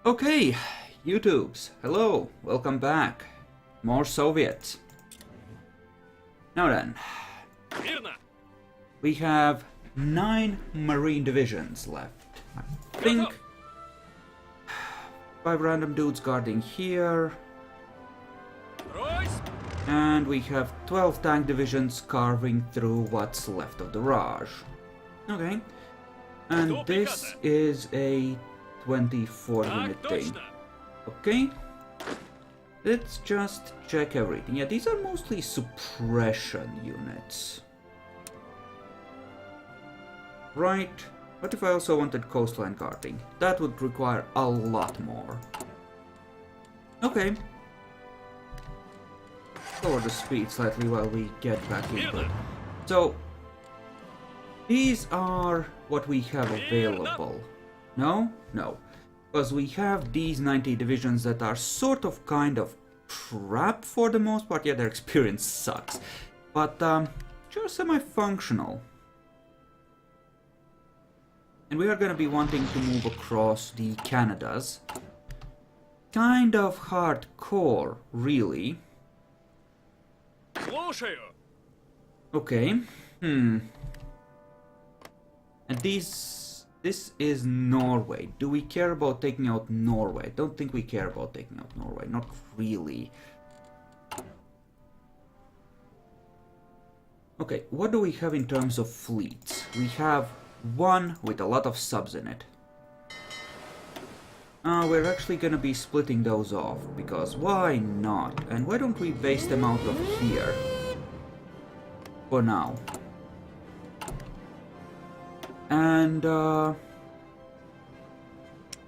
Okay, YouTubes, hello, welcome back. More Soviets. Now then, we have 9 Marine divisions left. I think 5 random dudes guarding here. And we have 12 tank divisions carving through what's left of the Raj. Okay. And this is a 24 unit thing. Okay. Let's just check everything. Yeah, these are mostly suppression units. Right. What if I also wanted coastline guarding? That would require a lot more. Okay. Lower the speed slightly while we get back into it. So, these are what we have available. No? No. Because we have these 90 divisions that are sort of kind of crap for the most part. Yeah, their experience sucks. But, just semi-functional. And we are gonna be wanting to move across the Canadas. Kind of hardcore, really. Okay. And this is Norway. Do we care about taking out Norway? I don't think we care about taking out Norway. Not really. Okay, what do we have in terms of fleets? We have one with a lot of subs in it. We're actually gonna be splitting those off, because why not? And why don't we base them out of here? For now. And,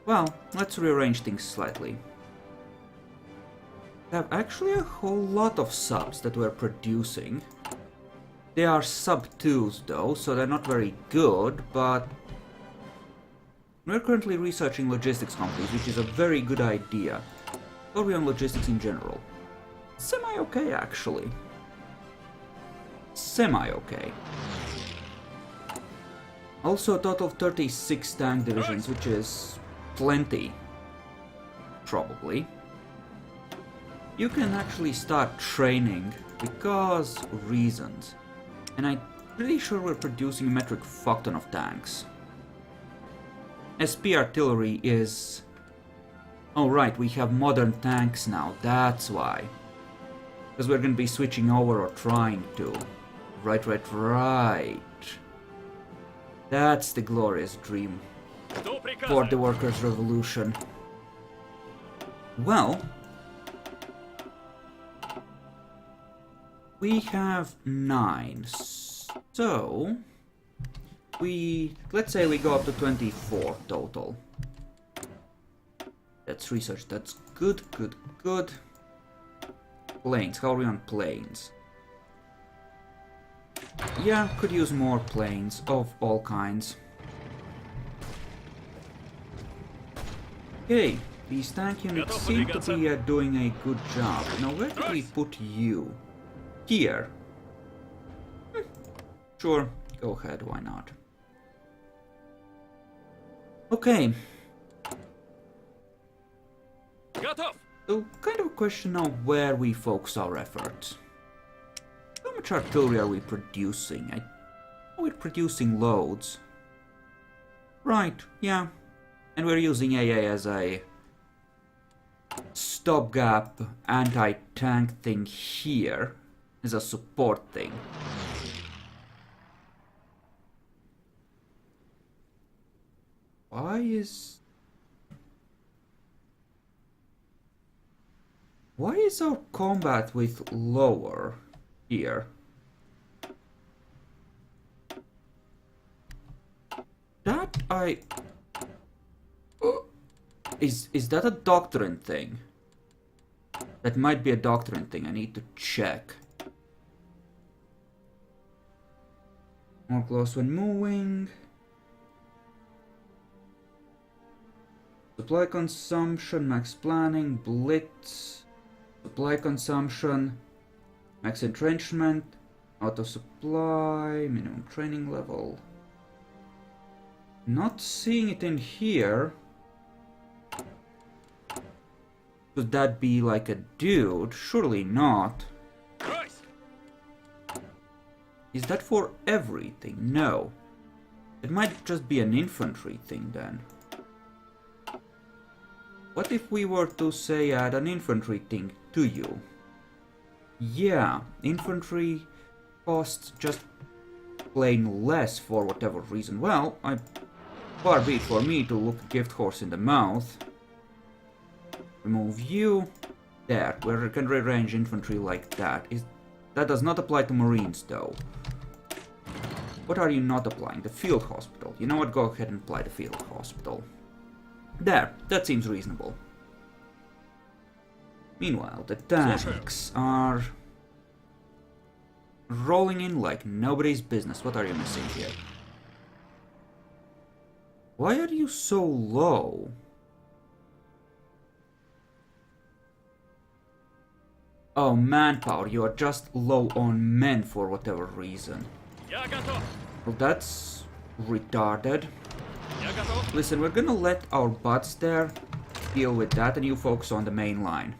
well, let's rearrange things slightly. We have actually a whole lot of subs that we're producing. They are sub 2s though, so they're not very good, but we're currently researching logistics companies, which is a very good idea. Or we on logistics in general? Semi-okay, actually. Semi-okay. Also a total of 36 tank divisions, which is plenty. Probably. You can actually start training because reasons. And I'm pretty sure we're producing a metric fuckton of tanks. SP artillery is... Oh right, we have modern tanks now, that's why. Because we're gonna be switching over or trying to. Right. That's the glorious dream for the workers' revolution. Well, we have 9, so let's say we go up to 24 total. That's research, that's good. Planes, how are we on planes? Yeah, could use more planes of all kinds. Okay, these tank units seem to be doing a good job. Now where do we put you? Here. Sure, go ahead, why not? Okay. So, kind of a question now where we focus our efforts. How much artillery are we producing? We're producing loads. Right, yeah. And we're using AA as a stopgap anti-tank thing here. As a support thing. Why is our combat with lower here? That is that a doctrine thing? That might be a doctrine thing, I need to check. More close when moving. Supply consumption, max planning, blitz. Supply consumption, max entrenchment, auto supply, minimum training level. Not seeing it in here. Could that be like a dude? Surely not. Is that for everything? No. It might just be an infantry thing then. What if we were to say add an infantry thing to you? Yeah, infantry costs just plain less for whatever reason. Well, far be it for me to look a gift horse in the mouth. Remove you. There, we can rearrange infantry like that. That does not apply to Marines though. What are you not applying? The field hospital. You know what? Go ahead and apply the field hospital. There, that seems reasonable. Meanwhile, the tanks are rolling in like nobody's business. What are you missing here? Why are you so low? Oh, manpower. You are just low on men for whatever reason. Well, that's retarded. Listen, we're gonna let our butts there deal with that and you focus on the main line.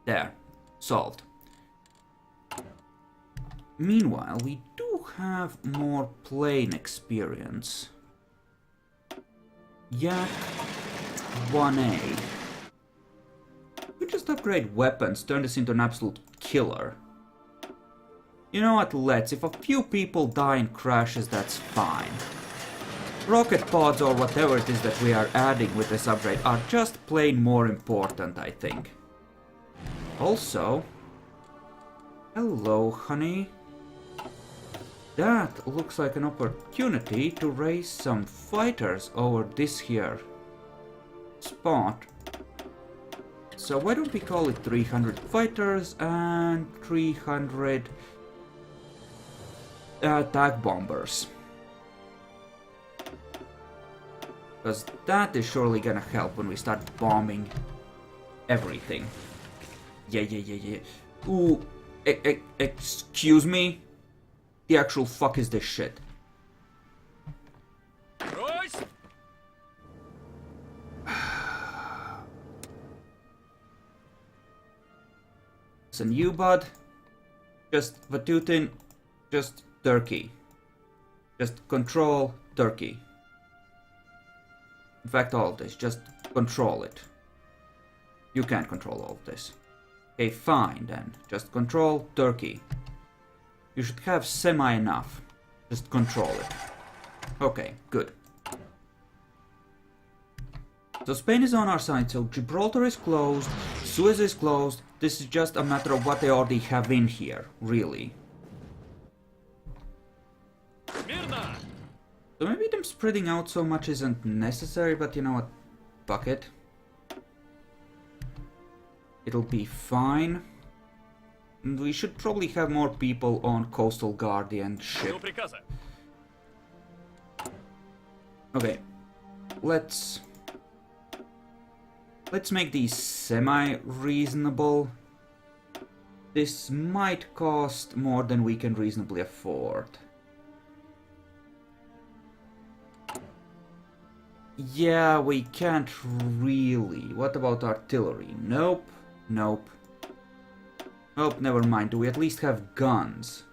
There. Solved. Meanwhile, we do have more plane experience. Yak 1A. We just upgrade weapons, turn this into an absolute killer. You know what, let's. If a few people die in crashes, that's fine. Rocket pods or whatever it is that we are adding with this upgrade are just plain more important, I think. Also... Hello, honey. That looks like an opportunity to raise some fighters over this here spot. So why don't we call it 300 fighters and 300 attack bombers? Because that is surely gonna help when we start bombing everything. Yeah. Ooh, excuse me? The actual fuck is this shit? Listen, you bud, just Vatutin, just Turkey. Just control Turkey. In fact, all of this, just control it. You can't control all of this. Okay, fine then, just control Turkey. You should have semi enough. Just control it. Okay, good. So Spain is on our side, so Gibraltar is closed, Suez is closed. This is just a matter of what they already have in here, really. So maybe them spreading out so much isn't necessary, but you know what? Fuck it. It'll be fine. And we should probably have more people on Coastal Guardian ship. Okay. Let's make these semi-reasonable. This might cost more than we can reasonably afford. Yeah, we can't really. What about artillery? Nope. Nope. Oh, never mind. Do we at least have guns?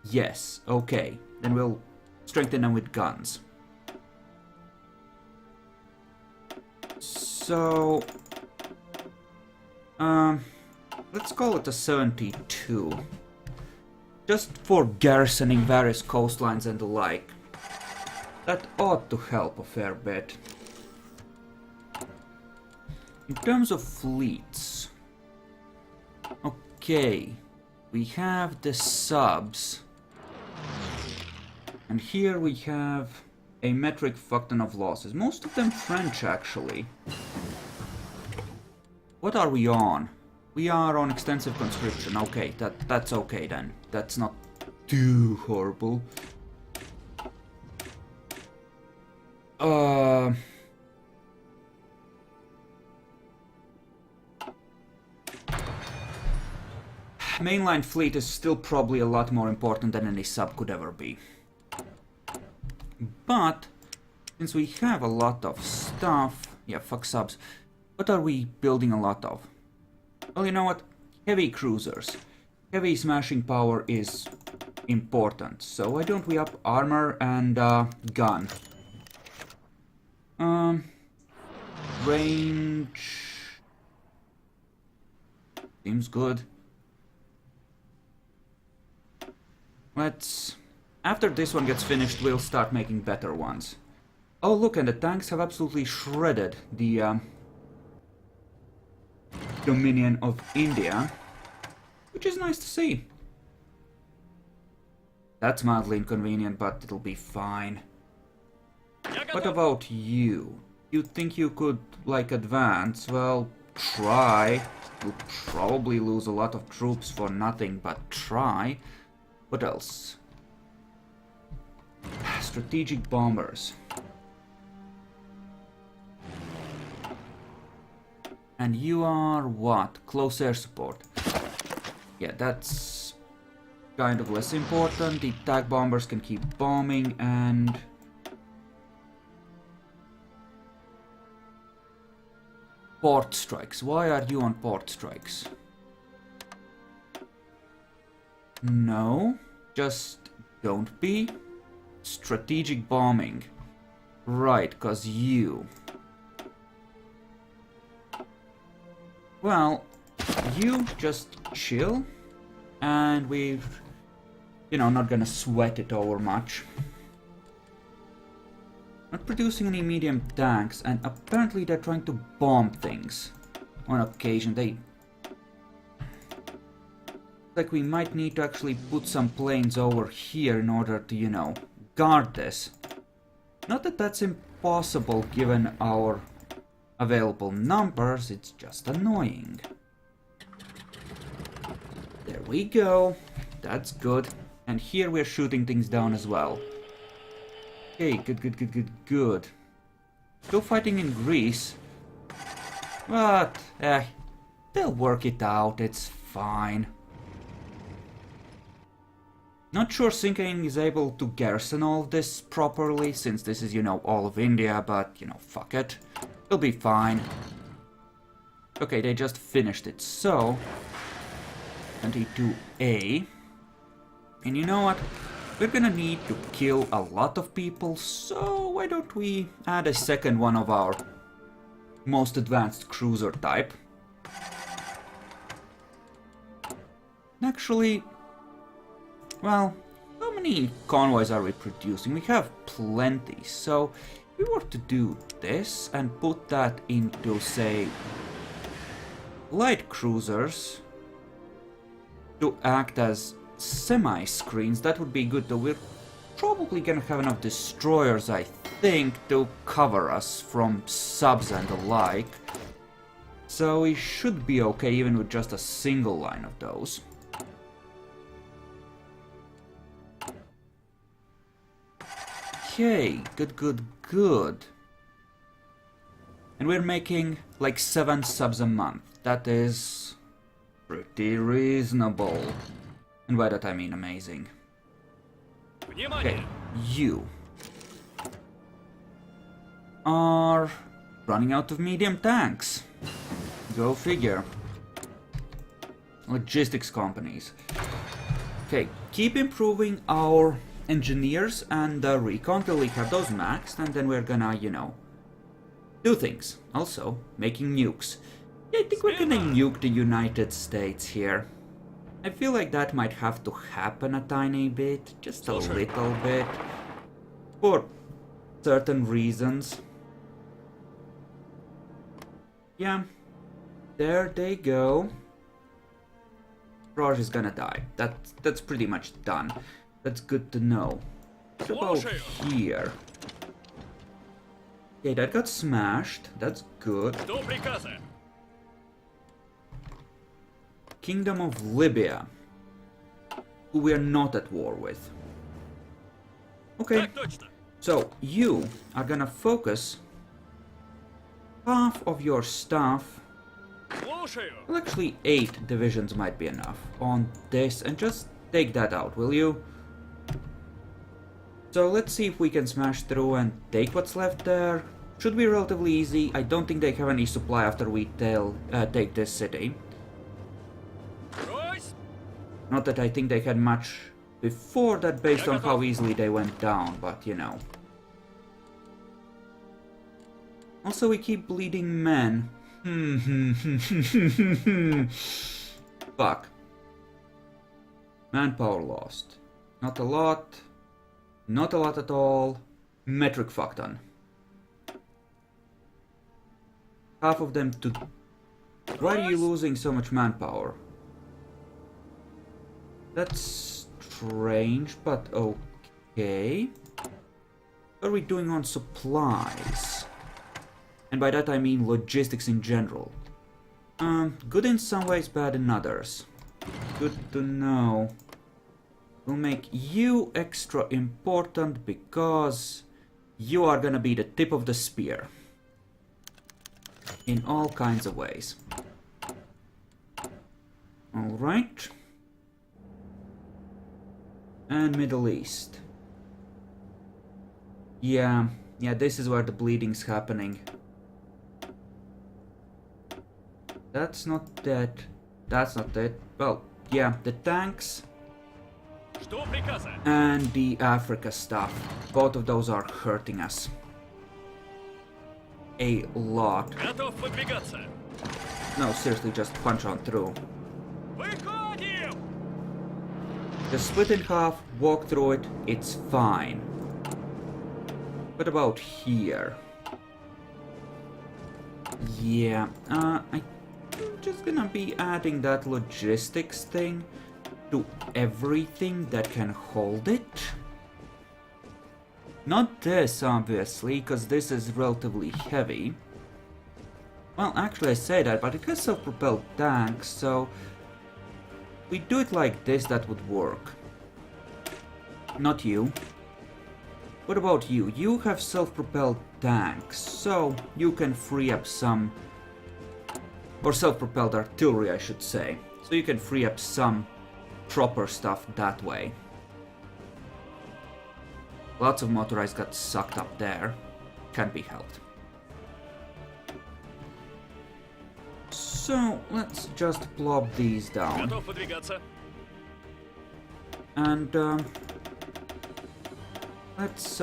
Yes. Okay. Then we'll strengthen them with guns. So... let's call it a 72. Just for garrisoning various coastlines and the like. That ought to help a fair bit. In terms of fleets... Okay, we have the subs. And here we have a metric fuckton of losses. Most of them French, actually. What are we on? We are on extensive conscription. Okay, that's okay then. That's not too horrible. Mainline fleet is still probably a lot more important than any sub could ever be. But, since we have a lot of stuff... Yeah, fuck subs. What are we building a lot of? Well, you know what? Heavy cruisers. Heavy smashing power is important. So why don't we up armor and gun? Range seems good. Let's... After this one gets finished, we'll start making better ones. Oh, look, and the tanks have absolutely shredded the Dominion of India, which is nice to see. That's mildly inconvenient, but it'll be fine. What about you? You think you could, like, advance? Well, try. You'll probably lose a lot of troops for nothing, but try. What else? Strategic bombers. And you are what? Close air support. Yeah, that's kind of less important. The attack bombers can keep bombing and... Port strikes. Why are you on port strikes? No, just don't be. Strategic bombing. Right, cause you... Well, you just chill, and we're, you know, not gonna sweat it over much. Not producing any medium tanks, and apparently they're trying to bomb things. On occasion, they... Like we might need to actually put some planes over here in order to, you know, guard this. Not that that's impossible given our available numbers, it's just annoying. There we go. That's good. And here we're shooting things down as well. Okay, good. Still fighting in Greece. But, they'll work it out, it's fine. Not sure Sinking is able to garrison all of this properly, since this is, you know, all of India, but, you know, fuck it. It'll be fine. Okay, they just finished it, so... 22A. And you know what? We're gonna need to kill a lot of people, so why don't we add a second one of our most advanced cruiser type. Actually, well, how many convoys are we producing? We have plenty, so if we were to do this and put that into, say, light cruisers to act as semi-screens, that would be good, though we're probably gonna have enough destroyers, I think, to cover us from subs and the like. So we should be okay even with just a single line of those. Okay, good. And we're making like 7 subs a month. That is pretty reasonable. And by that I mean amazing. Okay, you are running out of medium tanks. Go figure. Logistics companies. Okay, keep improving our engineers and recon till we have those maxed, and then we're gonna, you know, do things. Also, making nukes. Yeah, I think we're gonna nuke the United States here. I feel like that might have to happen a tiny bit, just a little bit, for certain reasons. Yeah, there they go. Raj is gonna die. That's pretty much done. That's good to know. What about here? Okay, that got smashed. That's good. Kingdom of Libya, who we are not at war with. Okay, so you are gonna focus half of your stuff, well actually 8 divisions might be enough, on this, and just take that out, will you? So let's see if we can smash through and take what's left there. should be relatively easy. I don't think they have any supply after we take this city. Not that I think they had much before that based on how easily they went down, but you know. Also, we keep bleeding men. Fuck. Manpower lost. Not a lot. Not a lot at all. Metric fuck ton. Half of them to... Why are you losing so much manpower? That's strange, but okay. What are we doing on supplies? And by that I mean logistics in general. Good in some ways, bad in others. Good to know. We'll make you extra important because you are gonna be the tip of the spear. In all kinds of ways. Alright. And Middle East. Yeah, this is where the bleeding's happening. That's not that. That's not it. Well, yeah, the tanks and the Africa stuff. Both of those are hurting us. A lot. No, seriously, just punch on through. Just split in half, walk through it, it's fine. What about here? Yeah, I'm just gonna be adding that logistics thing to everything that can hold it. Not this, obviously, because this is relatively heavy. Well, actually I say that, but it has self-propelled tanks, so... we do it like this, that would work. Not you. What about you? You have self-propelled tanks, so you can free up some... or self-propelled artillery, I should say. So you can free up some proper stuff that way. Lots of motorized got sucked up there. Can't be helped. So, let's just plop these down. And, let's,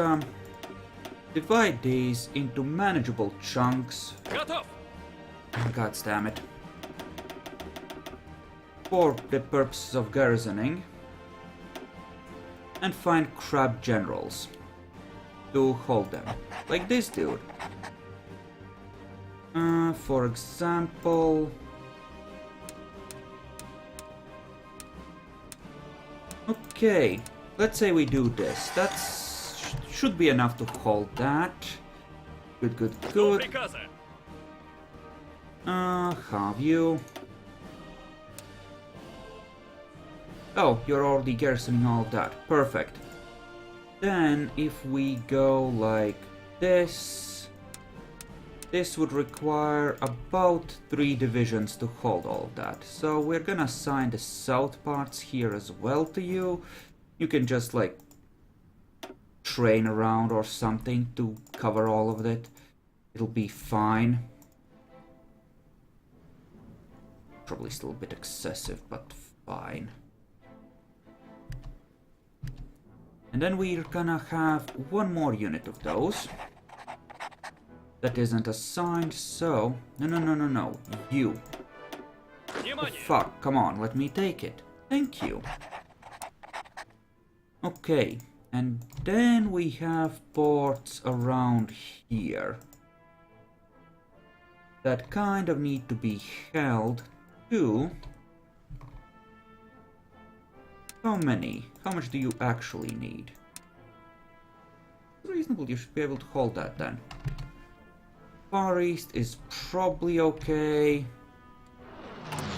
divide these into manageable chunks. God damn it. For the purposes of garrisoning. And find crab generals to hold them. Like this dude. For example... okay, let's say we do this. That's should be enough to hold that. Good, good, good. Have you... oh, you're already garrisoning all of that. Perfect. Then, if we go like this... this would require about 3 divisions to hold all of that. So we're gonna assign the south parts here as well to you. You can just like train around or something to cover all of it. It'll be fine. Probably still a bit excessive, but fine. And then we're gonna have 1 more unit of those. That isn't assigned, so... no. You. Oh, fuck, come on, let me take it. Thank you. Okay, and then we have ports around here. That kind of need to be held too. How many? How much do you actually need? Reasonable, you should be able to hold that then. Far East is probably okay.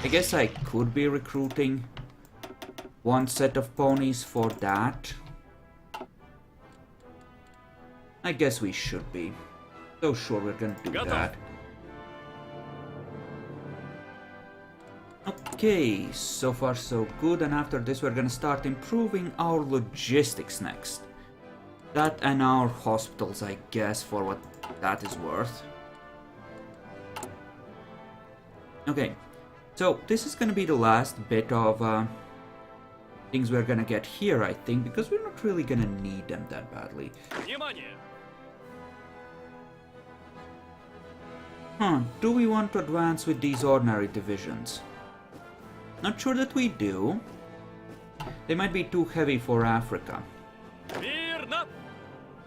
I guess I could be recruiting 1 set of ponies for that. I guess we should be. So sure, we're gonna do that. Okay, so far so good, and after this we're gonna start improving our logistics next. That and our hospitals, I guess, for what that is worth. Okay, so this is gonna be the last bit of things we're gonna get here, I think, because we're not really gonna need them that badly. Do we want to advance with these ordinary divisions? Not sure that we do. They might be too heavy for Africa.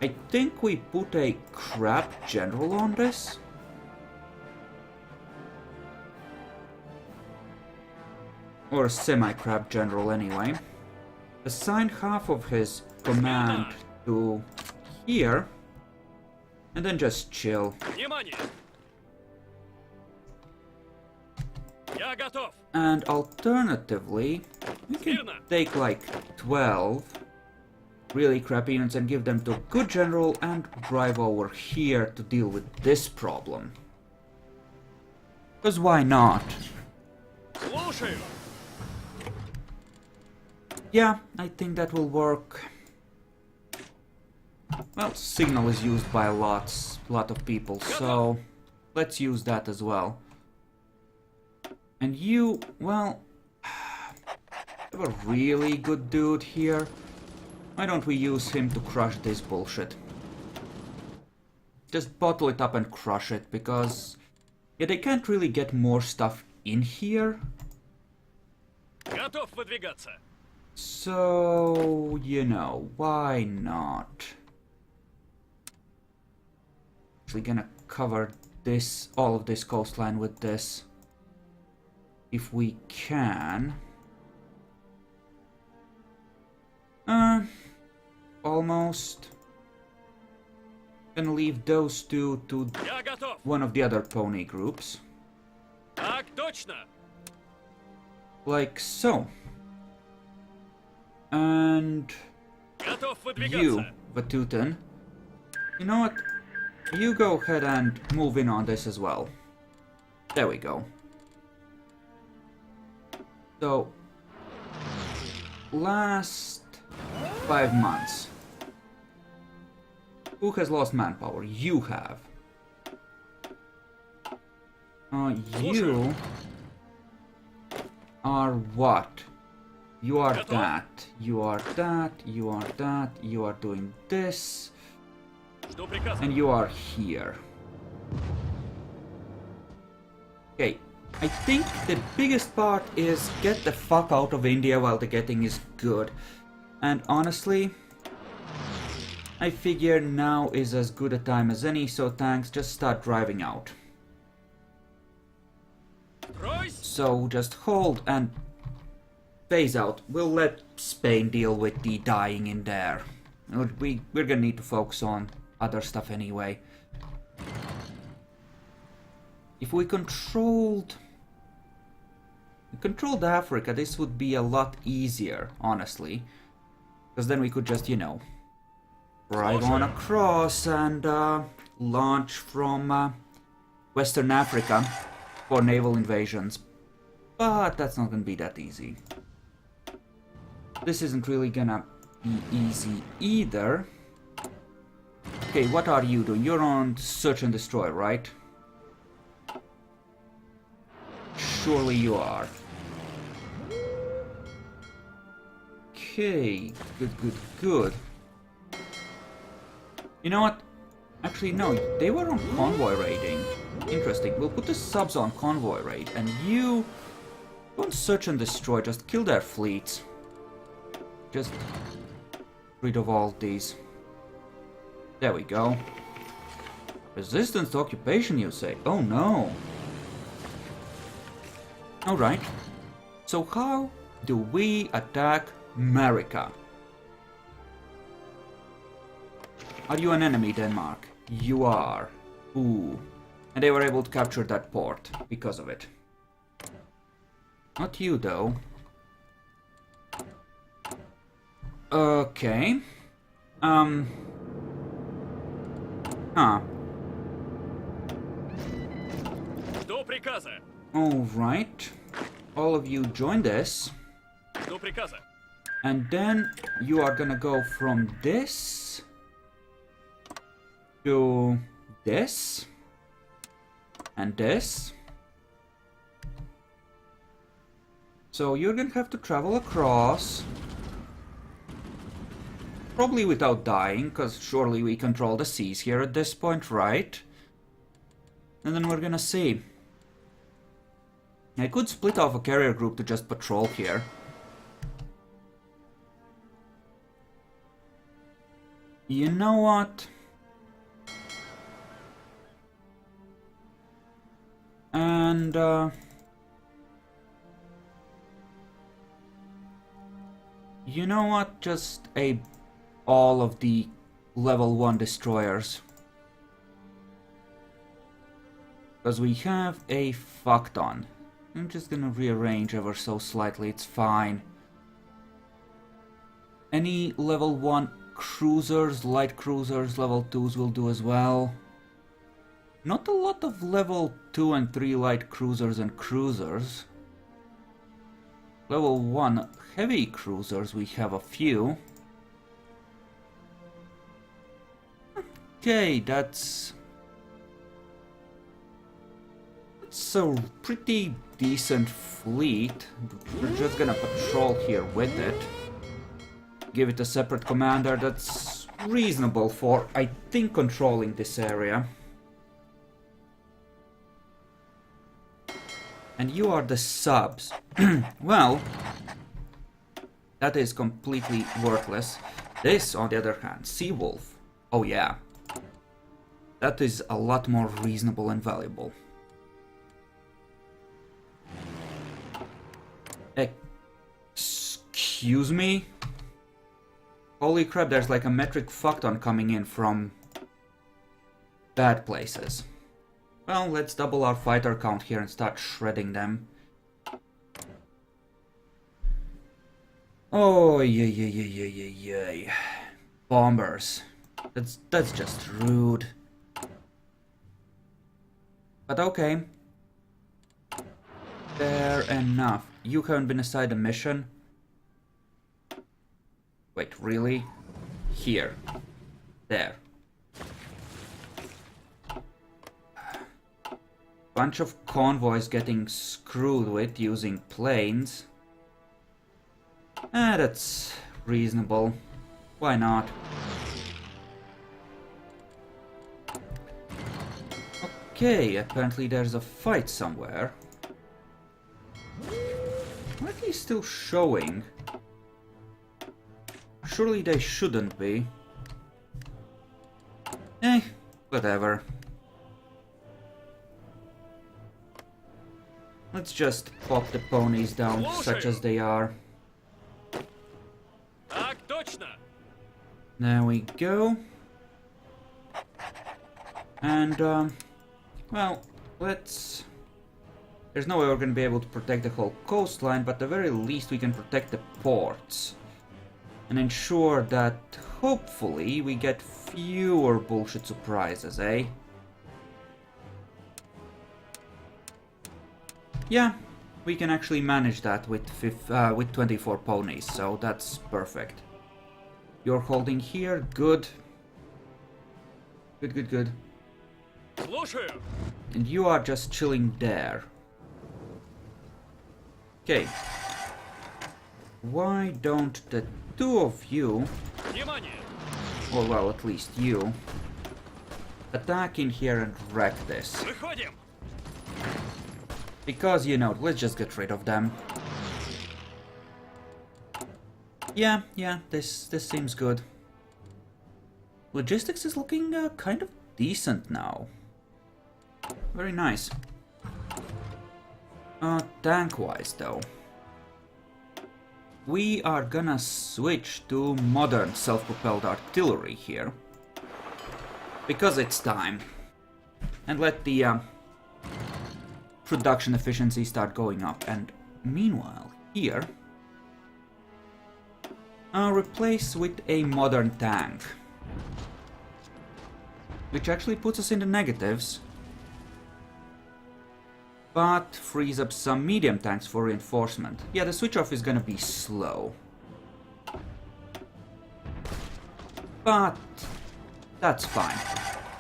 I think we put a crab general on this. Or a semi-crab general anyway. Assign half of his command to here. And then just chill. And alternatively, we can take like 12 really crap units and give them to a good general and drive over here to deal with this problem. Because why not? Yeah, I think that will work. Well, signal is used by a lot of people, so let's use that as well. And you, well, have a really good dude here. Why don't we use him to crush this bullshit? Just bottle it up and crush it, because yeah, they can't really get more stuff in here. So, you know, why not? Actually gonna cover this, all of this coastline with this. If we can. Almost. Gonna leave those two to one of the other pony groups. Like so. And you, Vatutin, you know what? You go ahead and move in on this as well. There we go. So, last 5 months. Who has lost manpower? You have. You are what? You are that. You are that. You are that. You are doing this. And you are here. Okay. I think the biggest part is get the fuck out of India while the getting is good. And honestly, I figure now is as good a time as any, so thanks, just start driving out. So just hold and phase out. We'll let Spain deal with the dying in there. We're gonna need to focus on other stuff anyway. If we controlled Africa, this would be a lot easier, honestly. Because then we could just, you know, drive on across and launch from Western Africa for naval invasions. But that's not gonna be that easy. This isn't really gonna be easy either. Okay, what are you doing? You're on search and destroy, right? Surely you are. Okay, good. You know what? Actually, no, they were on convoy raiding. Interesting. We'll put the subs on convoy raid, and you don't search and destroy, just kill their fleets. Just rid of all these. There we go. Resistance to occupation, you say? Oh no. Alright. So how do we attack America? Are you an enemy, Denmark? You are. Ooh. And they were able to capture that port because of it. Not you, though. Okay. Alright. All of you join this. And then you are gonna go from this to this. And this. So you're gonna have to travel across. Probably without dying, because surely we control the seas here at this point, right? And then we're gonna see. I could split off a carrier group to just patrol here. You know what? And, you know what? Just all of the level 1 destroyers. Because we have a fuck ton. I'm just gonna rearrange ever so slightly, it's fine. Any level 1 cruisers, light cruisers, level 2s will do as well. Not a lot of level 2 and 3 light cruisers and cruisers. Level 1 heavy cruisers, we have a few. Okay, that's a pretty decent fleet. We're just gonna patrol here with it. Give it a separate commander that's reasonable for, I think, controlling this area. And you are the subs. Well, that is completely worthless. This, on the other hand, Seawolf. Oh yeah. That is a lot more reasonable and valuable. Excuse me? Holy crap, there's like a metric fuckton coming in from bad places. Well, let's double our fighter count here and start shredding them. Oh, yeah. Bombers. That's just rude. But okay. Fair enough. You haven't been assigned a mission? Wait, really? Here. There. Bunch of convoys getting screwed with using planes. That's reasonable. Why not? Okay, apparently there's a fight somewhere. Why are they still showing? Surely they shouldn't be. Whatever. Let's just pop the ponies down, such as they are. There we go. And, well, let's... There's no way we're going to be able to protect the whole coastline, but at the very least we can protect the ports. And ensure that, hopefully, we get fewer bullshit surprises, eh? Yeah, we can actually manage that with 24 ponies, so that's perfect. You're holding here, good. Good. And you are just chilling there. Okay. Why don't the two of you, or well, at least you, attack in here and wreck this? Because, you know, let's just get rid of them. Yeah, this seems good. Logistics is looking kind of decent now. Very nice. Tank-wise, though. We are gonna switch to modern self-propelled artillery here. Because it's time. And let the production efficiency start going up. And meanwhile, here, replace with a modern tank. Which actually puts us in the negatives. But frees up some medium tanks for reinforcement. Yeah, the switch off is gonna be slow. But that's fine.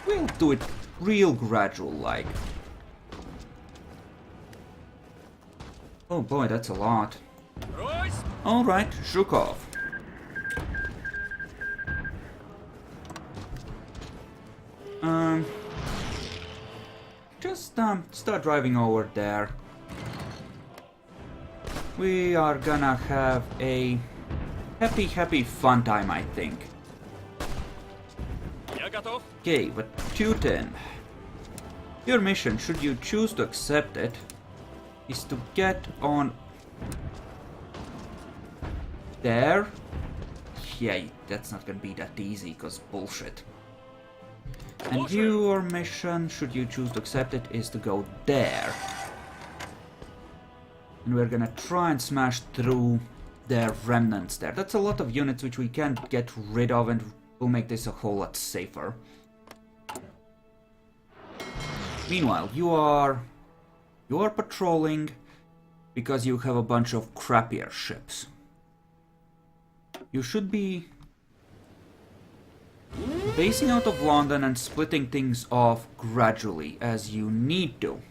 We'll do it real gradual like. Oh boy, that's a lot. Alright, Zhukov. Just start driving over there. We are gonna have a happy fun time, I think. Okay, but Putin, your mission, should you choose to accept it, is to get on there. Yeah, that's not gonna be that easy, cause bullshit. And your mission, should you choose to accept it, is to go there. And we're gonna try and smash through their remnants there. That's a lot of units which we can't get rid of, and will make this a whole lot safer. Meanwhile, you are patrolling because you have a bunch of crappier ships. You should be basing out of London and splitting things off gradually as you need to.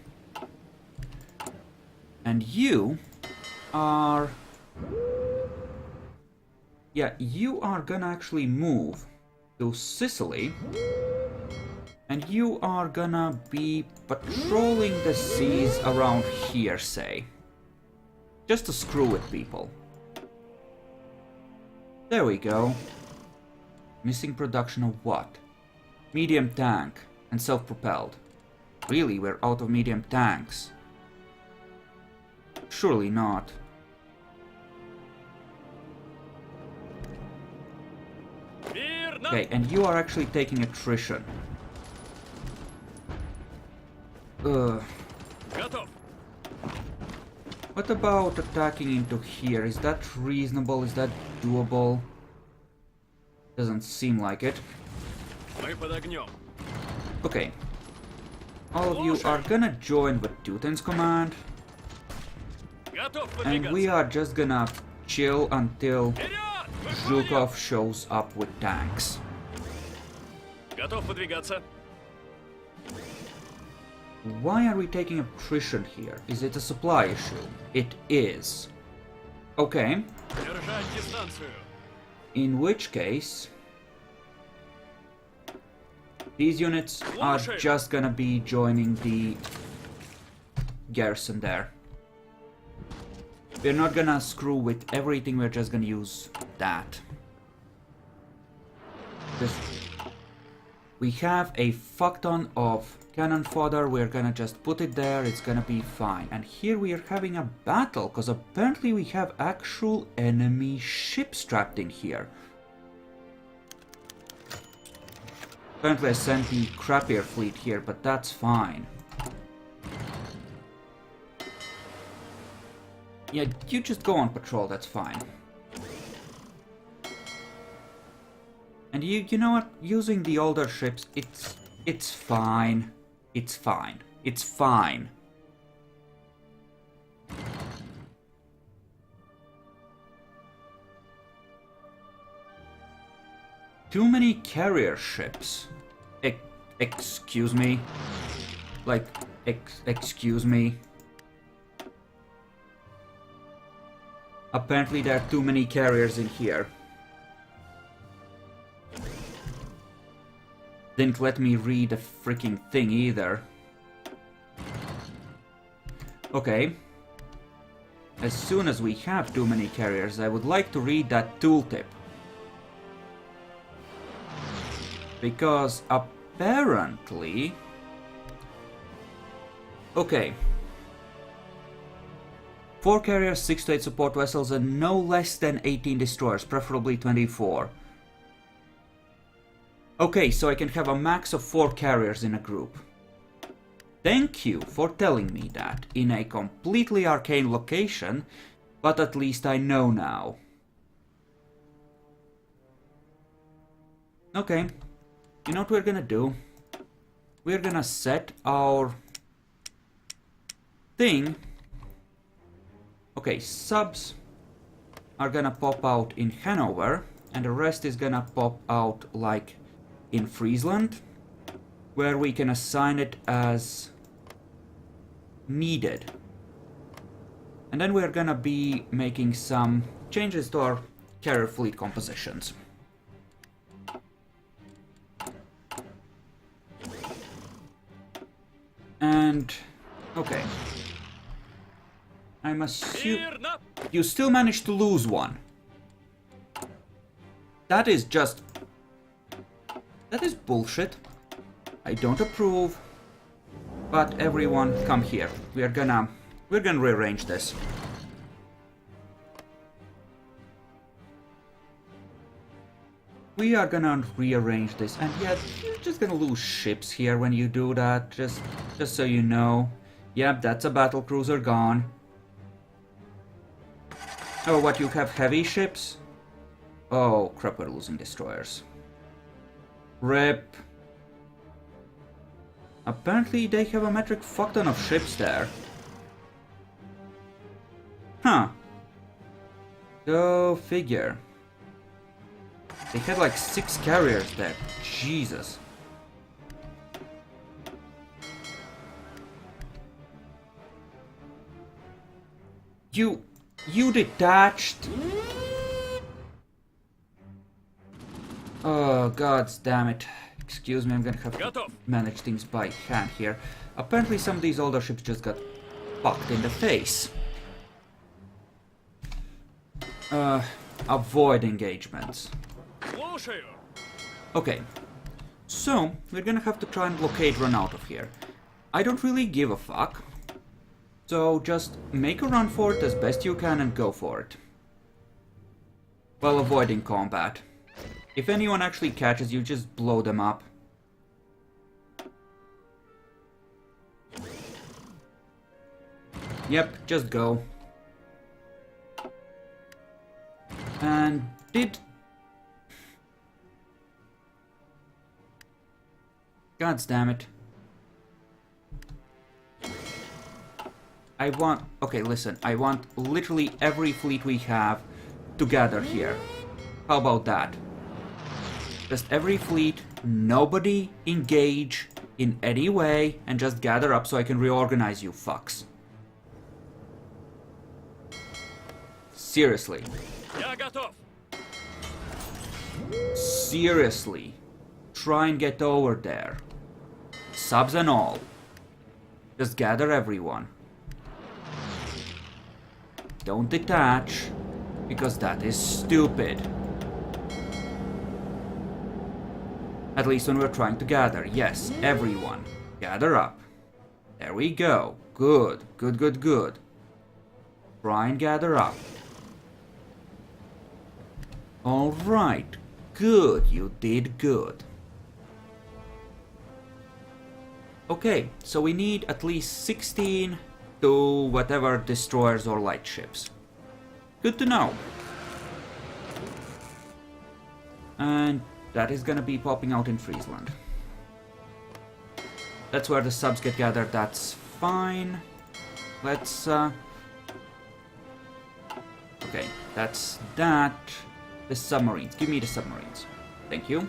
And you are... yeah, you are gonna actually move to Sicily. And you are gonna be patrolling the seas around here, say. Just to screw with people. There we go. Missing production of what? Medium tank and self-propelled. Really, we're out of medium tanks. Surely not. Okay, and you are actually taking attrition. What about attacking into here? Is that reasonable? Is that doable? Doesn't seem like it. Okay. All of you are gonna join with Tutin's command. And we are just gonna chill until Zhukov shows up with tanks. Why are we taking attrition here? Is it a supply issue? It is. Okay. In which case, these units are just gonna be joining the garrison there. We're not gonna screw with everything, we're just gonna use that. We have a fuck ton of cannon fodder, we're gonna just put it there, it's gonna be fine. And here we are having a battle, because apparently we have actual enemy ships trapped in here. Apparently I sent the crappier fleet here, but that's fine. Yeah, you just go on patrol, that's fine. And you know what? Using the older ships, it's fine. It's fine. It's fine. Too many carrier ships. Excuse me? Like, excuse me? Apparently there are too many carriers in here. Didn't let me read the freaking thing either. Okay. As soon as we have too many carriers, I would like to read that tooltip. Because apparently... okay. 4 carriers, 6 to 8 support vessels, and no less than 18 destroyers, preferably 24. Okay, so I can have a max of 4 carriers in a group. Thank you for telling me that in a completely arcane location, but at least I know now. Okay, you know what we're gonna do? We're gonna set our thing. Okay, subs are gonna pop out in Hanover, and the rest is gonna pop out like in Friesland. where we can assign it as needed. And then we're gonna be making some changes to our carrier fleet compositions. And okay. I'm assuming you still managed to lose one. That is just... that is bullshit. I don't approve. But everyone, come here. We're gonna rearrange this. We are gonna rearrange this, and yeah, you're just gonna lose ships here when you do that. Just so you know. Yep, that's a battle cruiser gone. Oh, what, you have heavy ships? Oh, crap, we're losing destroyers. RIP. Apparently they have a metric fuckton of ships there. Huh. Go figure. They had like 6 carriers there. Jesus. You detached? Oh, god damn it. Excuse me, I'm gonna have to manage things by hand here. Apparently some of these older ships just got fucked in the face. Avoid engagements. Okay. So, we're gonna have to try and blockade run out of here. I don't really give a fuck. So just make a run for it as best you can and go for it. While avoiding combat. If anyone actually catches you, just blow them up. Yep, just go. And did... God damn it. I want... okay, listen. I want literally every fleet we have to gather here. How about that? Just every fleet, nobody engage in any way, and just gather up so I can reorganize you fucks. Seriously. Seriously. Try and get over there. Subs and all. Just gather everyone. Don't detach, because that is stupid. At least when we're trying to gather. Yes, everyone. Gather up. There we go. Good, good, good, good. Try and gather up. Alright. Good, you did good. Okay, so we need at least 16 to whatever destroyers or light ships. Good to know. And that is gonna be popping out in Friesland. That's where the subs get gathered, that's fine. Let's, okay, that's that. The submarines, give me the submarines. Thank you.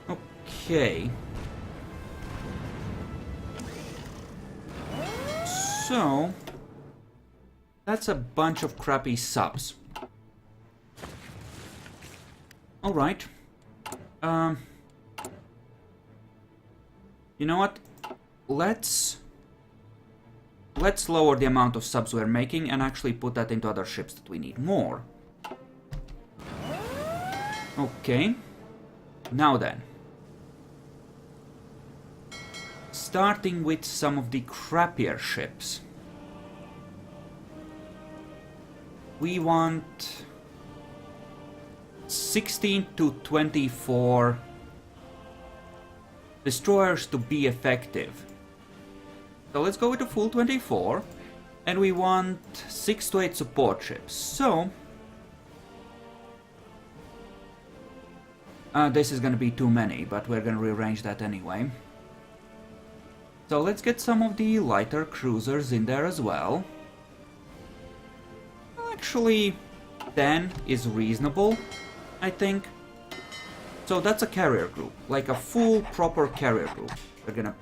Okay. So... that's a bunch of crappy subs. Alright. You know what? Let's lower the amount of subs we're making and actually put that into other ships that we need more. Okay. Now then. Starting with some of the crappier ships. We want 16 to 24 destroyers to be effective. So let's go with the full 24. And we want 6 to 8 support ships. So... this is gonna be too many, but we're gonna rearrange that anyway. So let's get some of the lighter cruisers in there as well. Actually, 10 is reasonable. I think. So that's a carrier group, like a full proper carrier group. We're gonna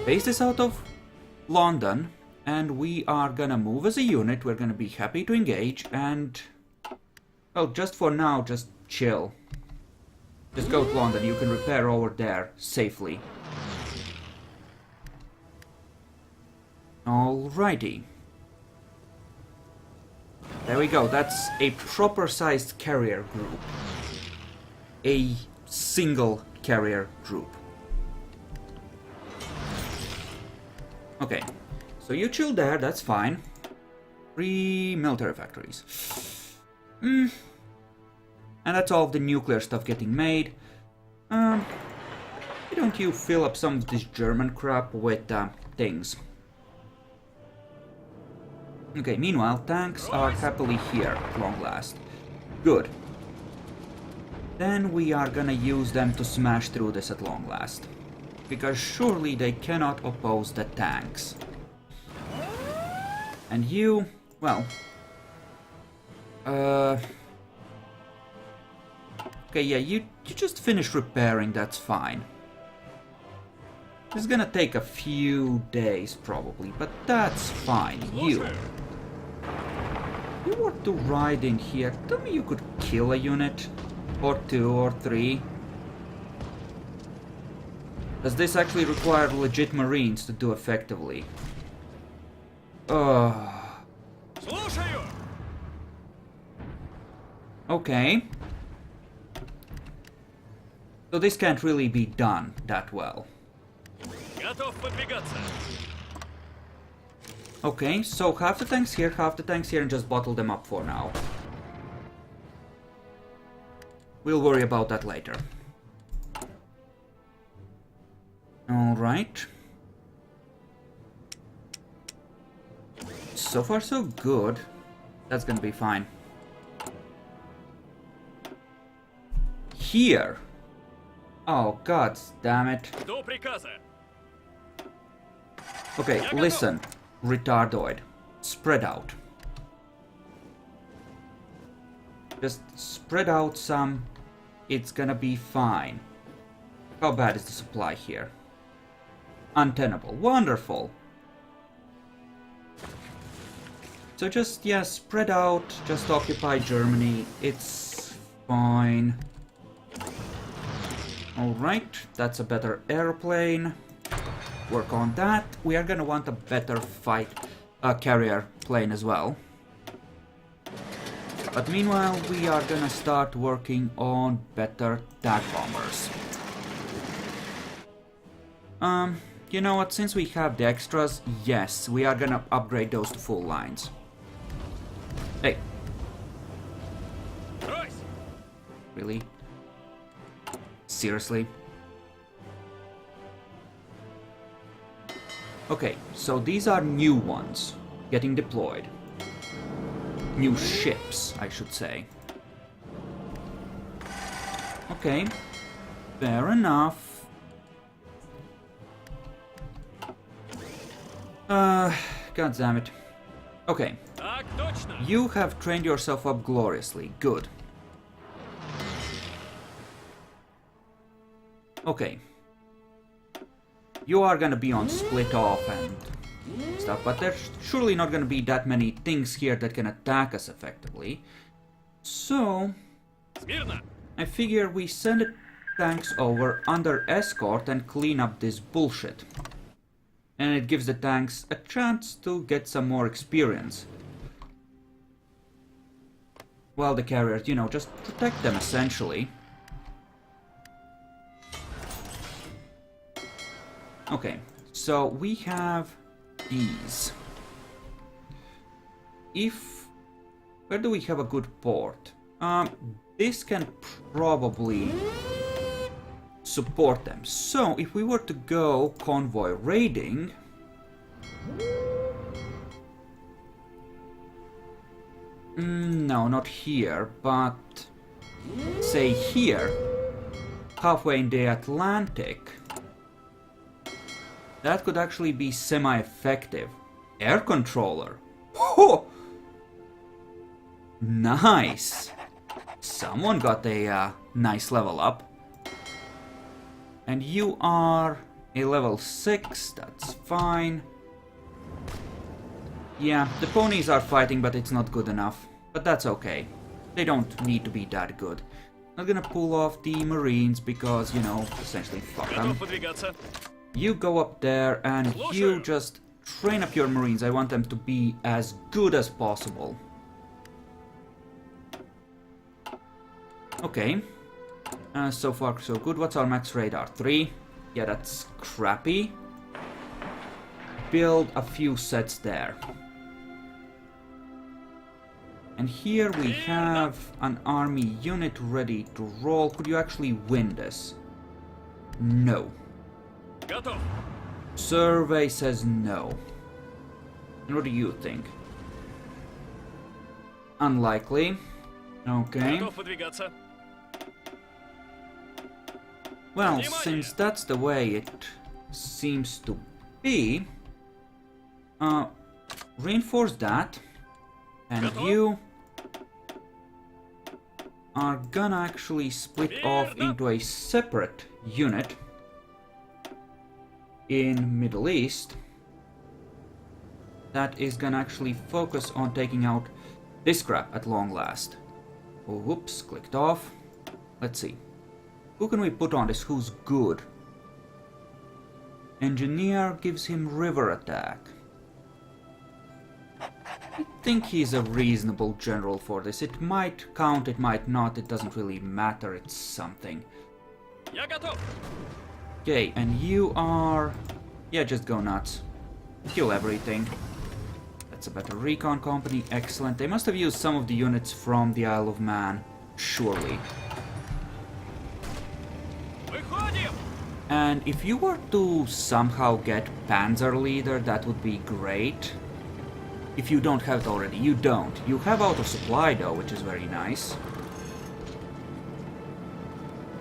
base this out of London, and we are gonna move as a unit. We're gonna be happy to engage, and well, just for now, just chill. Just go to London. You can repair over there safely. Alrighty. There we go. That's a proper-sized carrier group. A single carrier group. Okay. So you chill there, that's fine. 3 military factories. And that's all of the nuclear stuff getting made. Why don't you fill up some of this German crap with things? Okay, meanwhile, tanks are happily here at long last. Good. Then we are gonna use them to smash through this at long last. Because surely they cannot oppose the tanks. And you, well... Okay, yeah, you just finish repairing, that's fine. It's gonna take a few days, probably, but that's fine. You were to ride in here. Tell me you could kill a unit? Or 2 or 3? Does this actually require legit marines to do effectively? Okay. So this can't really be done that well. Okay, so half the tanks here, and just bottle them up for now. We'll worry about that later. Alright. So far so good. That's gonna be fine. Here! Oh, god damn it. Okay, listen, retardoid. Spread out. Just spread out some. It's gonna be fine. How bad is the supply here? Untenable. Wonderful. So just, yeah, spread out. Just occupy Germany. It's fine. Alright, that's a better airplane. Work on that. We are gonna want a better carrier plane as well. But meanwhile, we are gonna start working on better TAC bombers. You know what, since we have the extras, yes, we are gonna upgrade those to full lines. Hey. Really? Seriously? Okay, so these are new ones getting deployed. New ships, I should say. Okay, fair enough. God damn it. Okay. You have trained yourself up gloriously. Good. Okay. You are gonna be on split off and stuff, but there's surely not gonna be that many things here that can attack us effectively. So... I figure we send the tanks over under escort and clean up this bullshit. And it gives the tanks a chance to get some more experience. While the carriers, you know, just protect them essentially. Okay, so we have these. Where do we have a good port? This can probably support them. So, if we were to go convoy raiding... no, not here, but... say here, halfway in the Atlantic, that could actually be semi-effective. Air controller! Oh! Nice! someone got a nice level up. And you are a level 6, that's fine. Yeah, the ponies are fighting, but it's not good enough. But that's okay. They don't need to be that good. Not gonna pull off the Marines because, you know, essentially fuck them. You go up there and you just train up your Marines. I want them to be as good as possible. Okay. So far so good. What's our max radar? 3? Yeah, that's crappy. Build a few sets there. And here we have an army unit ready to roll. Could you actually win this? No. Survey says no. And what do you think? Unlikely. Okay. Well, since that's the way it seems to be, reinforce that. And you are gonna actually split off into a separate unit in Middle East that is gonna actually focus on taking out this crap at long last. Oh, whoops, clicked off. Let's see. Who can we put on this? Who's good? Engineer gives him river attack. I think he's a reasonable general for this. It might count, it might not, it doesn't really matter, it's something. Okay, and you are... yeah, just go nuts. Kill everything. That's a better recon company, excellent. They must have used some of the units from the Isle of Man, surely. And if you were to somehow get Panzer Leader, that would be great. If you don't have it already, you don't. You have auto supply though, which is very nice.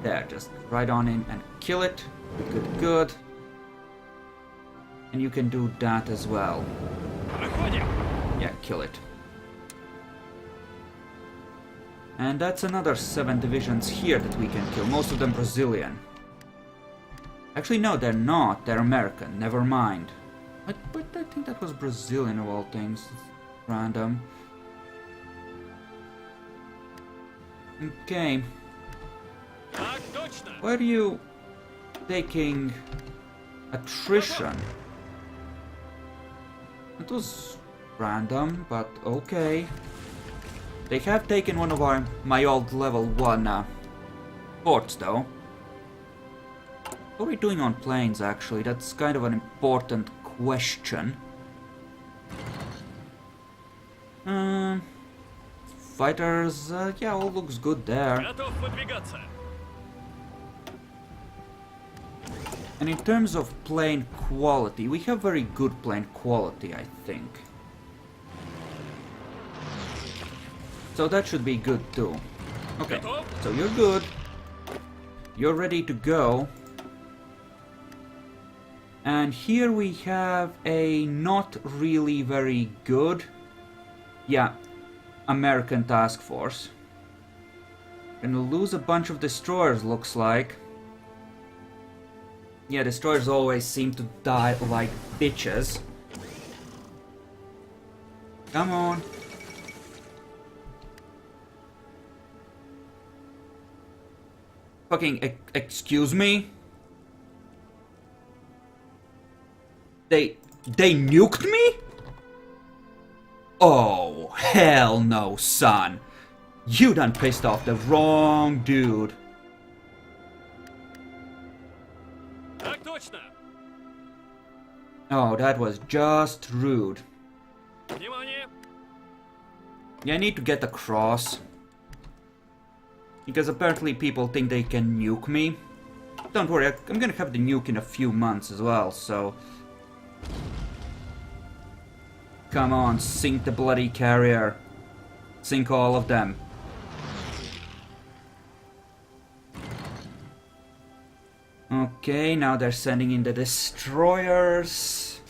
There, just right on in and kill it. Good, good. And you can do that as well. Yeah, kill it. And that's another 7 divisions here that we can kill, most of them Brazilian. Actually, no, they're not. They're American. Never mind. But I think that was Brazilian of all things. It's random. Okay. Why are you taking attrition? It was random, but okay. They have taken one of my old level 1 forts, though. What are we doing on planes, actually? That's kind of an important question. Fighters, yeah, all looks good there. And in terms of plane quality, we have very good plane quality, I think. So that should be good too. Okay, so you're good. You're ready to go. And here we have a not really very good, yeah, American task force. Gonna lose a bunch of destroyers, looks like. Yeah, destroyers always seem to die like bitches. Come on. Fucking excuse me? They nuked me? Oh, hell no, son. You done pissed off the wrong dude. Oh, that was just rude. Yeah, I need to get across. Because apparently people think they can nuke me. Don't worry, I'm gonna have the nuke in a few months as well, so... Come on, sink the bloody carrier. Sink all of them. Okay, now they're sending in the destroyers.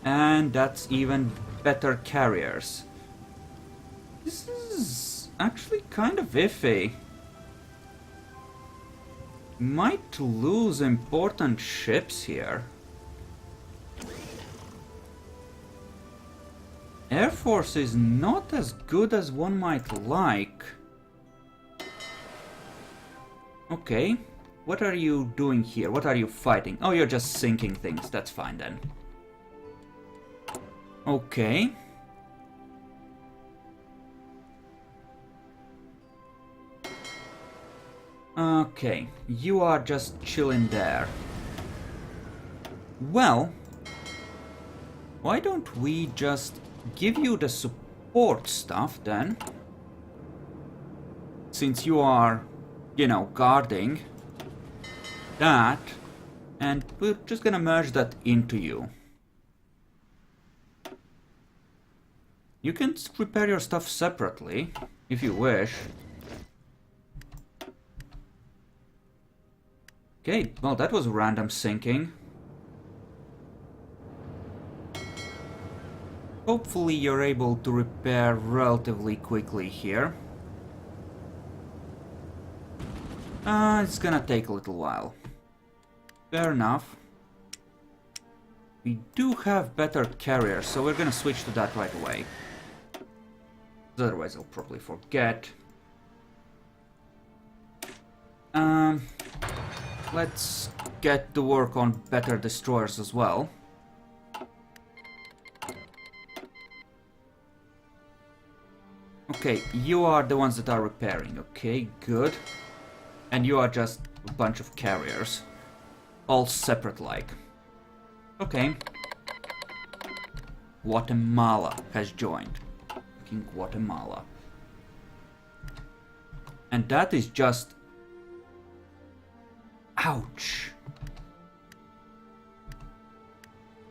And that's even better carriers. This is actually kind of iffy. Might lose important ships here. Air Force is not as good as one might like. Okay, what are you doing here? What are you fighting? Oh, you're just sinking things. That's fine then. Okay. Okay, you are just chilling there. Well, why don't we just give you the support stuff then? Since you are, you know, guarding that, and we're just gonna merge that into you. You can repair your stuff separately, if you wish. Okay, well that was random sinking. Hopefully you're able to repair relatively quickly here. It's gonna take a little while. Fair enough. We do have better carriers, so we're gonna switch to that right away. Otherwise I'll probably forget. Let's get to work on better destroyers as well. Okay, you are the ones that are repairing. Okay, good. And you are just a bunch of carriers. All separate like. Okay. Guatemala has joined. Fucking Guatemala. And that is just... Ouch.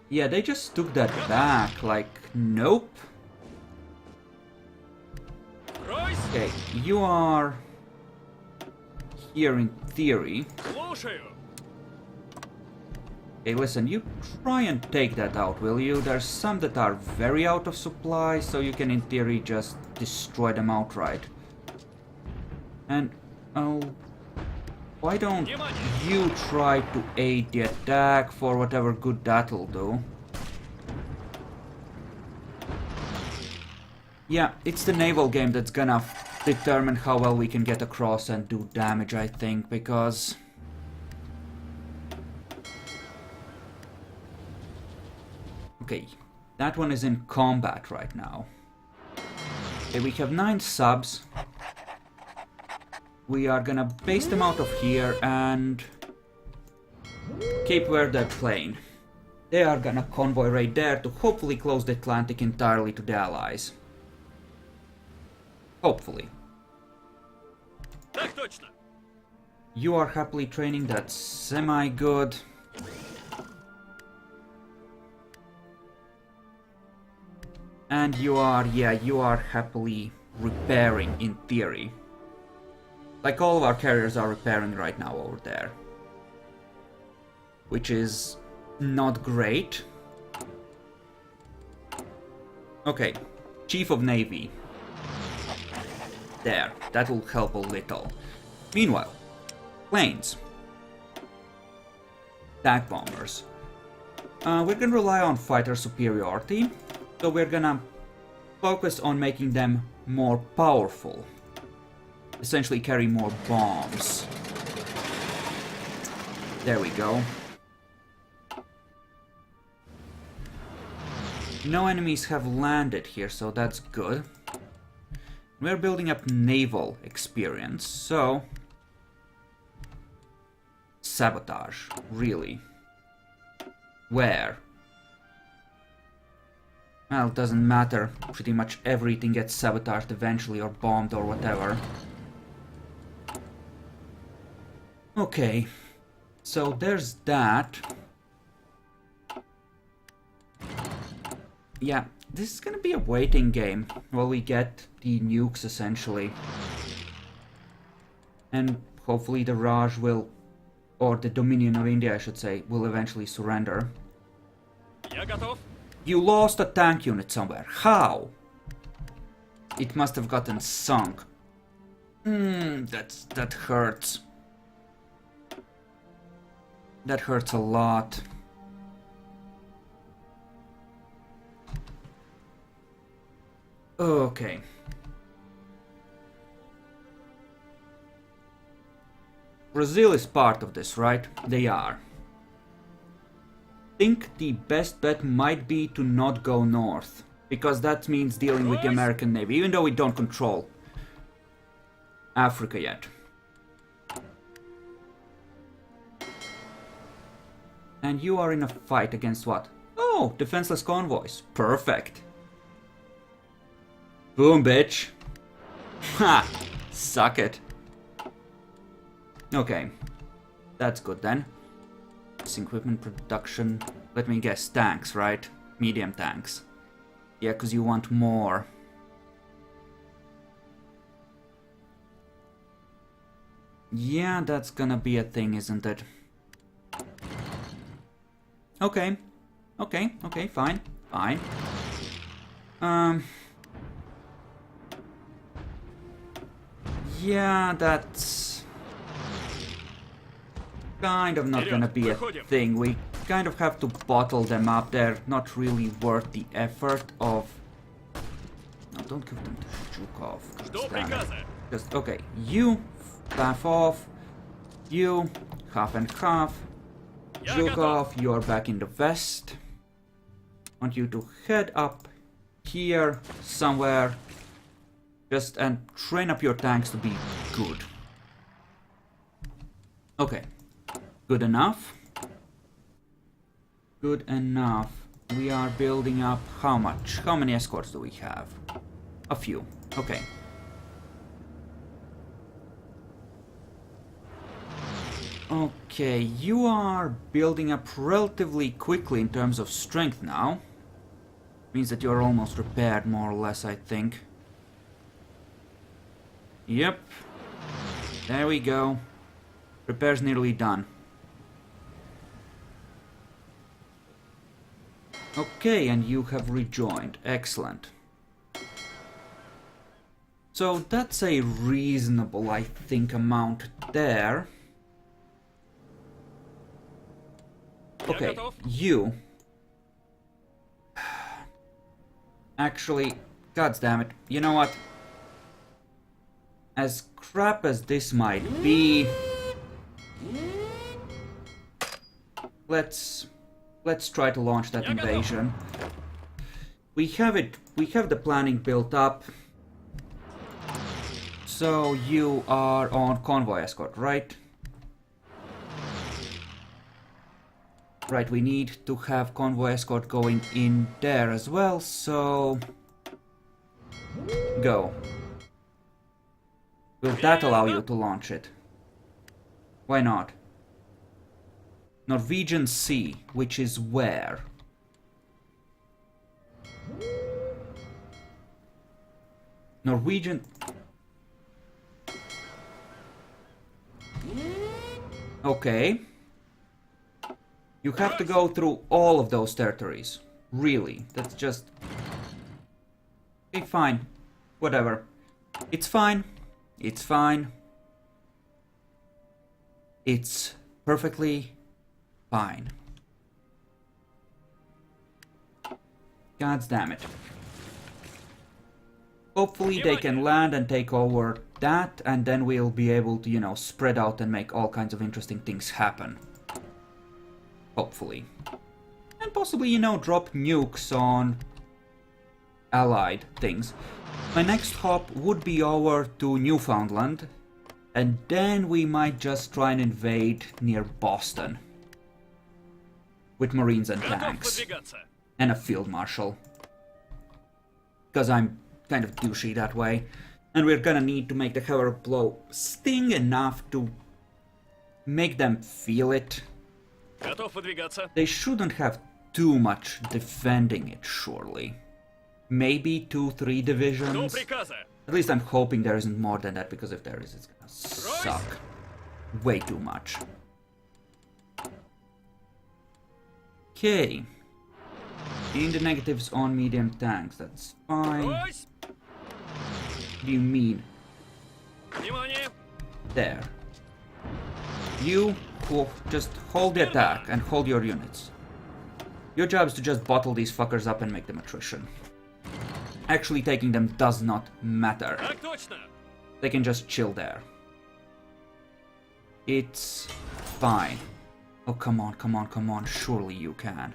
Yeah, they just took that back, like, nope. Okay, you are here in theory. Okay, listen, you try and take that out, will you? There's some that are very out of supply, so you can in theory just destroy them outright. And, oh... why don't you try to aid the attack for whatever good that'll do? Yeah, it's the naval game that's gonna determine how well we can get across and do damage, I think, because... Okay, that one is in combat right now. Okay, we have 9 subs. We are gonna base them out of here and Cape Verde Plain. They are gonna convoy right there to hopefully close the Atlantic entirely to the Allies. Hopefully. You are happily training, that's semi-good. And you are, yeah, you are happily repairing in theory. Like all of our carriers are repairing right now over there. Which is not great. Okay, Chief of Navy. There, that will help a little. Meanwhile, planes. Tank bombers. We're gonna rely on fighter superiority, so we're gonna focus on making them more powerful. Essentially carry more bombs. There we go. No enemies have landed here, so that's good. We're building up naval experience, so... Sabotage, really. Where? Well, it doesn't matter. Pretty much everything gets sabotaged eventually, or bombed, or whatever. Okay, so there's that. Yeah, this is gonna be a waiting game while we get the nukes, essentially. And hopefully the Raj will, or the Dominion of India, I should say, will eventually surrender. You lost a tank unit somewhere. How? It must have gotten sunk. That hurts. That hurts a lot. Okay. Brazil is part of this, right? They are. I think the best bet might be to not go north, because that means dealing with the American Navy, even though we don't control Africa yet. And you are in a fight against what? Oh, defenseless convoys. Perfect. Boom, bitch. Ha! Suck it. Okay. That's good then. This equipment production. Let me guess, tanks, right? Medium tanks. Yeah, because you want more. Yeah, that's gonna be a thing, isn't it? Okay. Okay, fine. Fine. Yeah, that's kind of not gonna be a thing. We kind of have to bottle them up. They're not really worth the effort of... No, don't give them to Zhukov. Just, okay, you, half off. You, half and half. Zhukov, you're back in the west. I want you to head up here somewhere. Just and train up your tanks to be good. Okay. Good enough. Good enough. We are building up how much? How many escorts do we have? A few. Okay. Okay, you are building up relatively quickly in terms of strength now. Means that you're almost repaired, more or less, I think. Yep. There we go. Repair's nearly done. Okay, and you have rejoined. Excellent. So that's a reasonable, I think, amount there. Okay, you... Actually, goddamn it, you know what? As crap as this might be... Let's try to launch that invasion. We have the planning built up. So you are on convoy escort, right? Right, we need to have convoy escort going in there as well, so... Go. Will that allow you to launch it? Why not? Norwegian Sea, which is where? Norwegian... Okay. You have to go through all of those territories. Really, that's just... Okay, fine. Whatever. It's fine. It's fine. It's perfectly fine. God damn it. Hopefully they can land and take over that, and then we'll be able to, you know, spread out and make all kinds of interesting things happen. Hopefully. And possibly, you know, drop nukes on allied things. My next hop would be over to Newfoundland, and then we might just try and invade near Boston. With Marines and tanks. And a field marshal. Because I'm kind of douchey that way. And we're gonna need to make the hammer blow sting enough to make them feel it. They shouldn't have too much defending it, surely. Maybe 2-3 divisions. At least I'm hoping there isn't more than that, because if there is, it's gonna suck. Way too much. Okay. In the negatives on medium tanks, that's fine. do you mean? There. You just hold the attack and hold your units. Your job is to just bottle these fuckers up and make them attrition. Actually taking them does not matter. They can just chill there. It's fine. Oh, come on, come on, come on. Surely you can.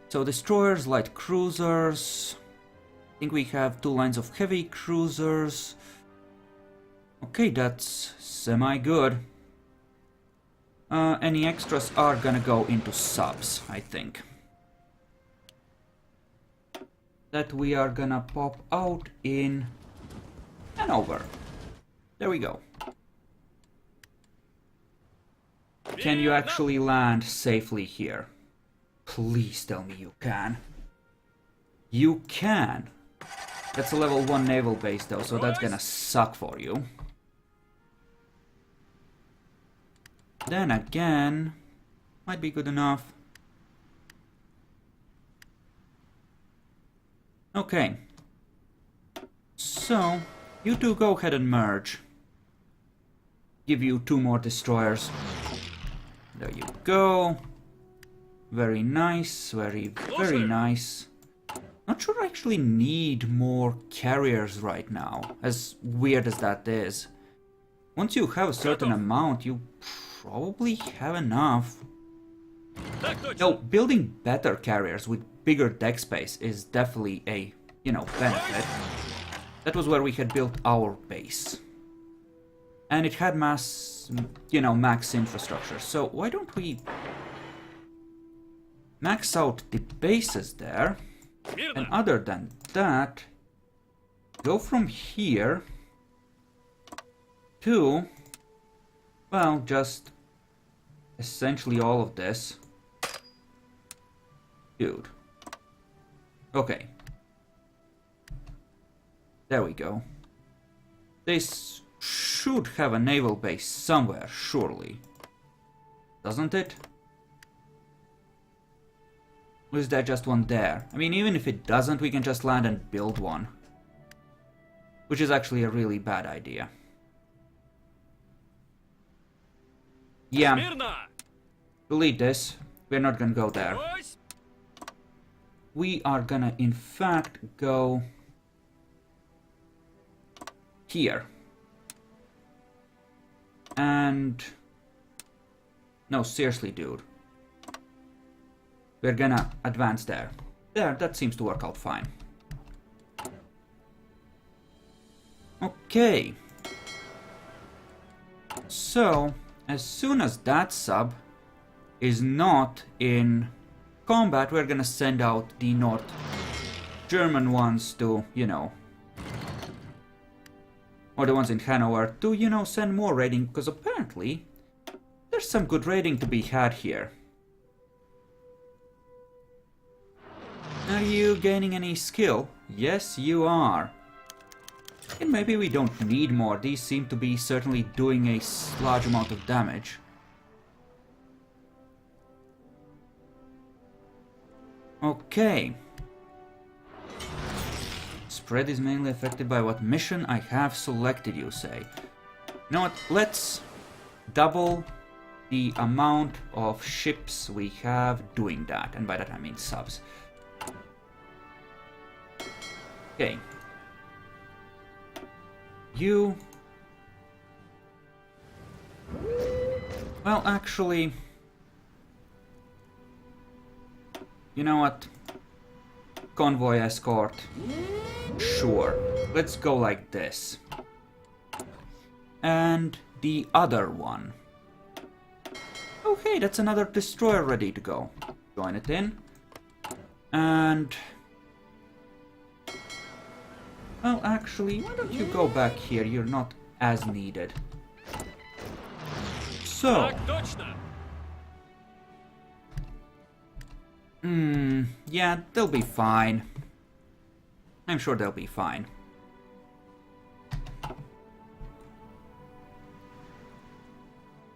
So destroyers, light cruisers. I think we have 2 lines of heavy cruisers. Okay, that's semi-good. Any extras are gonna go into subs, I think. That we are gonna pop out in Hanover. There we go. Can you actually land safely here? Please tell me you can. You can! That's a level 1 naval base though, so that's gonna suck for you. Then again, might be good enough. Okay. So, you two go ahead and merge. Give you 2 more destroyers. There you go. Very nice, very nice. Not sure I actually need more carriers right now, as weird as that is. Once you have a certain amount, you probably have enough. No, building better carriers with bigger deck space is definitely a, benefit. That was where we had built our base. And it had max infrastructure. So why don't we max out the bases there? And other than that, go from here to, well, just essentially all of this. Dude. Okay. There we go. This should have a naval base somewhere, surely. Doesn't it? Or is there just one there? I mean, even if it doesn't, we can just land and build one. Which is actually a really bad idea. Yeah. Delete this. We're not gonna go there. We are gonna, in fact, go here. And... no, seriously, dude. We're gonna advance there. There, that seems to work out fine. Okay. So, as soon as that sub is not in combat, we're gonna send out the North German ones to, or the ones in Hanover to, send more raiding, because apparently there's some good raiding to be had here. Are you gaining any skill? Yes, you are. And maybe we don't need more. These seem to be certainly doing a large amount of damage. Okay. Spread is mainly affected by what mission I have selected, you say. You know what? Let's double the amount of ships we have doing that. And by that I mean subs. Okay. You... well, actually... you know what? Convoy escort. Sure. Let's go like this. And the other one. Okay, that's another destroyer ready to go. Join it in. And... well, actually, why don't you go back here? You're not as needed. So... yeah, they'll be fine. I'm sure they'll be fine.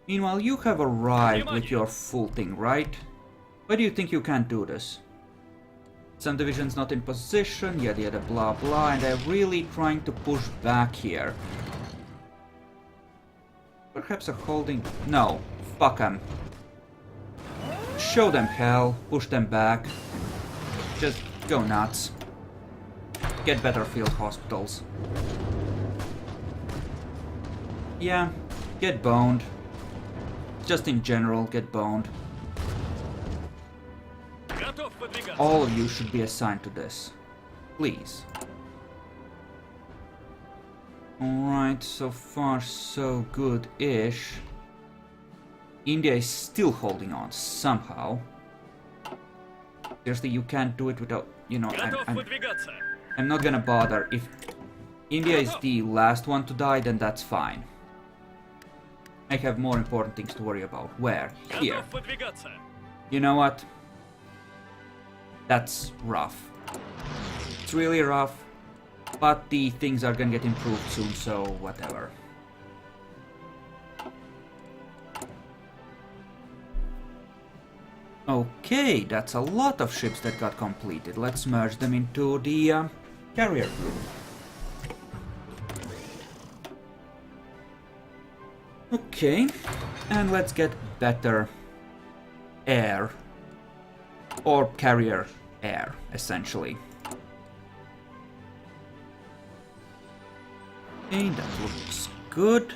Meanwhile, you have arrived with your full thing, right? Why do you think you can't do this? Some divisions not in position, yada yada blah blah, and they're really trying to push back here. Perhaps a holding... No, fuck them. Show them hell, push them back. Just go nuts. Get better field hospitals. Yeah, get boned. Just in general, get boned. All of you should be assigned to this. Please. Alright, so far so good-ish. India is still holding on somehow. Seriously, you can't do it without... You know, I'm not gonna bother. If India is the last one to die, then that's fine. I have more important things to worry about. Where? Here. You know what? That's rough. It's really rough, but the things are gonna get improved soon, so whatever. Okay, that's a lot of ships that got completed. Let's merge them into the carrier group. Okay, and let's get better air. Or carrier air, essentially. Okay, that looks good.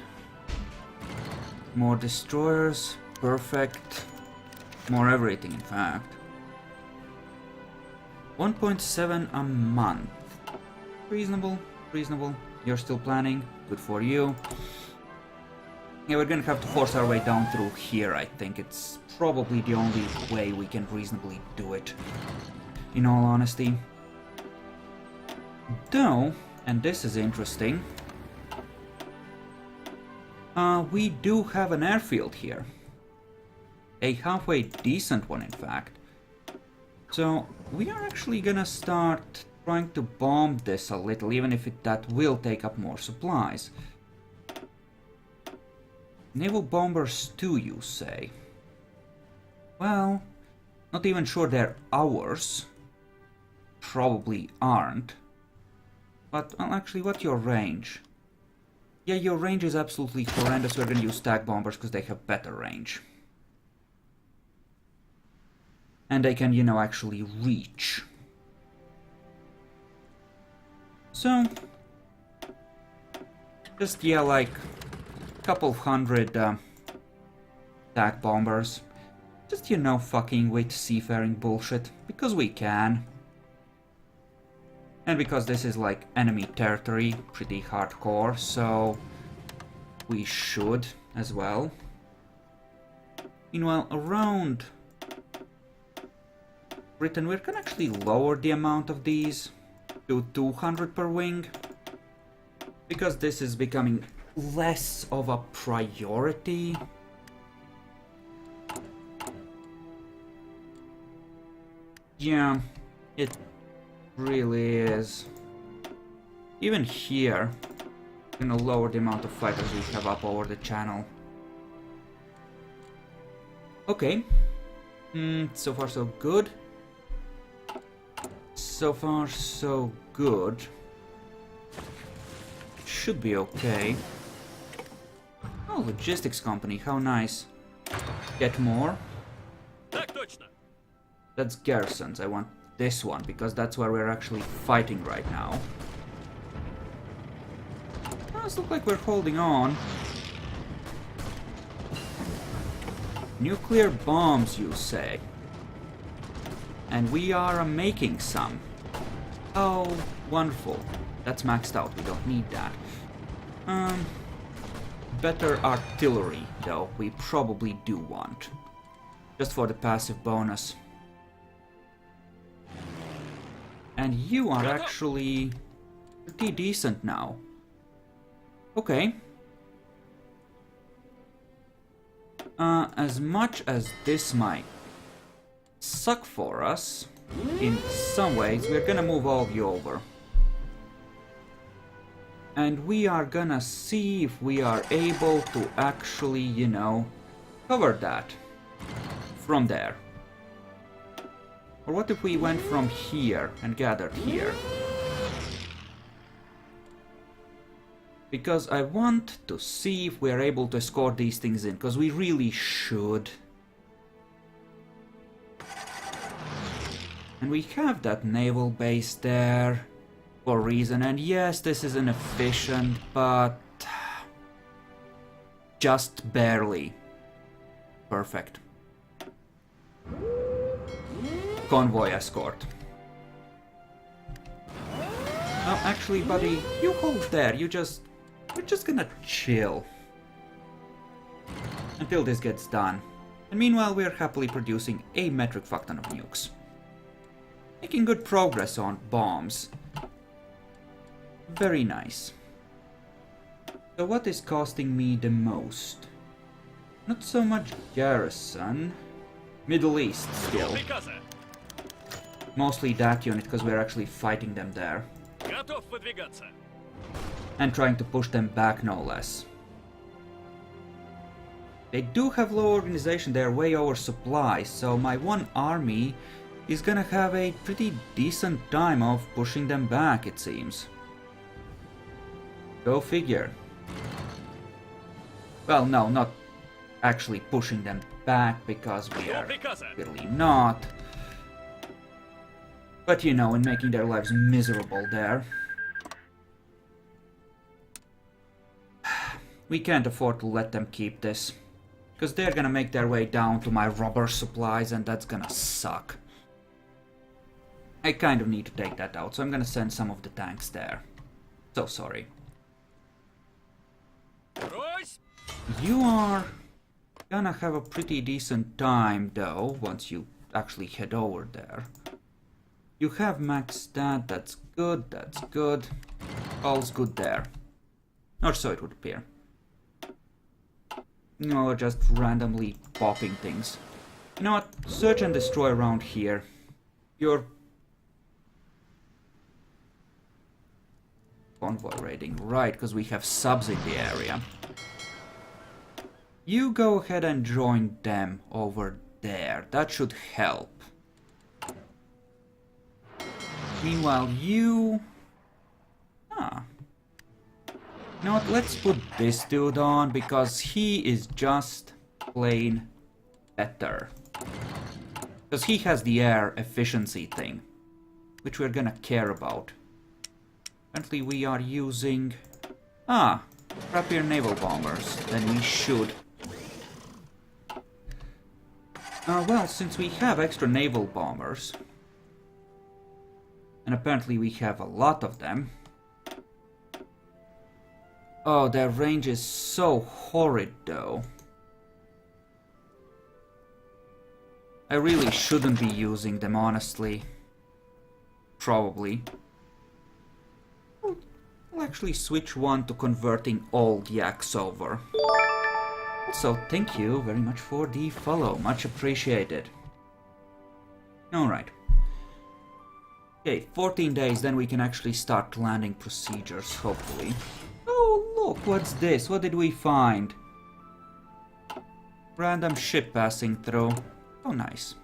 More destroyers, perfect. More everything, in fact. 1.7 a month. Reasonable, reasonable. You're still planning, good for you. Yeah, we're gonna have to force our way down through here, I think. It's probably the only way we can reasonably do it, in all honesty. Though, and this is interesting, we do have an airfield here. A halfway decent one, in fact. So, we are actually gonna start trying to bomb this a little, even if that will take up more supplies. Naval bombers too, you say? Well, not even sure they're ours. Probably aren't. But, well, actually, what's your range? Yeah, your range is absolutely horrendous. We're gonna use stack bombers because they have better range. And they can, you know, actually reach. So, just, yeah, like couple of hundred attack bombers. Just, you know, fucking with seafaring bullshit. Because we can. And because this is like enemy territory, pretty hardcore, so we should as well. Meanwhile, around Britain, we can actually lower the amount of these to 200 per wing. Because this is becoming less of a priority. Yeah, it really is. Even here, I'm gonna lower the amount of fighters we have up over the channel. Okay. So far so good. So far so good. Should be okay. Oh, logistics company, how nice. Get more. That's garrisons. I want this one because that's where we're actually fighting right now. Does look like we're holding on. Nuclear bombs, you say? And we are making some. Oh, wonderful. That's maxed out. We don't need that. Better artillery, though, we probably do want. Just for the passive bonus. And you are actually pretty decent now. Okay. As much as this might suck for us, in some ways, we're gonna move all of you over. And we are gonna see if we are able to actually, you know, cover that from there. Or what if we went from here and gathered here? Because I want to see if we are able to escort these things in, because we really should. And we have that naval base there for a reason, and yes, this is inefficient, but just barely. Perfect. Convoy escort. Oh, actually, buddy, you hold there. We're just gonna chill until this gets done. And meanwhile, we're happily producing a metric fuck ton of nukes. Making good progress on bombs. Very nice. So what is costing me the most? Not so much garrison. Middle East still. Mostly that unit, because we're actually fighting them there. And trying to push them back, no less. They do have low organization, they're way over supply, so my one army is gonna have a pretty decent time of pushing them back, it seems. Go figure. Well, no, not actually pushing them back, because we are really not. But you know, in making their lives miserable there. We can't afford to let them keep this. Because they're gonna make their way down to my rubber supplies, and that's gonna suck. I kind of need to take that out, so I'm gonna send some of the tanks there. So sorry. You are gonna have a pretty decent time, though, once you actually head over there. You have max stat, that's good, that's good. All's good there. Or so it would appear. No, just randomly popping things. You know what? Search and destroy around here. You're... Convoy raiding, right, because we have subs in the area. You go ahead and join them over there. That should help. Meanwhile, you... You know what, let's put this dude on, because he is just plain better. Because he has the air efficiency thing, which we're gonna care about. Apparently we are using... crappier naval bombers than we should. Well, since we have extra naval bombers, and apparently we have a lot of them. Oh, their range is so horrid, though. I really shouldn't be using them, honestly. Probably. I'll actually switch one to converting old yaks over. Also, thank you very much for the follow. Much appreciated. Alright. Okay, 14 days, then we can actually start landing procedures, hopefully. Oh, look, what's this? What did we find? Random ship passing through. Oh, nice.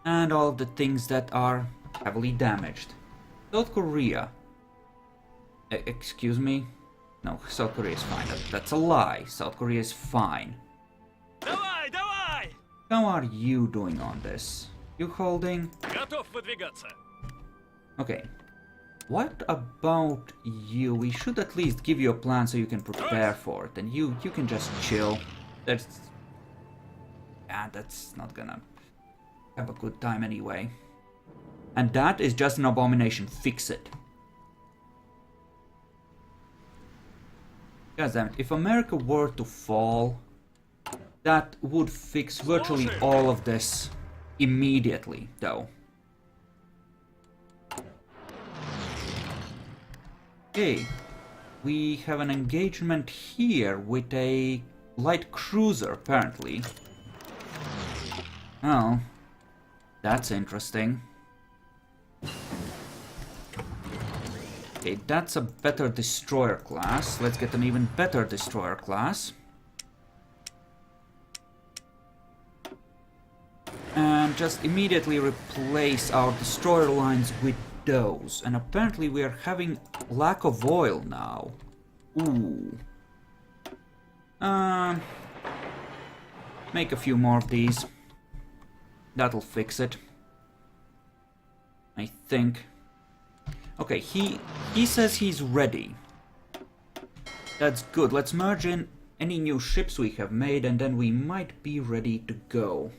And all of the things that are heavily damaged. South Korea. Excuse me? No, South Korea is fine. That's a lie. South Korea is fine. How are you doing on this? You holding? Okay. What about you? We should at least give you a plan so you can prepare for it. And you can just chill. That's not gonna have a good time anyway. And that is just an abomination. Fix it. God damn it. If America were to fall, that would fix virtually all of this immediately, though. Okay, we have an engagement here with a light cruiser, apparently. Oh, that's interesting. Okay, that's a better destroyer class. Let's get an even better destroyer class. and just immediately replace our destroyer lines with those. And apparently we are having lack of oil now. Ooh. Make a few more of these. That'll fix it, I think. Okay, he says he's ready. That's good. Let's merge in any new ships we have made, and then we might be ready to go.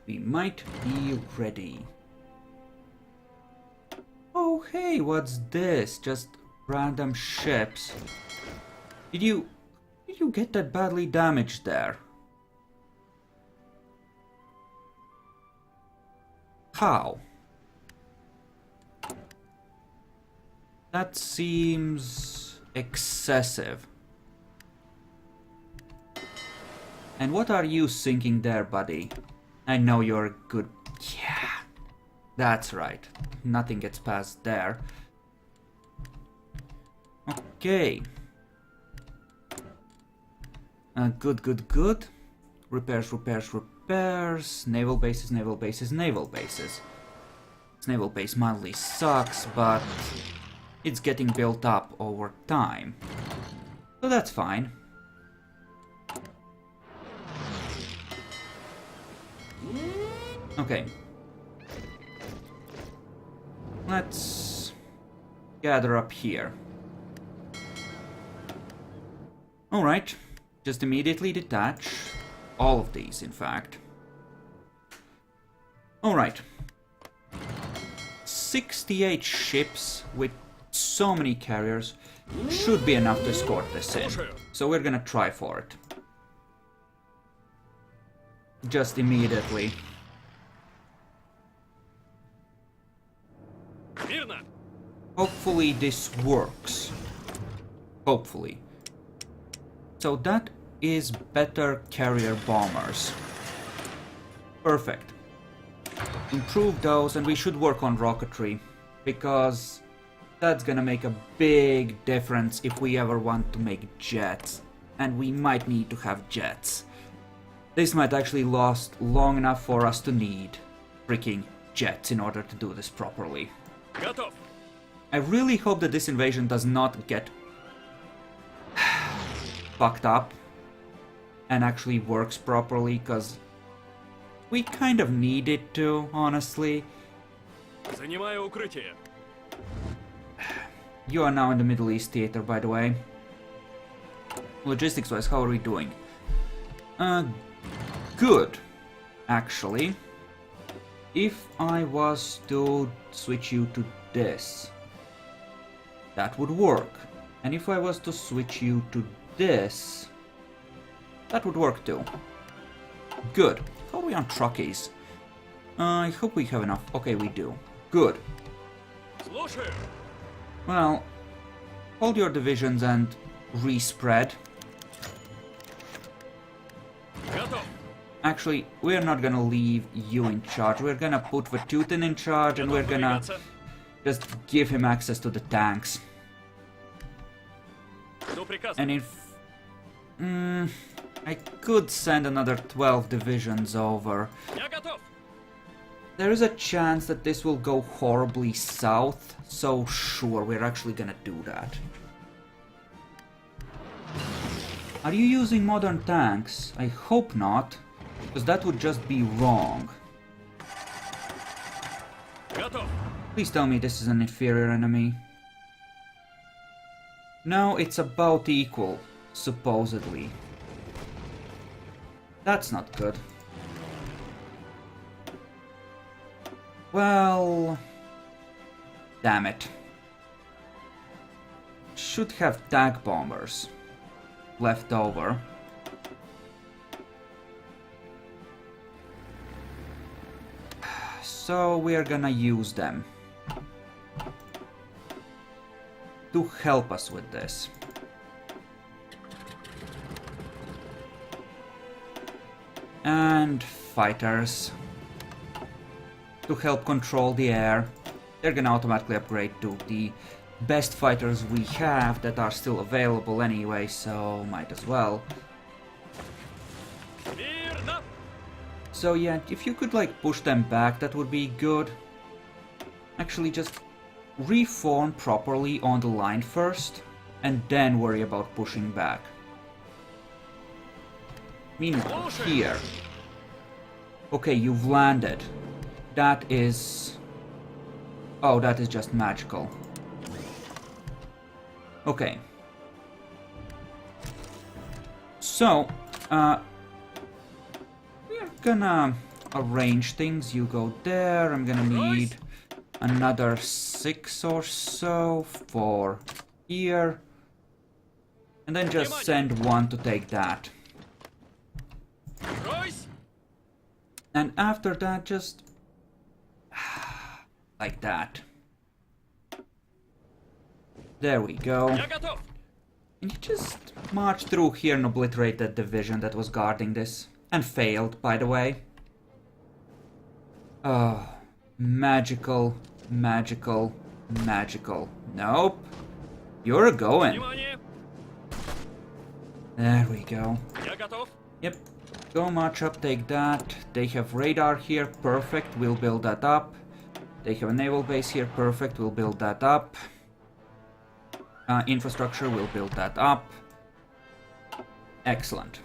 We might be ready. Oh, hey, what's this? Just random ships. Did you get that badly damaged there? How? That seems excessive. And what are you sinking there, buddy? I know you're a good... Yeah, that's right. Nothing gets past there. Okay. Good, good, good. Repairs, repairs, repairs. Naval bases, naval bases, naval bases. This naval base mildly sucks, but it's getting built up over time. So that's fine. Okay. Let's gather up here. Alright. Just immediately detach. All of these, in fact. Alright. 68 ships with so many carriers should be enough to escort this in. So we're gonna try for it. Just immediately. Hopefully this works. Hopefully. So that is better carrier bombers. Perfect. Improve those, and we should work on rocketry, because that's gonna make a big difference if we ever want to make jets. And we might need to have jets. This might actually last long enough for us to need freaking jets in order to do this properly. I really hope that this invasion does not get fucked up and actually works properly, because we kind of need it to, honestly. You are now in the Middle East theater, by the way. Logistics-wise, how are we doing? Good, actually. If I was to switch you to this, that would work. And if I was to switch you to this, that would work too. Good. How are we on truckies? I hope we have enough. Okay, we do. Good. Well, hold your divisions and respread. Actually, we're not gonna leave you in charge. We're gonna put Vatutin in charge, and we're gonna just give him access to the tanks. And if... I could send another 12 divisions over. There is a chance that this will go horribly south, so sure, we're actually gonna do that. Are you using modern tanks? I hope not, because that would just be wrong. Please tell me this is an inferior enemy. No, it's about equal, supposedly. That's not good. Well... damn it. Should have tank bombers left over. So we're gonna use them to help us with this. And fighters to help control the air. They're gonna automatically upgrade to the best fighters we have that are still available anyway, so might as well. So yeah, if you could like push them back, that would be good. Actually, just reform properly on the line first, and then worry about pushing back. Meanwhile, here. Okay, you've landed. That is... Oh, that is just magical. Okay. So, we're gonna arrange things. You go there. I'm gonna need another 6 or so for here. And then just send one to take that. And after that, just... like that. There we go. And you just march through here and obliterate that division that was guarding this. And failed, by the way. Oh, magical, magical, magical. Nope. You're going. There we go. Yep. Go march up, take that. They have radar here, perfect, we'll build that up. They have a naval base here, perfect, we'll build that up. Infrastructure, we'll build that up. Excellent.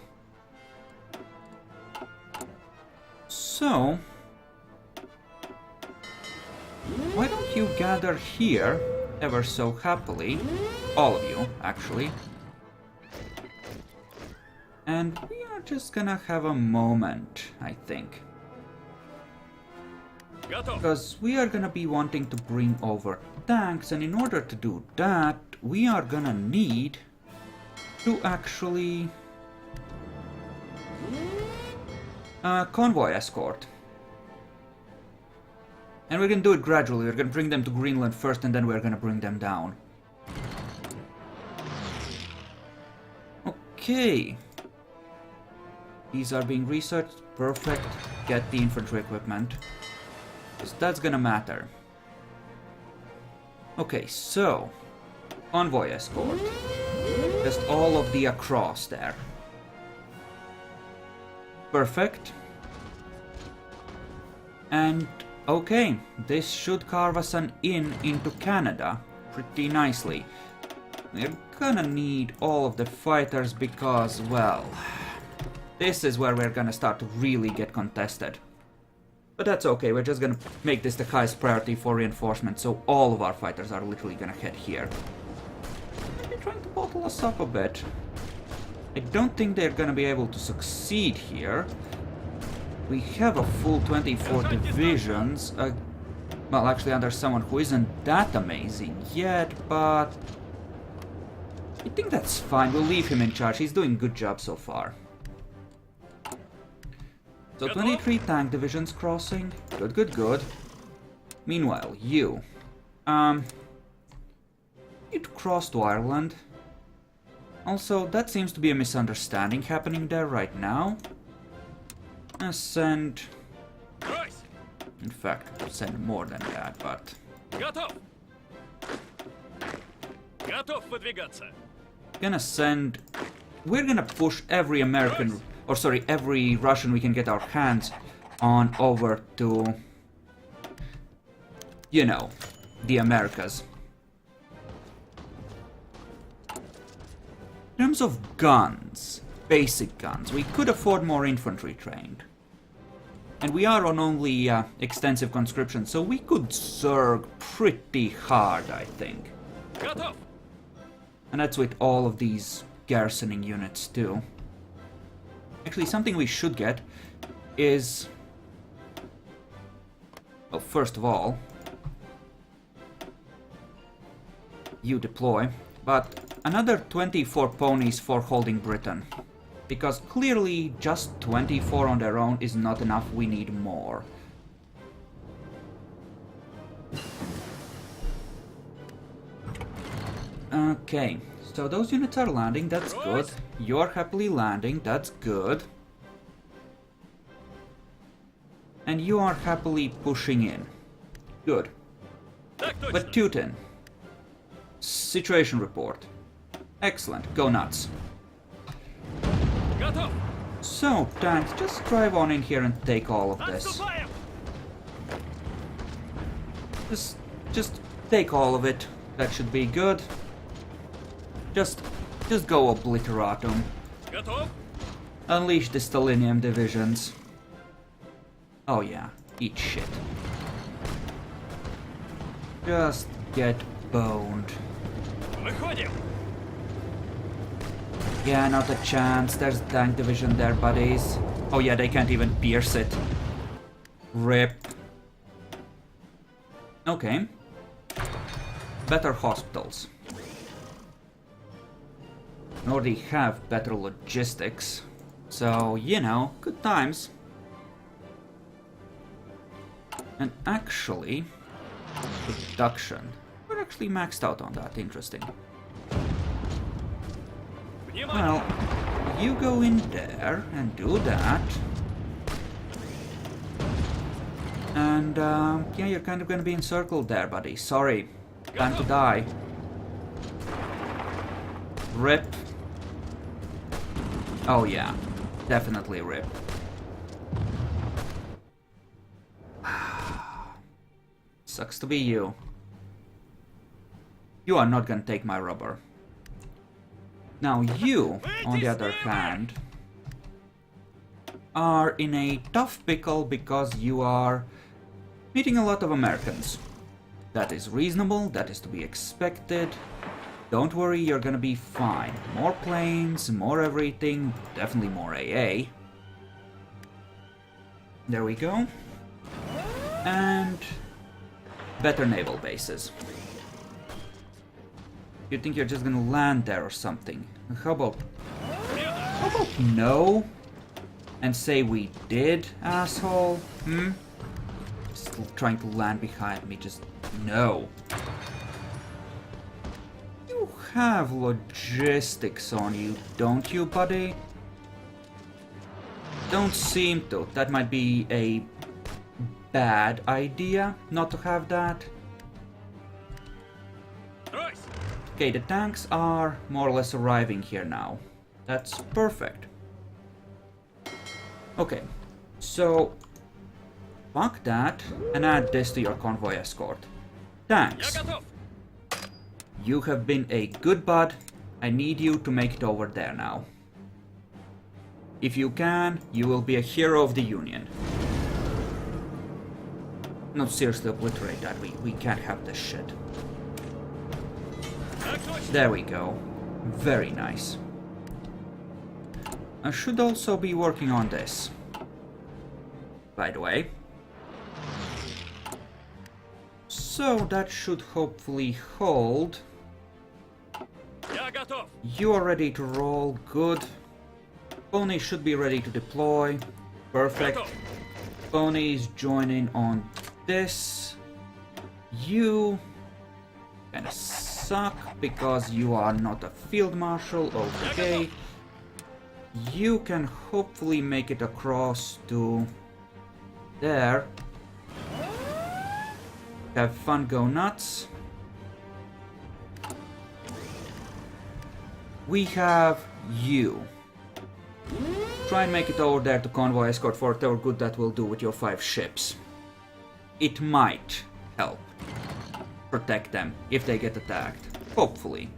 So, why don't you gather here, ever so happily, all of you, actually. And we are just gonna have a moment, I think. Because we are gonna be wanting to bring over tanks, and in order to do that, we are gonna need to actually... convoy escort. And we're gonna do it gradually. We're gonna bring them to Greenland first, and then we're gonna bring them down. Okay. These are being researched. Perfect. Get the infantry equipment. Because that's gonna matter. Okay, so... convoy escort. Just all of the across there. Perfect. And... okay, this should carve us an in into Canada pretty nicely. We're gonna need all of the fighters because, well... this is where we're gonna start to really get contested. But that's okay, we're just gonna make this the highest priority for reinforcement, so all of our fighters are literally gonna head here. They're trying to bottle us up a bit. I don't think they're gonna be able to succeed here. We have a full 24 divisions. Well, actually under someone who isn't that amazing yet, but... I think that's fine, we'll leave him in charge, he's doing a good job so far. So 23 tank divisions crossing. Good, good, good. Meanwhile, you. You'd cross to Ireland. Also, that seems to be a misunderstanding happening there right now. Send... in fact, send more than that, but... gonna send... we're gonna push every American... or sorry, every Russian we can get our hands on over to... you know, the Americas. In terms of guns, basic guns, we could afford more infantry trained. And we are on only extensive conscription, so we could zerg pretty hard, I think. And that's with all of these garrisoning units too. Actually, something we should get is... well, first of all, you deploy, but another 24 ponies for holding Britain. Because clearly just 24 on their own is not enough, we need more. Okay, so those units are landing, that's good. You're happily landing, that's good. And you are happily pushing in. Good. But Teuton. Situation report. Excellent, go nuts. So, tanks, just drive on in here and take all of this. Just take all of it. That should be good. Just go obliterate them. Unleash the Stalinium divisions. Oh yeah, eat shit. Just get boned. Yeah, not a chance. There's a tank division there, buddies. Oh yeah, they can't even pierce it. RIP. Okay. Better hospitals. Already have better logistics. So, you know, good times. And actually, production. We're actually maxed out on that. Interesting. Well, you go in there and do that. And, yeah, you're kind of gonna be encircled there, buddy. Sorry. Time to die. RIP. Oh, yeah. Definitely RIP. Sucks to be you. You are not gonna take my rubber. Now you, on the other hand, are in a tough pickle because you are meeting a lot of Americans. That is reasonable, that is to be expected. Don't worry, you're gonna be fine. More planes, more everything, definitely more AA. There we go. And better naval bases. You think you're just gonna land there or something? How about no? And say we did, asshole? Hmm? Still trying to land behind me, just no. You have logistics on you, don't you, buddy? Don't seem to. That might be a bad idea, not to have that. Okay, the tanks are more or less arriving here now. That's perfect. Okay, so fuck that and add this to your convoy escort. Tanks, you have been a good bud. I need you to make it over there now. If you can, you will be a hero of the Union. No, seriously, obliterate that. We can't have this shit. There we go. Very nice. I should also be working on this, by the way. So that should hopefully hold. You are ready to roll. Good. Pony should be ready to deploy. Perfect. Pony's joining on this. You kinda suck because you are not a field marshal. Okay. You can hopefully make it across to there. Have fun, go nuts. We have you. Try and make it over there to convoy escort for whatever good that will do with your 5 ships. It might help protect them if they get attacked. Hopefully.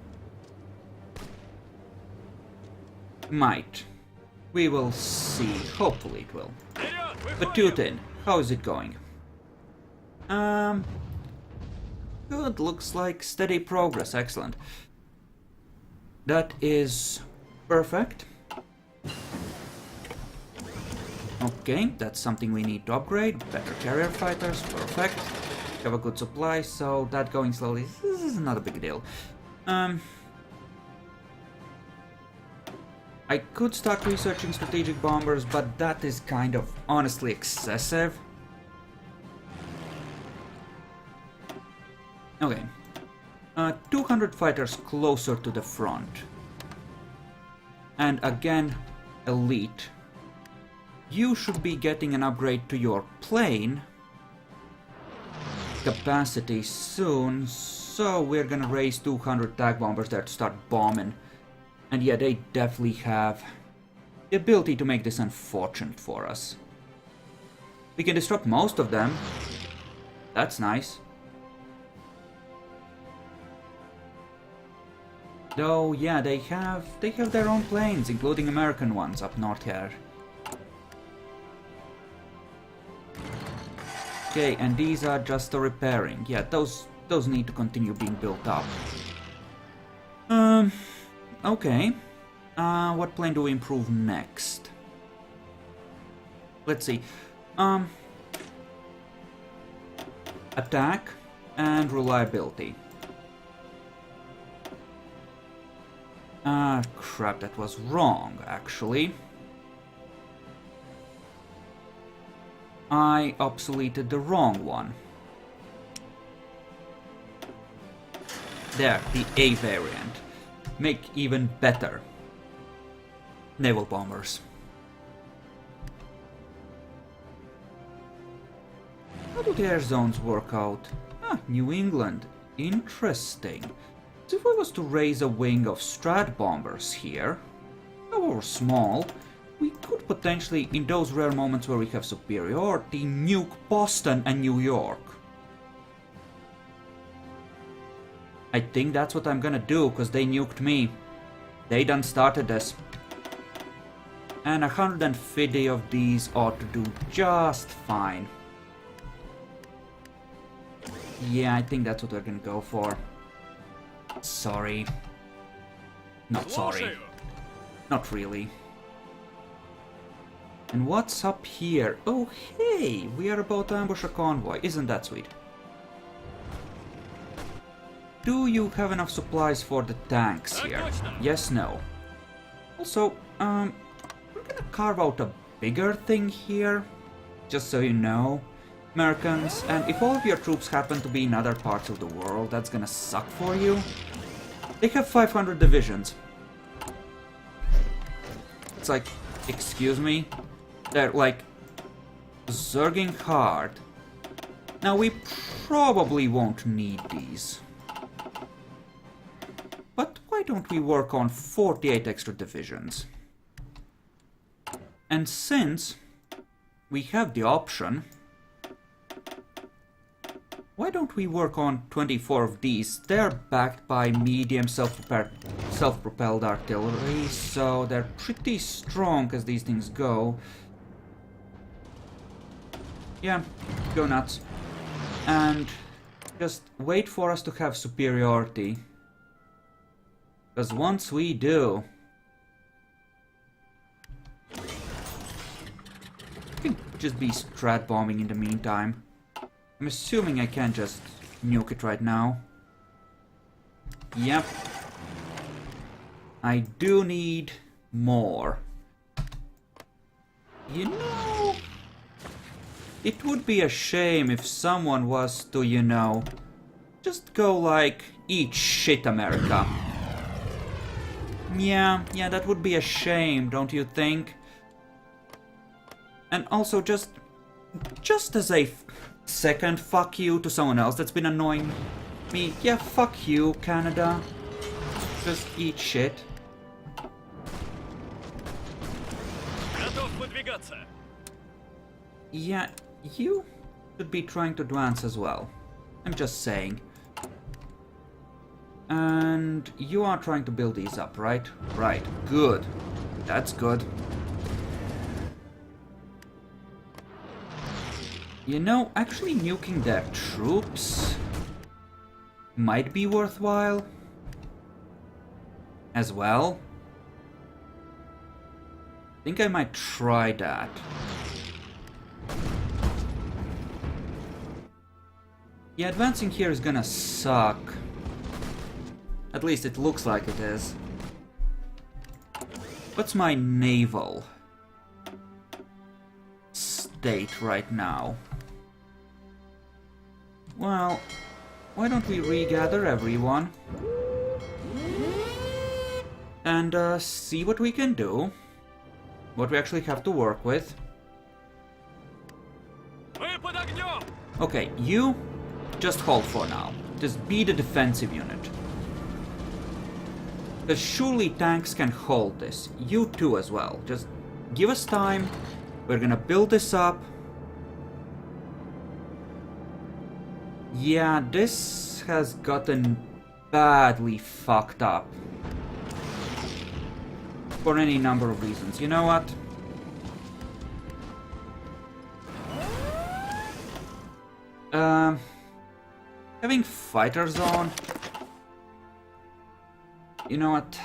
Might. We will see. Hopefully it will. But Tutin, how is it going? Good. Looks like steady progress. Excellent. That is perfect. Okay, that's something we need to upgrade. Better carrier fighters. Perfect. Have a good supply, so that going slowly. This is not a big deal. I could start researching strategic bombers, but that is kind of honestly excessive. Okay. 200 fighters closer to the front. And again, elite. You should be getting an upgrade to your plane capacity soon, so we're gonna raise 200 tag bombers there to start bombing. And yeah, they definitely have the ability to make this unfortunate for us. We can disrupt most of them. That's nice. Though, yeah, they have their own planes, including American ones up north here. Okay, and these are just the repairing. Yeah, those need to continue being built up. Okay. What plane do we improve next? Let's see. Attack and reliability. Crap, that was wrong, actually. I obsoleted the wrong one. There, the A variant. Make even better naval bombers. How do the air zones work out? New England. Interesting. So if I was to raise a wing of Strat bombers here, however small, we could potentially, in those rare moments where we have superiority, nuke Boston and New York. I think that's what I'm gonna do, because they nuked me. They done started this. And 150 of these ought to do just fine. Yeah, I think that's what we're gonna go for. Sorry. Not sorry. Not really. And what's up here? Oh, hey! We are about to ambush a convoy. Isn't that sweet? Do you have enough supplies for the tanks here? Yes, no. Also, we're gonna carve out a bigger thing here. Just so you know. Americans, and if all of your troops happen to be in other parts of the world, that's gonna suck for you. They have 500 divisions. It's like, excuse me? They're like zerging hard. Now we probably won't need these. But why don't we work on 48 extra divisions? And since we have the option, why don't we work on 24 of these? They're backed by medium self-propelled artillery, so they're pretty strong as these things go. Yeah, go nuts. And just wait for us to have superiority. Because once we do, I can just be strat bombing in the meantime. I'm assuming I can't just nuke it right now. Yep. I do need more. You know, it would be a shame if someone was to, you know, just go like, eat shit, America. Yeah, that would be a shame, don't you think? And also just as a second fuck you to someone else that's been annoying me. Yeah, fuck you, Canada. Just eat shit. Yeah, you should be trying to advance as well. I'm just saying. And you are trying to build these up, right? Right, good. That's good. You know, actually nuking their troops might be worthwhile as well. I think I might try that. Yeah, advancing here is gonna suck. At least it looks like it is. What's my naval state right now? Well, why don't we regather everyone and see what we can do, what we actually have to work with. Okay, you just hold for now. Just be the defensive unit. Because surely tanks can hold this. You too as well. Just give us time. We're gonna build this up. Yeah, this has gotten badly fucked up. For any number of reasons. You know what? Having fighters on. You know what?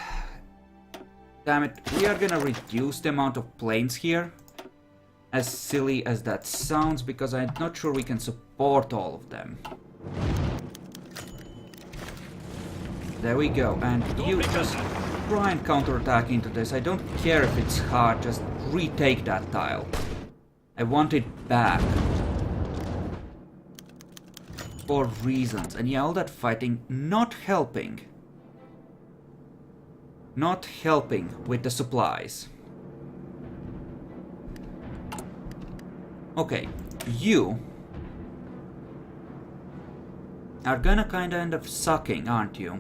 Damn it, we are gonna reduce the amount of planes here. As silly as that sounds, because I'm not sure we can support all of them. There we go, and you just try and counterattack into this. I don't care if it's hard, just retake that tile. I want it back. For reasons, and yeah, all that fighting not helping. Not helping with the supplies. Okay, you are gonna kinda end up sucking, aren't you?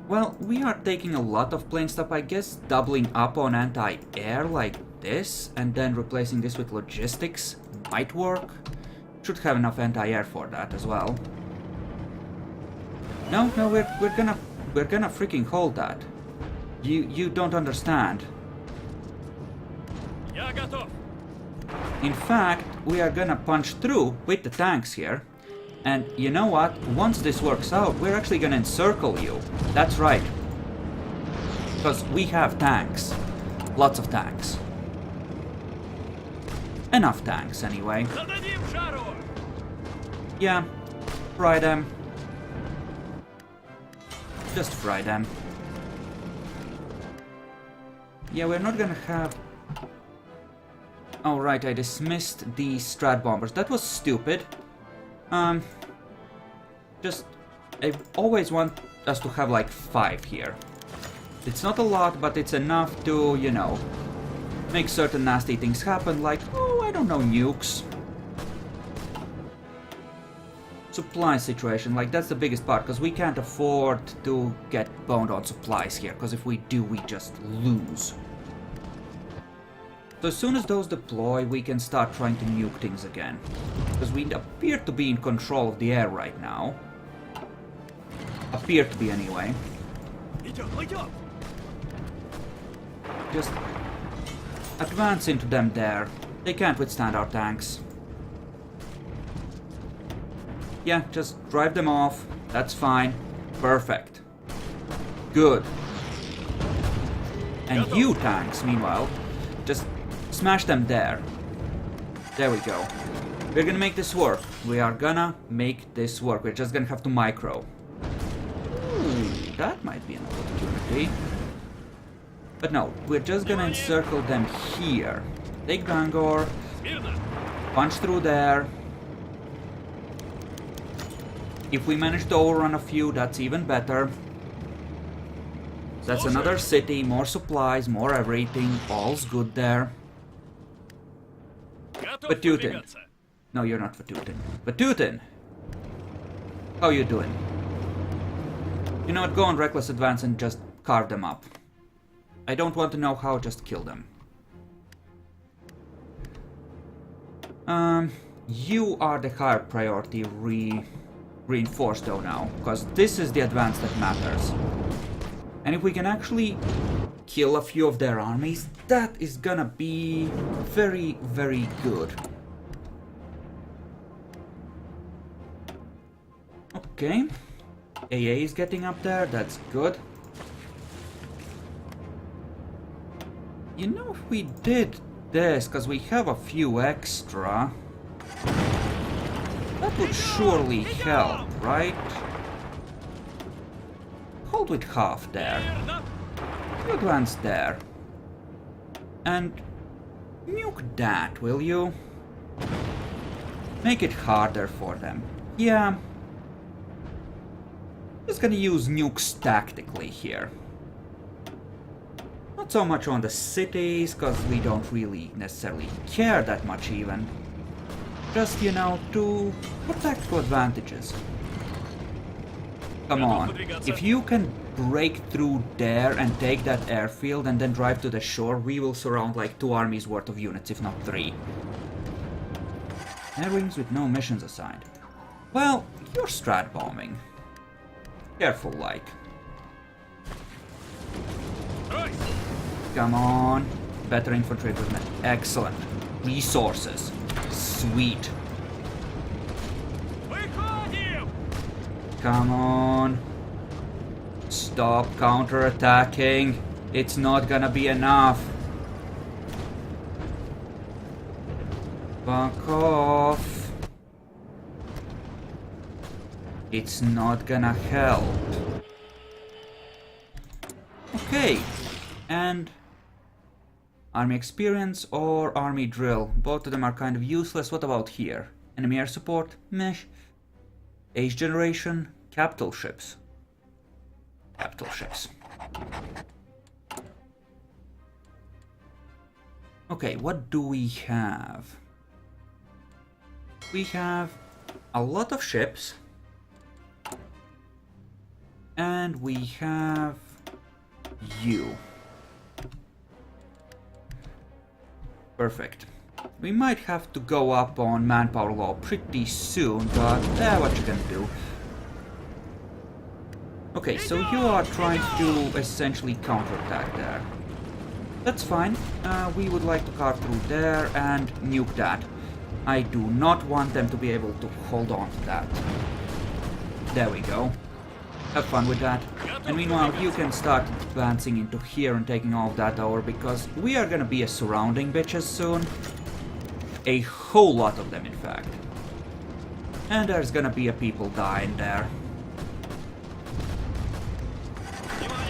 Well, we are taking a lot of plane stuff, I guess doubling up on anti-air like this, and then replacing this with logistics might work. Should have enough anti-air for that as well. No, we're gonna freaking hold that. You don't understand. In fact, we are gonna punch through with the tanks here. And you know what? Once this works out, we're actually gonna encircle you. That's right. Because we have tanks. Lots of tanks. Enough tanks, anyway. Yeah, fry them. Just fry them. Yeah, we're not gonna have... Oh, right, I dismissed the Strat Bombers. That was stupid. Just... I always want us to have like 5 here. It's not a lot, but it's enough to, you know, make certain nasty things happen, like, oh, I don't know, nukes. Supply situation, like, that's the biggest part, because we can't afford to get boned on supplies here, because if we do, we just lose. So as soon as those deploy, we can start trying to nuke things again. Because we appear to be in control of the air right now. Appear to be, anyway. Just advance into them there. They can't withstand our tanks. Yeah, just drive them off. That's fine. Perfect. Good. And you tanks, meanwhile, just smash them there. There we go. We're gonna make this work. We are gonna make this work. We're just gonna have to micro. Ooh, that might be an opportunity. But no, we're just gonna encircle them here. Take Bangor. Punch through there. If we manage to overrun a few, that's even better. That's another city, more supplies, more everything. All's good there. Vatutin. No, you're not Vatutin. Vatutin! How you doing? You know what, go on reckless advance and just carve them up. I don't want to know how, just kill them. You are the higher priority reinforced though now, because this is the advance that matters. And if we can actually kill a few of their armies, that is gonna be very, very good. Okay. AA is getting up there, that's good. You know, if we did this, because we have a few extra, that would surely help, right? Hold with half there. You advance there. And nuke that, will you? Make it harder for them. Yeah. Just gonna use nukes tactically here. Not so much on the cities, because we don't really necessarily care that much even. Just, you know, for tactical advantages. Come on. If you can break through there and take that airfield and then drive to the shore, we will surround like 2 armies worth of units, if not 3. Air wings with no missions assigned. Well, you're strat bombing. Careful, like. Come on. Better infantry equipment. Excellent. Resources. Sweet. Come on. Stop counterattacking. It's not gonna be enough. Back off. It's not gonna help. Okay. And army experience or army drill. Both of them are kind of useless. What about here? Enemy air support? Meh. Age generation? Capital ships. Capital ships. Okay, what do we have? We have a lot of ships. And we have you. Perfect. We might have to go up on manpower law pretty soon, but what you can do. Okay, so you are trying to essentially counterattack there. That's fine. We would like to carve through there and nuke that. I do not want them to be able to hold on to that. There we go. Have fun with that. And meanwhile, you can start advancing into here and taking all of that over, because we are gonna be a surrounding bitches soon. A whole lot of them, in fact. And there's gonna be a people dying there.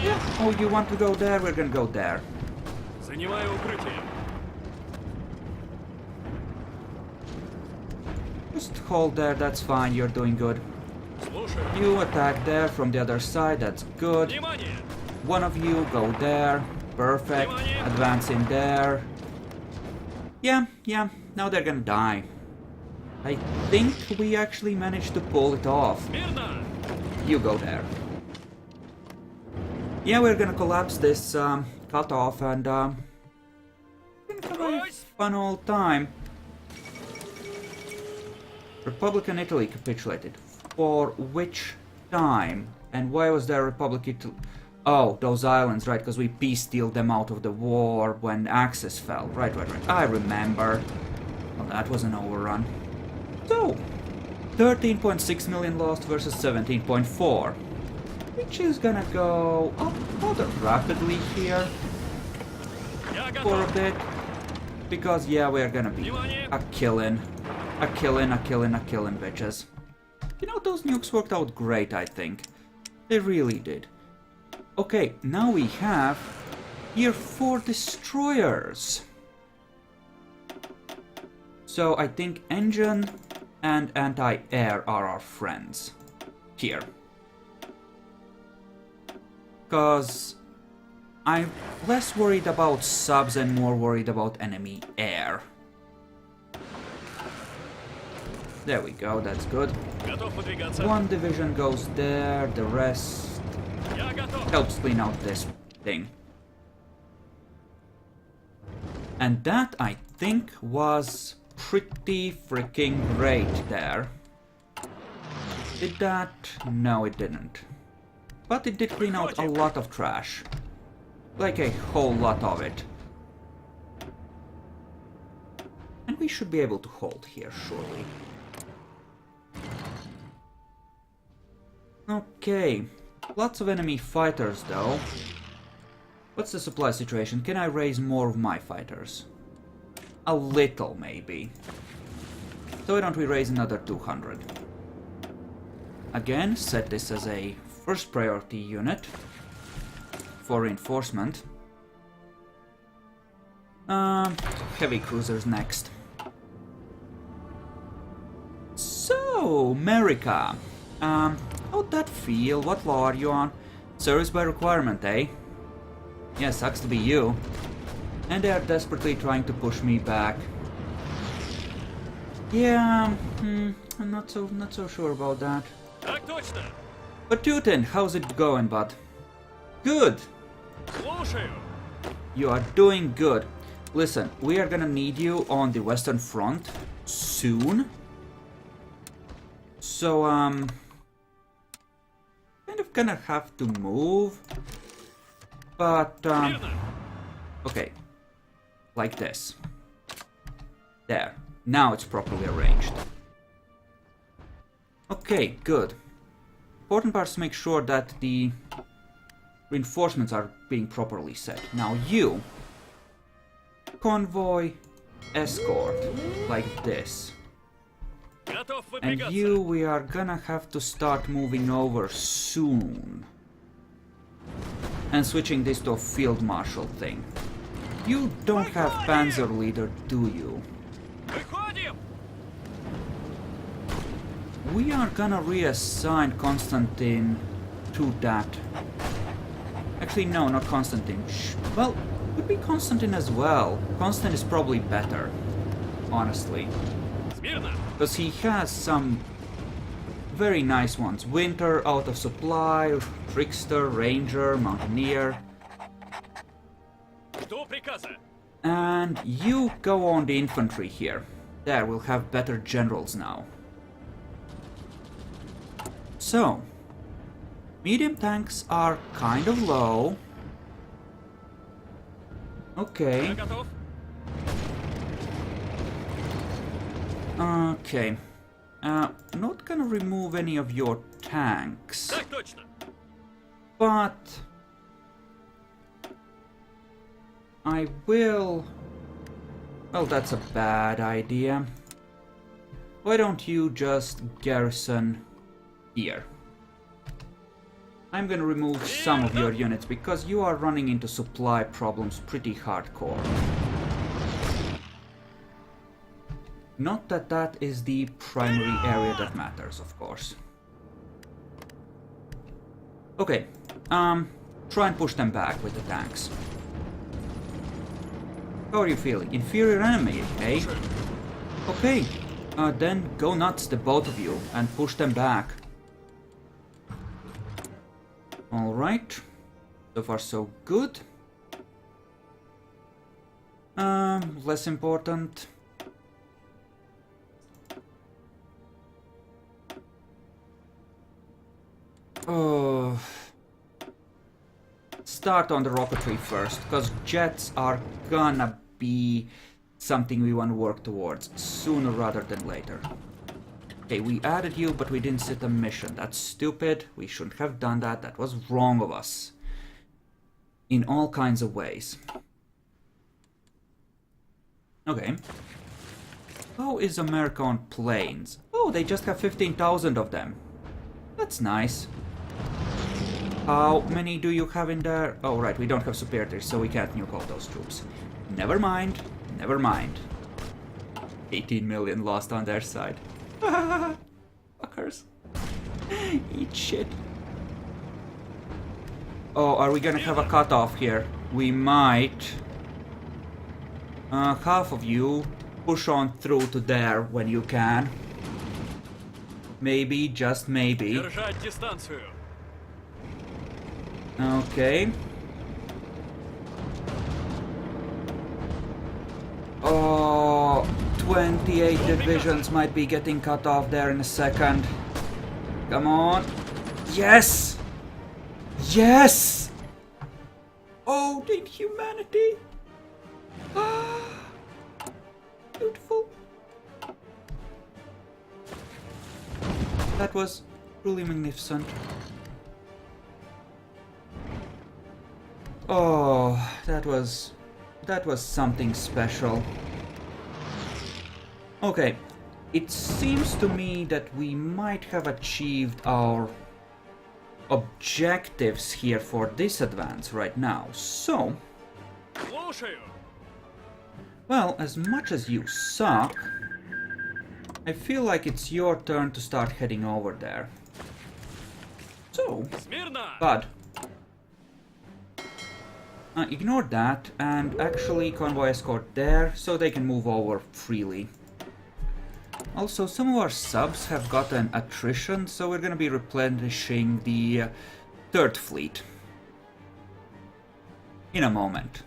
Yeah. Oh, you want to go there? We're gonna go there. Just hold there, that's fine, you're doing good. You attack there from the other side, that's good. One of you go there, perfect. Advance in there. Yeah, now they're gonna die. I think we actually managed to pull it off. You go there. Yeah, we're gonna collapse this cutoff and gonna have a fun old time. Republic and Italy capitulated. For which time? And why was there Republic Italy? Oh, those islands, right, because we peace-stealed them out of the war when Axis fell. Right. I remember. Well, that was an overrun. So, 13.6 million lost versus 17.4. Which is gonna go up rather rapidly here. For a bit. Because, yeah, we're gonna be a killing, bitches. You know, those nukes worked out great, I think. They really did. Okay, now we have here 4 destroyers. So I think engine and anti-air are our friends. Here. Because I'm less worried about subs and more worried about enemy air. There we go, that's good. One division goes there, the rest helps clean out this thing. And that, I think, was pretty freaking great there. Did that? No, it didn't. But it did clean out a lot of trash. Like a whole lot of it. And we should be able to hold here, surely. Okay. Lots of enemy fighters, though. What's the supply situation? Can I raise more of my fighters? A little, maybe. So why don't we raise another 200? Again, set this as a first priority unit for reinforcement. Heavy cruisers next. So, America. How'd that feel? What law are you on? Service by requirement, eh? Yeah, sucks to be you. And they are desperately trying to push me back. Yeah, I'm not so sure about that. But Tutin, how's it going, bud? Good! You are doing good. Listen, we are gonna need you on the Western Front soon. So, kind of gonna have to move. But, okay. Like this. There. Now it's properly arranged. Okay, good. Important part is to make sure that the reinforcements are being properly set. Now you, convoy, escort, like this. And you, we are gonna have to start moving over soon. And switching this to a field marshal thing. You don't have Panzer Leader, do you? We are gonna reassign Constantine to that. Actually, no, not Constantine. Well, could be Constantine as well. Constantine is probably better, honestly. Because he has some very nice ones. Winter, Out of Supply, Trickster, Ranger, Mountaineer. And you go on the infantry here. There, we'll have better generals now. So, medium tanks are kind of low. Okay. Okay. Not gonna remove any of your tanks. But I will... Well, that's a bad idea. Why don't you just garrison here? I'm gonna remove some of your units because you are running into supply problems pretty hardcore. Not that that is the primary area that matters, of course. Okay, try and push them back with the tanks. How are you feeling? Inferior enemy, eh? Okay, then go nuts, the both of you, and push them back. Alright, so far so good. Less important. Oh, start on the rocketry first, because jets are gonna be something we want to work towards sooner rather than later. Okay, we added you, but we didn't set a mission. That's stupid. We shouldn't have done that. That was wrong of us. In all kinds of ways. Okay. How is America on planes? Oh, they just have 15,000 of them. That's nice. How many do you have in there? Oh, right, we don't have superiors, so we can't nuke all those troops. Never mind. Never mind. 18 million lost on their side. Fuckers. Eat shit. Oh, are we gonna have a cutoff here? We might. Half of you push on through to there when you can. Maybe, just maybe. Okay. Oh, 28 divisions might be getting cut off there in a second. Come on. Yes! Yes! Oh, the humanity! Beautiful. That was truly magnificent. Oh, that was something special. Okay, it seems to me that we might have achieved our objectives here for this advance right now. So, well, as much as you suck, I feel like it's your turn to start heading over there. So, bud. Ignore that and actually convoy escort there so they can move over freely. Also, some of our subs have gotten attrition, so we're gonna be replenishing the third fleet in a moment.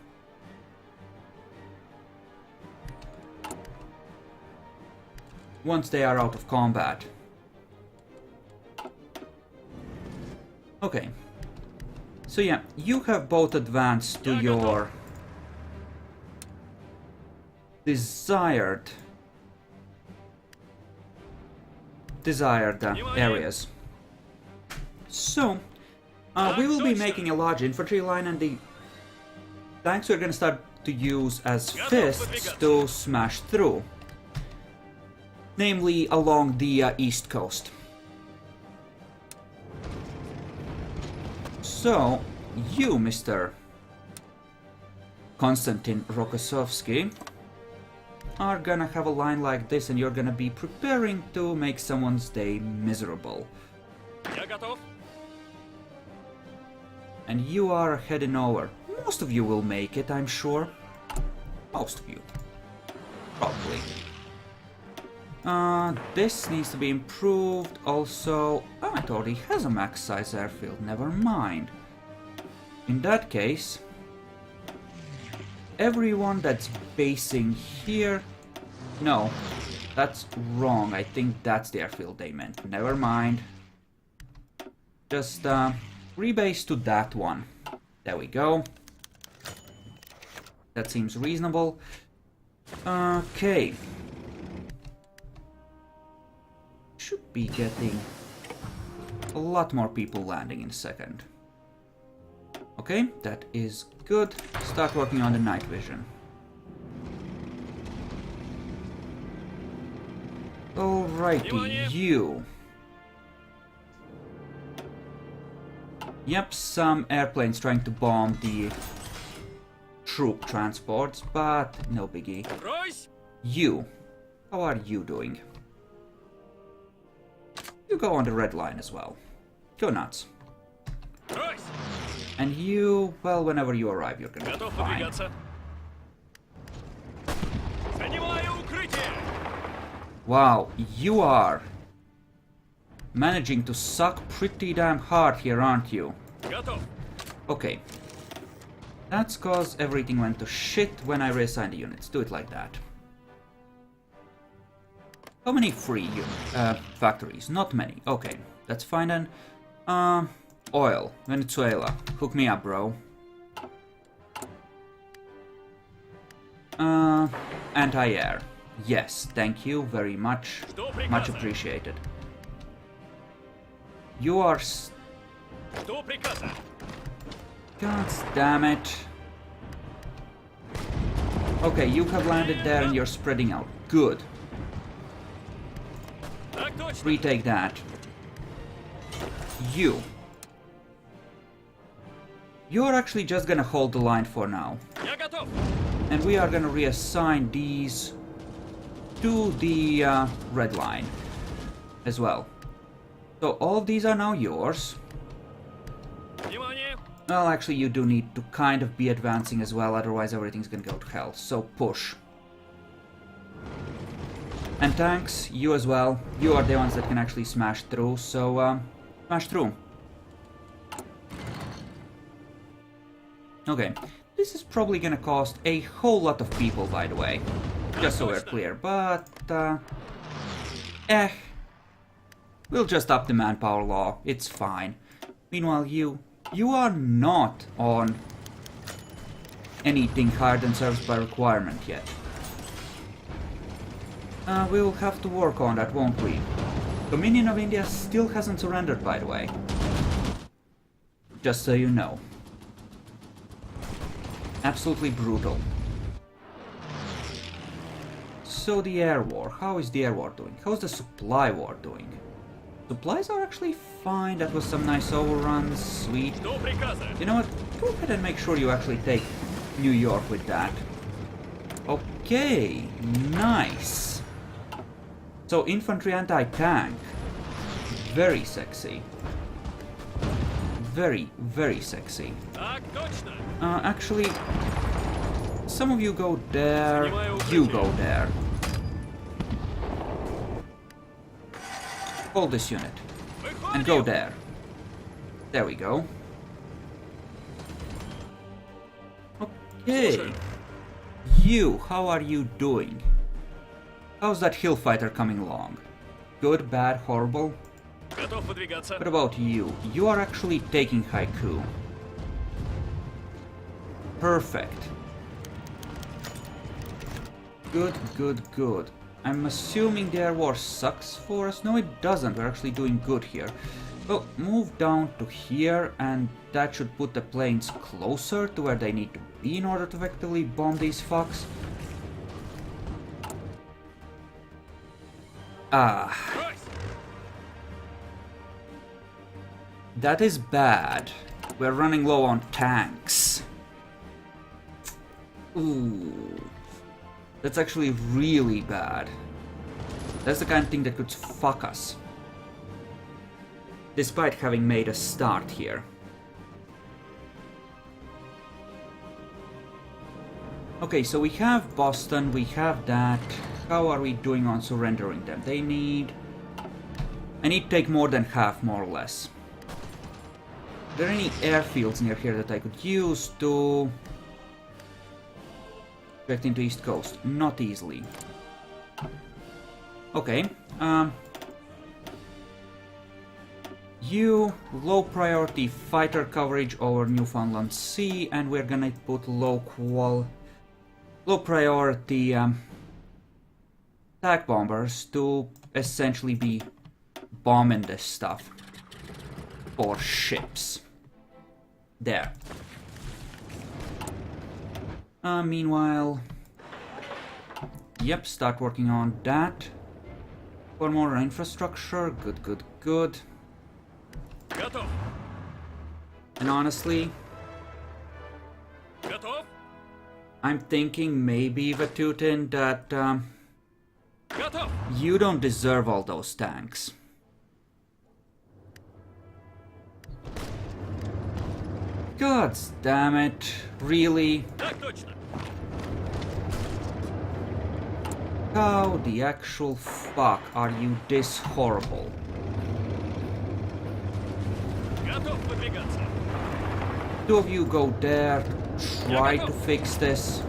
Once they are out of combat. Okay. So yeah, you have both advanced to your desired areas. So, we will be making a large infantry line, and the tanks we're gonna start to use as fists to smash through. Namely, along the east coast. So, you, Mr. Konstantin Rokossovsky, are gonna have a line like this, and you're gonna be preparing to make someone's day miserable. And you are heading over. Most of you will make it, I'm sure. Most of you. Probably. This needs to be improved. Also, oh, it already has a max size airfield. Never mind. In that case, everyone that's basing here... No, that's wrong. I think that's the airfield they meant. Never mind. Just rebase to that one. There we go. That seems reasonable. Okay. Should be getting a lot more people landing in a second. Okay, that is good. Start working on the night vision. Alrighty, you. Yep, some airplanes trying to bomb the troop transports, but no biggie. You. How are you doing? You go on the red line as well. Go nuts. And you, well, whenever you arrive, you're gonna be fine. Wow, you are managing to suck pretty damn hard here, aren't you? Okay. That's cause everything went to shit when I reassigned the units. Do it like that. How many free factories? Not many. Okay, that's fine then. Oil. Venezuela. Hook me up, bro. Anti-air. Yes, thank you very much. Much appreciated. You are... God damn it. Okay, you have landed there and you're spreading out. Good. Retake that. You. You're actually just gonna hold the line for now. And we are gonna reassign these to the red line as well. So all of these are now yours. Well, actually you do need to kind of be advancing as well, otherwise everything's gonna go to hell. So push. And tanks, you as well. You are the ones that can actually smash through, so smash through. Okay, this is probably gonna cost a whole lot of people, by the way. Just so we're clear, but we'll just up the manpower law, it's fine. Meanwhile, you are not on anything higher than service by requirement yet. We'll have to work on that, won't we? Dominion of India still hasn't surrendered, by the way. Just so you know. Absolutely brutal. So the air war, how is the air war doing? How's the supply war doing? Supplies are actually fine, that was some nice overruns, sweet. You know what, go ahead and make sure you actually take New York with that. Okay, nice. So infantry anti-tank, very sexy. Very, very sexy. Actually, some of you go there, you go there. Hold this unit. And go there. There we go. Okay. You, how are you doing? How's that hill fighter coming along? Good, bad, horrible? What about you? You are actually taking Haiku. Perfect. Good, good, good. I'm assuming their war sucks for us. No, it doesn't. We're actually doing good here. Well, move down to here, and that should put the planes closer to where they need to be in order to effectively bomb these fucks. Ah. That is bad. We're running low on tanks. Ooh. That's actually really bad. That's the kind of thing that could fuck us. Despite having made a start here. Okay, so we have Boston, we have that. How are we doing on surrendering them? They need... I need to take more than half, more or less. Are there any airfields near here that I could use to... direct into East Coast? Not easily. Okay, you, low priority fighter coverage over Newfoundland Sea, and we're gonna put low priority attack bombers to essentially be bombing this stuff for ships. There. Meanwhile, yep, start working on that. For more infrastructure, good, good, good. And honestly, I'm thinking maybe, Vatutin, that you don't deserve all those tanks. God damn it, really? How the actual fuck are you this horrible? Two of you go there, try to fix this.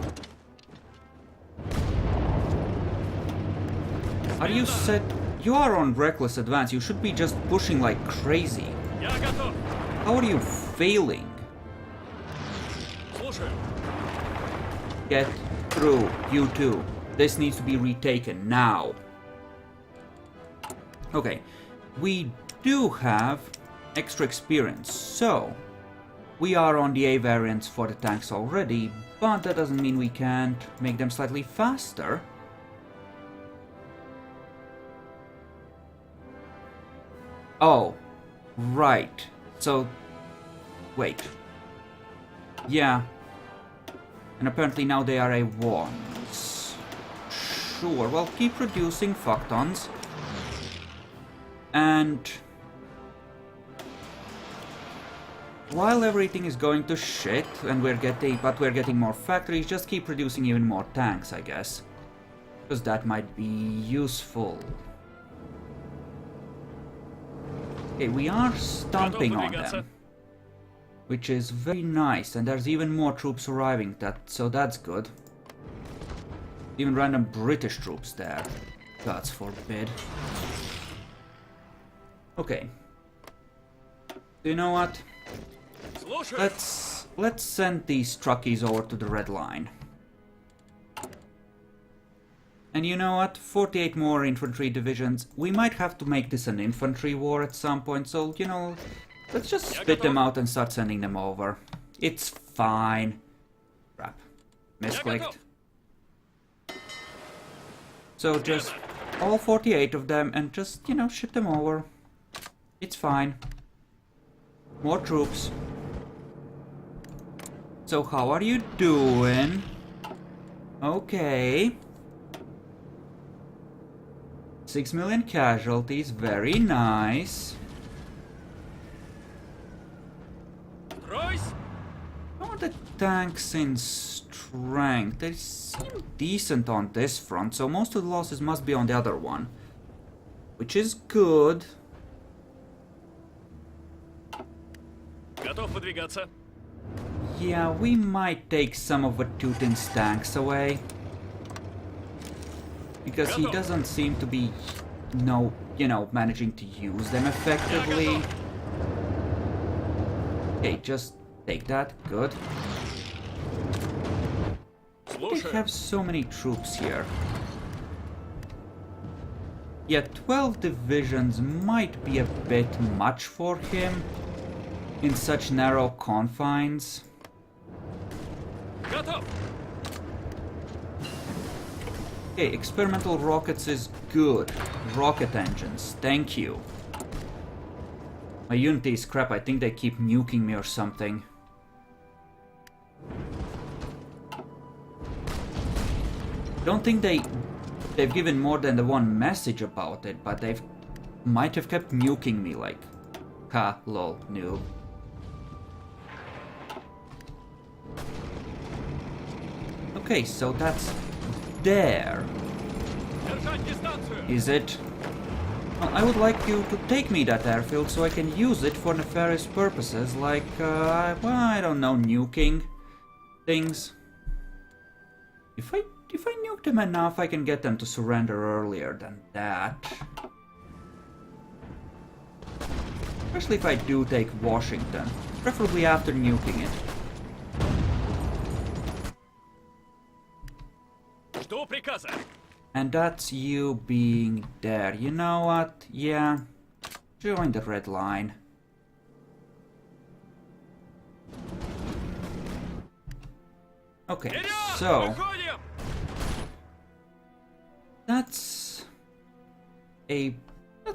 Are you set? You are on reckless advance, you should be just pushing like crazy. How are you failing? Get through, you two. This needs to be retaken now. Okay, we do have extra experience, so we are on the A variants for the tanks already, but that doesn't mean we can't make them slightly faster. Oh, right. So, wait. Yeah. And apparently now they are A1s. Sure, well, keep producing fucktons. And while everything is going to shit, and we're getting more factories, just keep producing even more tanks, I guess. Because that might be useful. Okay, we are stomping on them. Which is very nice, and there's even more troops arriving, so that's good. Even random British troops there. Gods forbid. Okay. You know what? Let's send these truckies over to the Red Line. And you know what? 48 more infantry divisions. We might have to make this an infantry war at some point, so, you know, let's just spit them out and start sending them over. It's fine. Crap. Misclicked. So just all 48 of them and just, you know, ship them over. It's fine. More troops. So how are you doing? Okay. 6 million casualties, very nice. Oh, the tanks in strength. They seem decent on this front, so most of the losses must be on the other one. which is good. Готов выдвигаться. Yeah, we might take some of Vatutin's tanks away. Because he doesn't seem to be, managing to use them effectively. Okay, just take that. Good. They have so many troops here. Yeah, 12 divisions might be a bit much for him in such narrow confines. Готов. Okay, experimental rockets is good. Rocket engines, thank you. My unity is crap, I think they keep nuking me or something. Don't think they've given more than the one message about it, but they've might have kept nuking me like, ha, lol, noob. Okay, so that's there. Is it? Well, I would like you to take me that airfield so I can use it for nefarious purposes, like, well, I don't know, nuking things. If I nuke them enough, I can get them to surrender earlier than that. Especially if I do take Washington, preferably after nuking it. Жду приказа. And that's you being there. You know what? Yeah. Join the red line. Okay, so... That's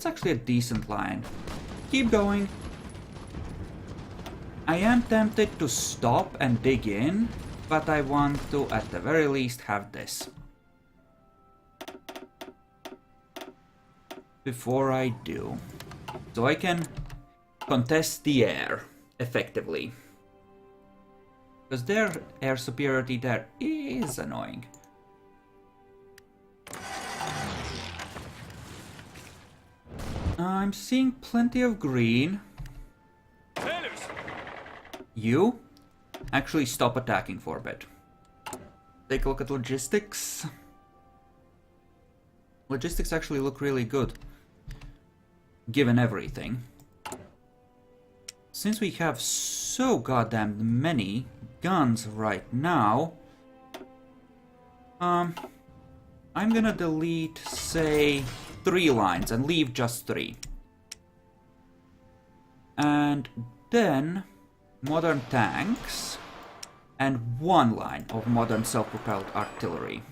actually a decent line. Keep going. I am tempted to stop and dig in, but I want to, at the very least, have this. Before I do. So I can contest the air, effectively. Because their air superiority there is annoying. I'm seeing plenty of green. You? Actually stop attacking for a bit. Take a look at logistics. Logistics actually look really good. Given everything. Since we have so goddamn many guns right now, I'm gonna delete, say, 3 lines and leave just 3. And then modern tanks and 1 line of modern self-propelled artillery.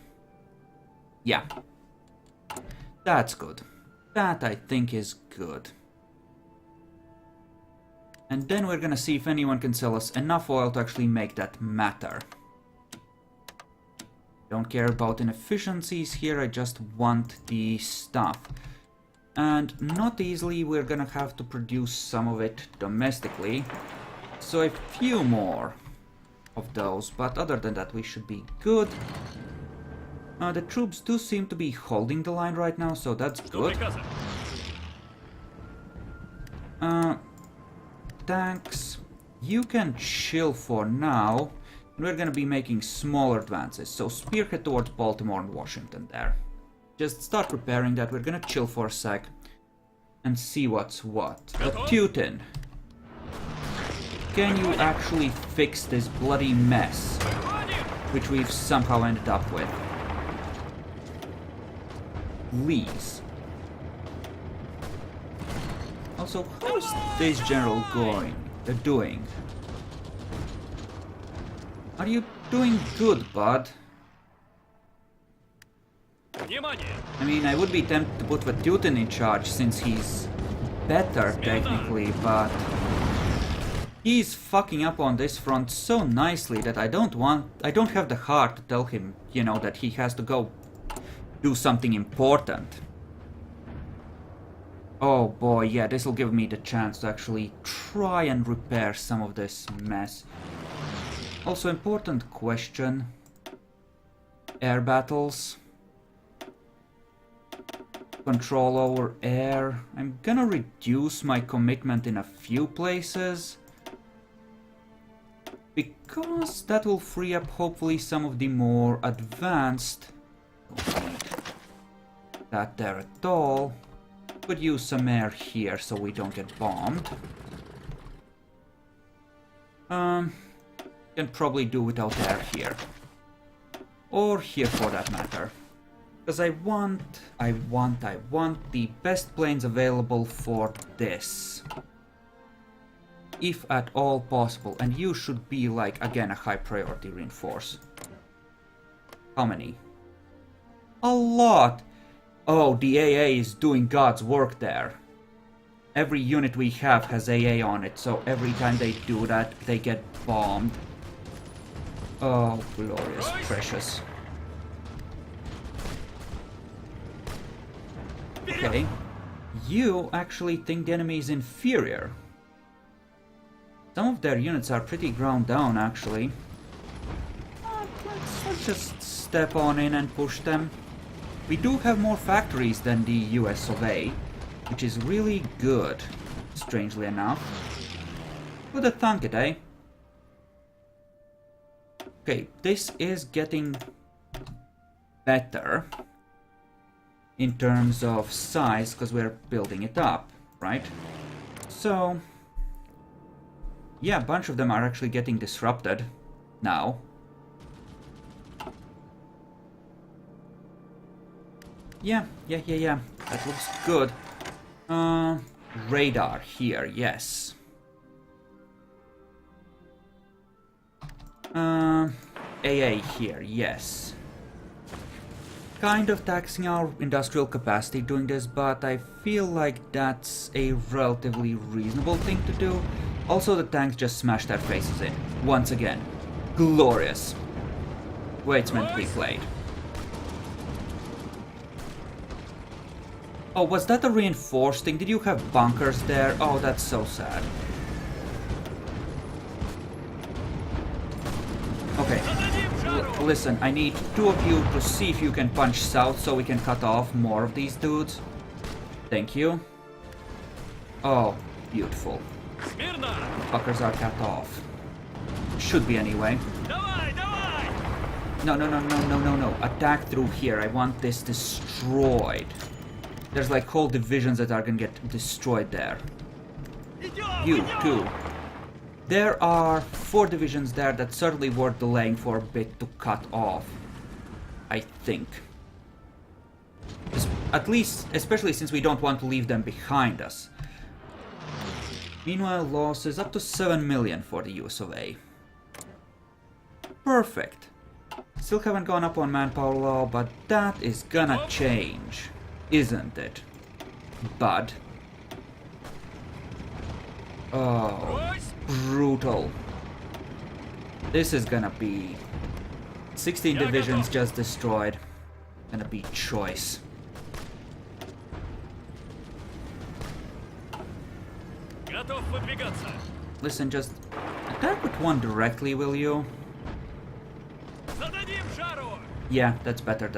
Yeah. That's good. That, I think, is good. And then we're gonna see if anyone can sell us enough oil to actually make that matter. Don't care about inefficiencies here, I just want the stuff. And not easily, we're gonna have to produce some of it domestically. So a few more of those, but other than that we should be good. The troops do seem to be holding the line right now, so that's good. Tanks, you can chill for now. We're gonna be making smaller advances, so spearhead towards Baltimore and Washington there. Just start preparing that, we're gonna chill for a sec and see what's what. But Putin, can you actually fix this bloody mess which we've somehow ended up with? Please. Also, how is this general doing? Are you doing good, bud? I mean, I would be tempted to put Vatutin in charge since he's better technically, but he's fucking up on this front so nicely that I don't have the heart to tell him, that he has to go do something important. Oh boy, yeah, this will give me the chance to actually try and repair some of this mess. Also, important question. Air battles. control over air. I'm gonna reduce my commitment in a few places, because that will free up hopefully some of the more advanced. Don't need that there at all. Could use some air here so we don't get bombed. Can probably do without air here. Or here for that matter. Because I want the best planes available for this. If at all possible. And you should be like, again, a high priority reinforce. How many? A lot! Oh, the AA is doing God's work there. Every unit we have has AA on it, so every time they do that, they get bombed. Oh, glorious, precious. Okay. You actually think the enemy is inferior. Some of their units are pretty ground down, actually. Let's just step on in and push them. We do have more factories than the US of A, which is really good, strangely enough. Who'd have thunk it, eh? Okay, this is getting better in terms of size, because we're building it up, right? So, yeah, a bunch of them are actually getting disrupted now. Yeah, that looks good. Radar here, yes. AA here, yes. Kind of taxing our industrial capacity doing this, but I feel like that's a relatively reasonable thing to do. Also, the tanks just smashed their faces in. Once again. Glorious. Way it's meant to be played. Oh, was that a reinforced thing? Did you have bunkers there? Oh, that's so sad. Okay. Listen, I need two of you to see if you can punch south so we can cut off more of these dudes. Thank you. Oh, beautiful. Fuckers are cut off. Should be anyway. No. Attack through here. I want this destroyed. There's like whole divisions that are gonna get destroyed there. You too. There are 4 divisions there that certainly worth delaying for a bit to cut off. I think. At least, especially since we don't want to leave them behind us. Meanwhile, losses up to 7 million for the US of A. Perfect. Still haven't gone up on manpower law, but that is gonna change, isn't it, bud? Oh, brutal. This is gonna be 16 divisions just destroyed. Gonna be choice. Listen, just attack with one directly, will you? Yeah, that's better,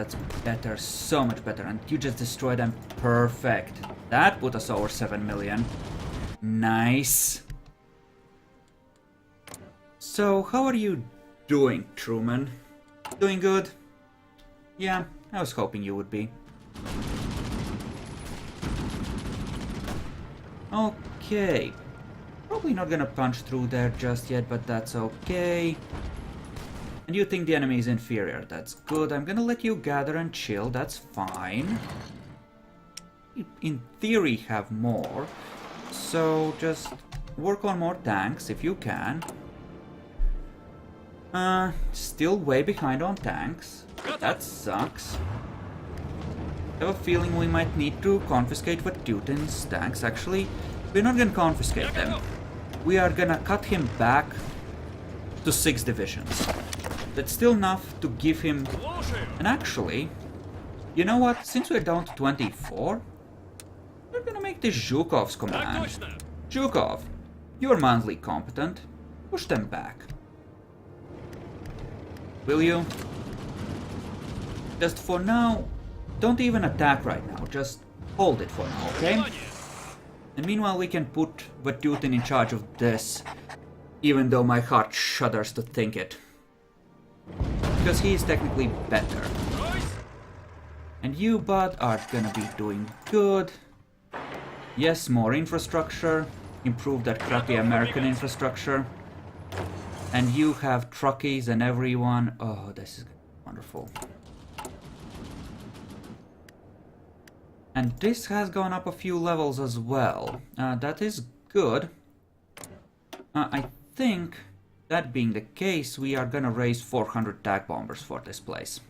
so much better. And you just destroyed them. Perfect. That put us over 7 million. Nice. So, how are you doing, Truman? Doing good? Yeah, I was hoping you would be. Okay. Probably not gonna punch through there just yet, but that's okay. And you think the enemy is inferior. That's good. I'm gonna let you gather and chill. That's fine. You, in theory, have more. So just work on more tanks if you can. Still way behind on tanks. That sucks. I have a feeling we might need to confiscate Vatutin's tanks. Actually, we're not gonna confiscate them. We are gonna cut him back to 6 divisions. That's still enough to give him... And actually, you know what? Since we're down to 24, we're gonna make this Zhukov's command. Zhukov, you're mildly competent. Push them back. Will you? Just for now, don't even attack right now. Just hold it for now, okay? And meanwhile we can put Vatutin in charge of this, even though my heart shudders to think it. Because he is technically better. And you, bud, are gonna be doing good. Yes, more infrastructure. Improve that crappy American infrastructure. And you have truckies and everyone. Oh, this is wonderful. And this has gone up a few levels as well. That is good. I think, that being the case, we are gonna raise 400 tag bombers for this place.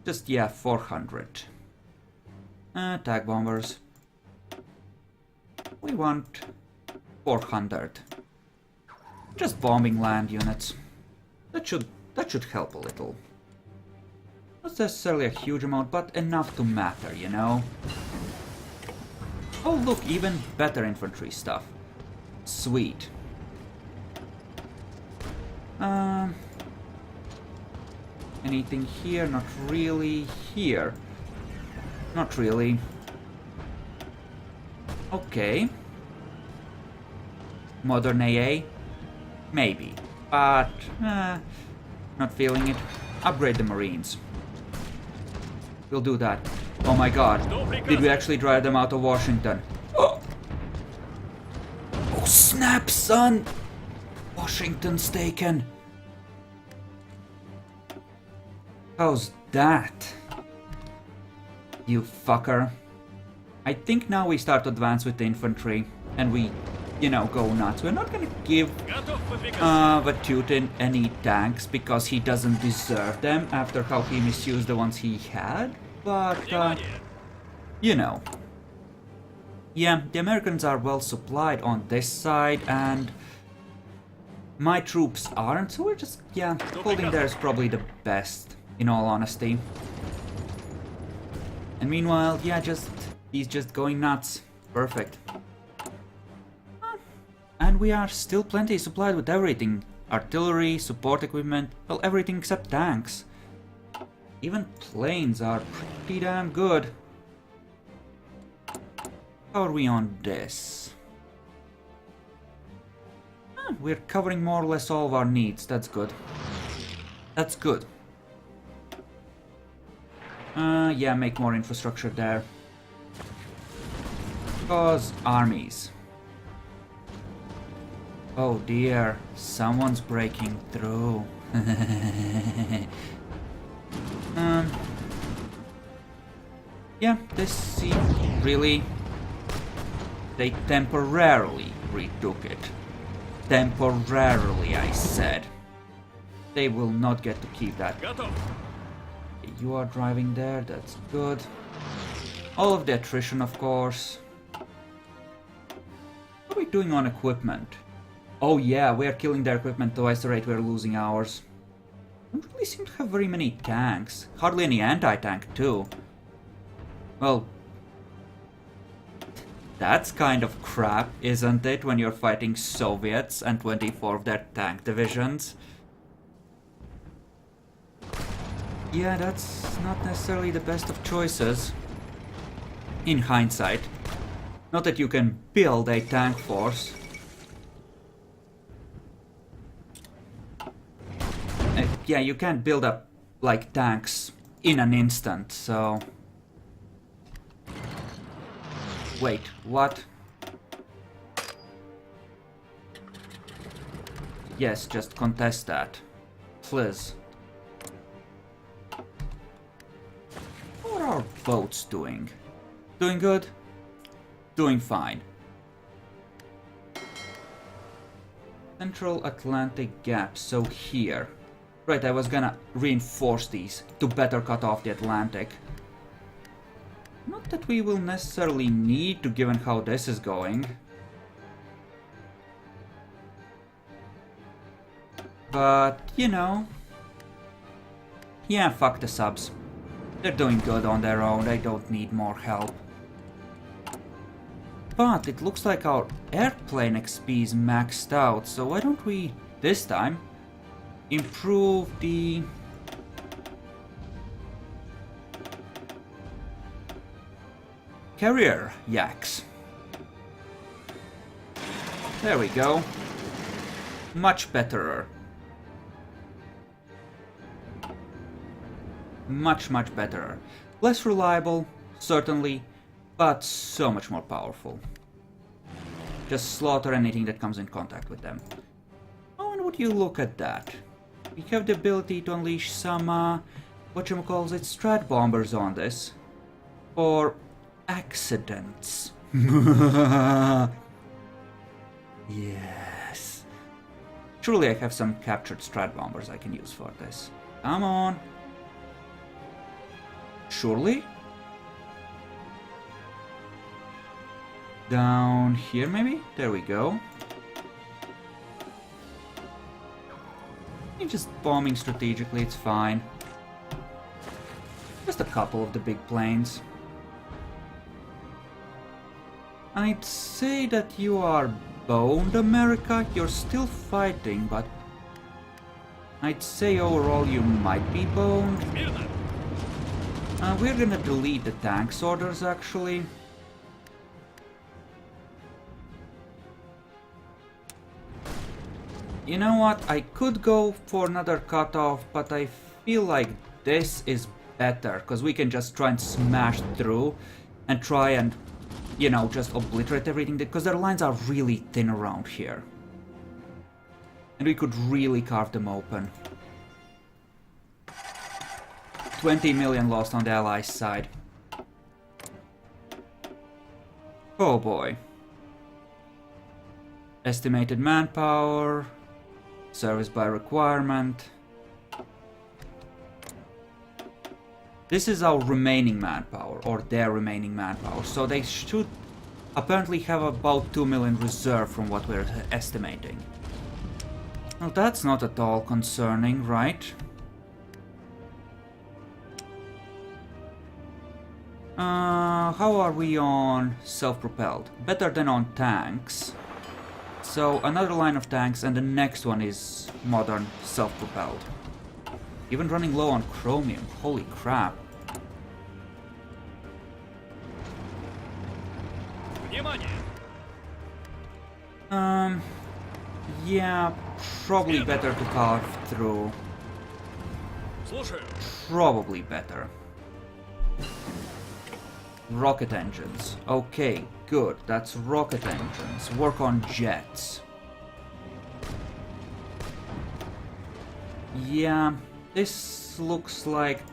Just, yeah, 400. Tag bombers. We want 400. Just bombing land units. That should help a little. Not necessarily a huge amount, but enough to matter, you know? Oh look, even better infantry stuff. Sweet. Anything here? Not really. Here. Not really. Okay. Modern AA? Maybe. But, not feeling it. Upgrade the Marines. We'll do that. Oh my god. Did we actually drive them out of Washington? Oh, oh snap, son! Washington's taken. How's that? You fucker. I think now we start to advance with the infantry. And we, you know, go nuts. We're not gonna give Vatutin any tanks because he doesn't deserve them after how he misused the ones he had. But, you know. Yeah, the Americans are well supplied on this side and my troops aren't, so we're just, yeah, holding there is probably the best, in all honesty. And meanwhile, yeah, he's just going nuts. Perfect. And we are still plenty supplied with everything. Artillery, support equipment, well, everything except tanks. Even planes are pretty damn good. How are we on this? We're covering more or less all of our needs. That's good. That's good. Yeah, make more infrastructure there. Because armies. Oh dear, someone's breaking through. Yeah, this seems really... They temporarily retook it. Temporarily, I said. They will not get to keep that. You are driving there, that's good. All of the attrition, of course. What are we doing on equipment? Oh yeah, we are killing their equipment twice the rate we are losing ours. Don't really seem to have very many tanks. Hardly any anti-tank too. Well, that's kind of crap, isn't it, when you're fighting Soviets and 24 of their tank divisions? Yeah, that's not necessarily the best of choices. In hindsight. Not that you can build a tank force. Yeah, you can't build up, like, tanks in an instant, so... Wait, what? Yes, just contest that. Please. What are our boats doing? Doing good? Doing fine. Central Atlantic Gap, so here. Right, I was gonna reinforce these to better cut off the Atlantic. Not that we will necessarily need to, given how this is going. But, you know... Yeah, fuck the subs. They're doing good on their own, they don't need more help. But it looks like our airplane XP is maxed out, so why don't we, this time, improve the... carrier yaks. There we go. Much betterer. Much betterer. Less reliable, certainly, but so much more powerful. Just slaughter anything that comes in contact with them. Oh, and would you look at that? We have the ability to unleash some, whatchamacallit, strat bombers on this. For accidents. Yes. Surely I have some captured strat bombers I can use for this. Come on. Surely? Down here maybe? There we go. You're just bombing strategically, it's fine. Just a couple of the big planes. I'd say that you are boned, America. You're still fighting, but I'd say overall you might be boned. We're gonna delete the tanks orders, actually. You know what? I could go for another cutoff, but I feel like this is better, because we can just try and smash through and try and, you know, just obliterate everything, because their lines are really thin around here. And we could really carve them open. 20 million lost on the Allies' side. Oh boy. Estimated manpower. Service by requirement. This is our remaining manpower, or their remaining manpower. So they should apparently have about 2 million reserve from what we're estimating. Well, that's not at all concerning, right? How are we on self-propelled? Better than on tanks. So another line of tanks, and the next one is modern self-propelled. Even running low on chromium, holy crap. Yeah, probably better to carve through. Probably better. Rocket engines. Okay, good. That's rocket engines. Work on jets. Yeah, this looks like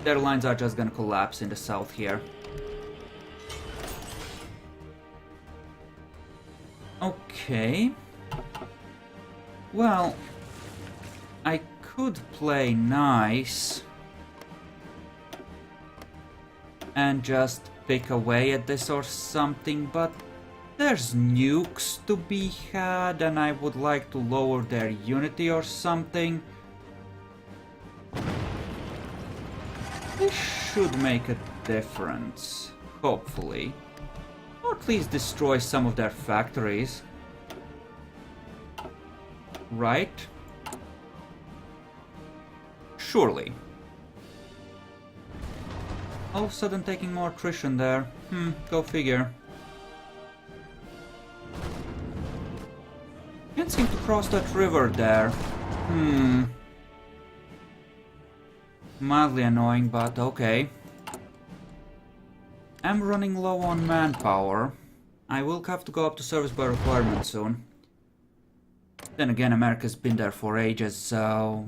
their lines are just gonna collapse in the south here. Okay. Well, I could play nice and just pick away at this or something, but there's nukes to be had and I would like to lower their unity or something. This should make a difference, hopefully. Or at least destroy some of their factories. Right? Surely. All of a sudden taking more attrition there. Go figure. Can't seem to cross that river there. Mildly annoying, but okay. I'm running low on manpower. I will have to go up to service by requirement soon. Then again, America's been there for ages, so...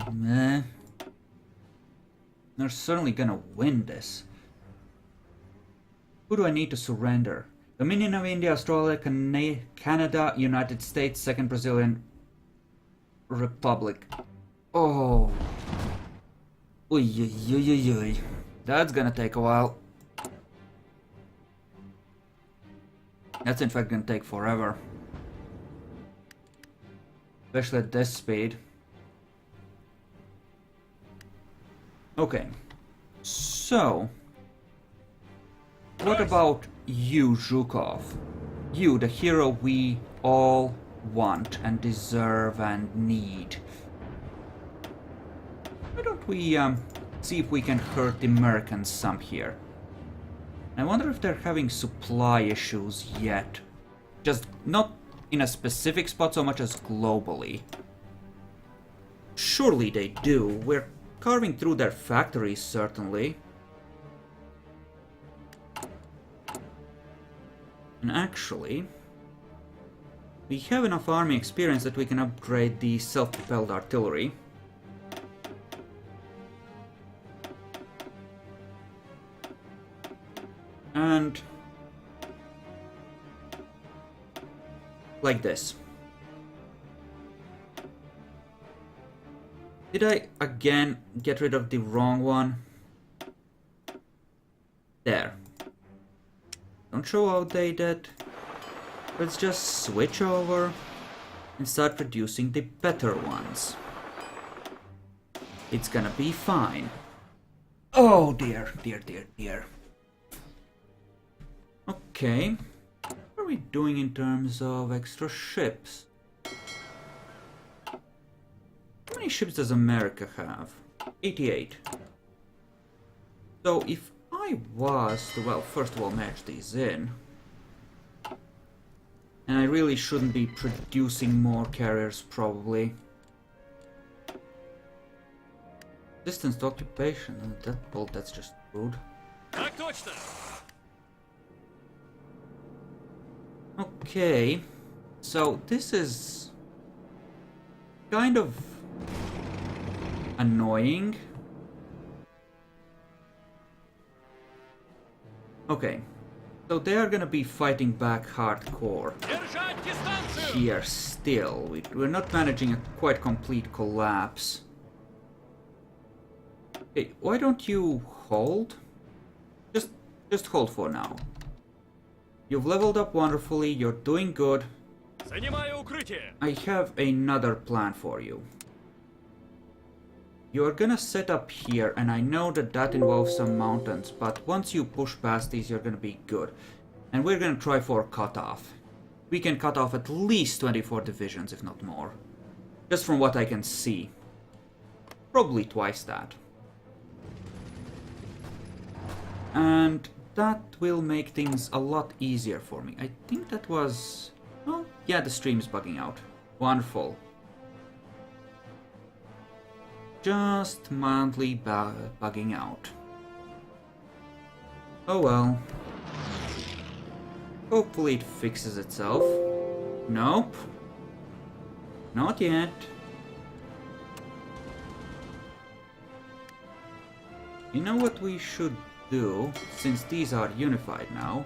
They're certainly gonna win this. Who do I need to surrender? Dominion of India, Australia, Canada, United States, Second Brazilian Republic. Oh. Uy. That's gonna take a while. That's in fact gonna take forever. Especially at this speed. Okay. So... what about you, Zhukov? You, the hero we all want and deserve and need. Why don't we see if we can hurt the Americans some here? I wonder if they're having supply issues yet. Just not in a specific spot so much as globally. Surely they do. We're carving through their factories, certainly. And actually, we have enough army experience that we can upgrade the self-propelled artillery. And like this. Did I again get rid of the wrong one? There. Don't show outdated. Let's just switch over and start producing the better ones. It's gonna be fine. Oh dear, dear, dear, dear. Okay. What are we doing in terms of extra ships? How many ships does America have? 88. So if I was to, well, first of all, match these in. And I really shouldn't be producing more carriers, probably. Distance to occupation. Well, that's just rude. Okay. So this is kind of annoying. Okay. So they are gonna be fighting back hardcore here still. We're not managing a quite complete collapse. Okay, why don't you hold? Just hold for now. You've leveled up wonderfully, you're doing good. I have another plan for you. You're gonna set up here, and I know that that involves some mountains, but once you push past these, you're gonna be good. And we're gonna try for cutoff. We can cut off at least 24 divisions, if not more. Just from what I can see. Probably twice that. And that will make things a lot easier for me. I think that was... Oh, yeah, the stream's bugging out. Wonderful. Just mildly bugging out. Oh well. Hopefully it fixes itself. Nope. Not yet. You know what we should do, since these are unified now?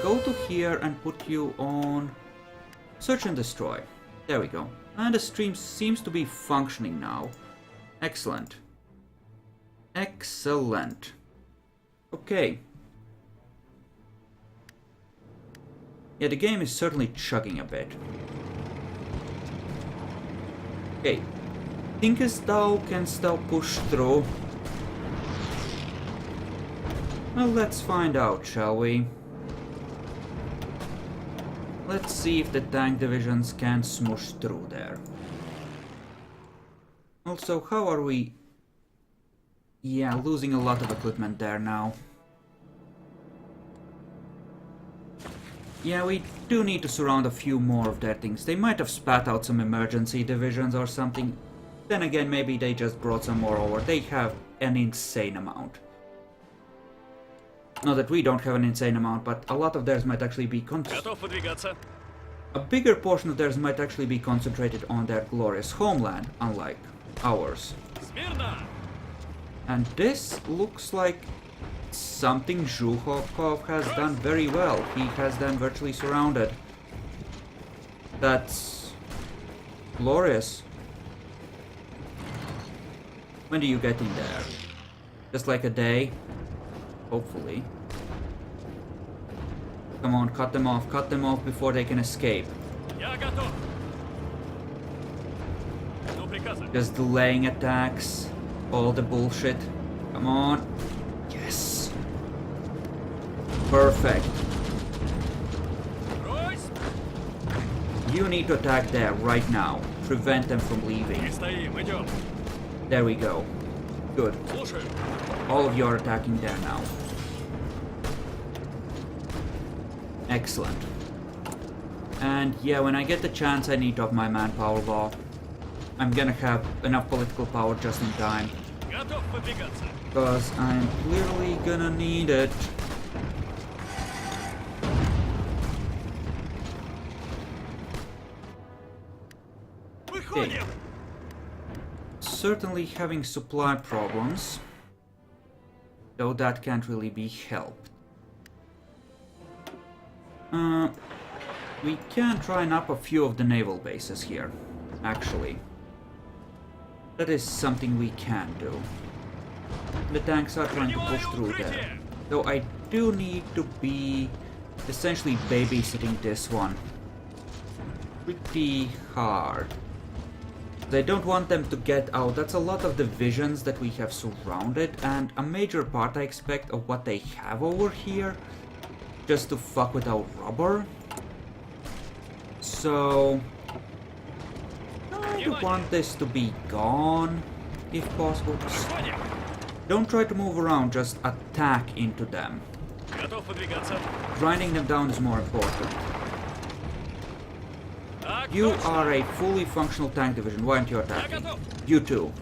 Go to here and put you on Search and Destroy. There we go. And the stream seems to be functioning now. Excellent. Excellent. Okay. Yeah, the game is certainly chugging a bit. Okay. Thinkest thou canst thou push through? Well, let's find out, shall we? Let's see if the tank divisions can smush through there. Also, how are we? Yeah, losing a lot of equipment there now. Yeah, we do need to surround a few more of their things. They might have spat out some emergency divisions or something. Then again, maybe they just brought some more over. They have an insane amount. Not that we don't have an insane amount, but a lot of theirs might actually be a bigger portion of theirs might actually be concentrated on their glorious homeland, unlike ours. And this looks like something Zhuhov has done very well. He has them virtually surrounded. That's glorious. When do you get in there? Just like a day? Hopefully. Come on, cut them off before they can escape. Just delaying attacks, all the bullshit. Come on. Yes. Perfect. You need to attack there right now. Prevent them from leaving. There we go. Good. All of you are attacking there now. Excellent. And yeah, when I get the chance, I need to up my manpower law. I'm gonna have enough political power just in time. Because I'm clearly gonna need it. Okay. Certainly having supply problems, though that can't really be helped. We can try and up a few of the naval bases here, actually. That is something we can do. The tanks are trying to push through there, though I do need to be essentially babysitting this one pretty hard. They don't want them to get out. That's a lot of divisions that we have surrounded, and a major part, I expect, of what they have over here, just to fuck with our rubber. So I want this to be gone, if possible. Don't try to move around, just attack into them. Grinding them down is more important. You are a fully functional tank division. Why aren't you attacking? You too.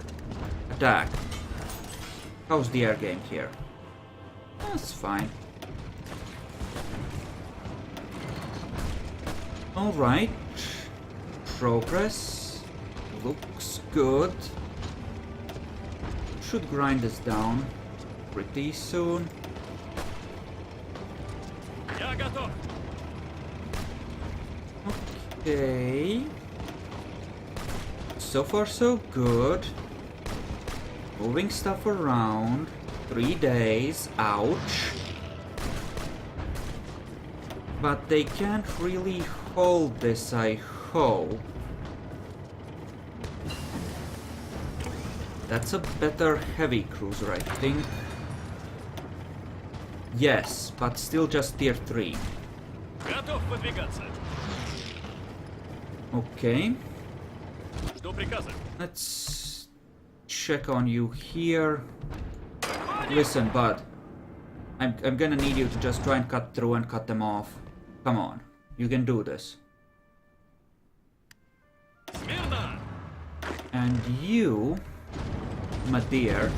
Attack. How's the air game here? That's fine. Alright. Progress. Looks good. Should grind this down pretty soon. Okay. So far so good. Moving stuff around. 3 days. Ouch. But they can't really hold this, I hope. That's a better heavy cruiser, I think. Yes, but still just tier 3. Okay. Let's check on you here. Listen, bud. I'm gonna need you to just try and cut through and cut them off. Come on. You can do this. And you, my dear,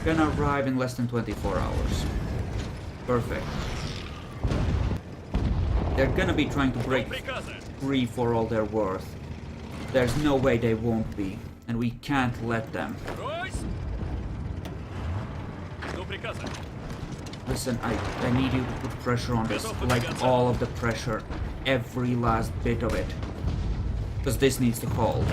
gonna arrive in less than 24 hours. Perfect. They're gonna be trying to break free for all they're worth. There's no way they won't be, and we can't let them. Listen, I need you to put pressure on this, like all of the pressure, every last bit of it. Because this needs to hold.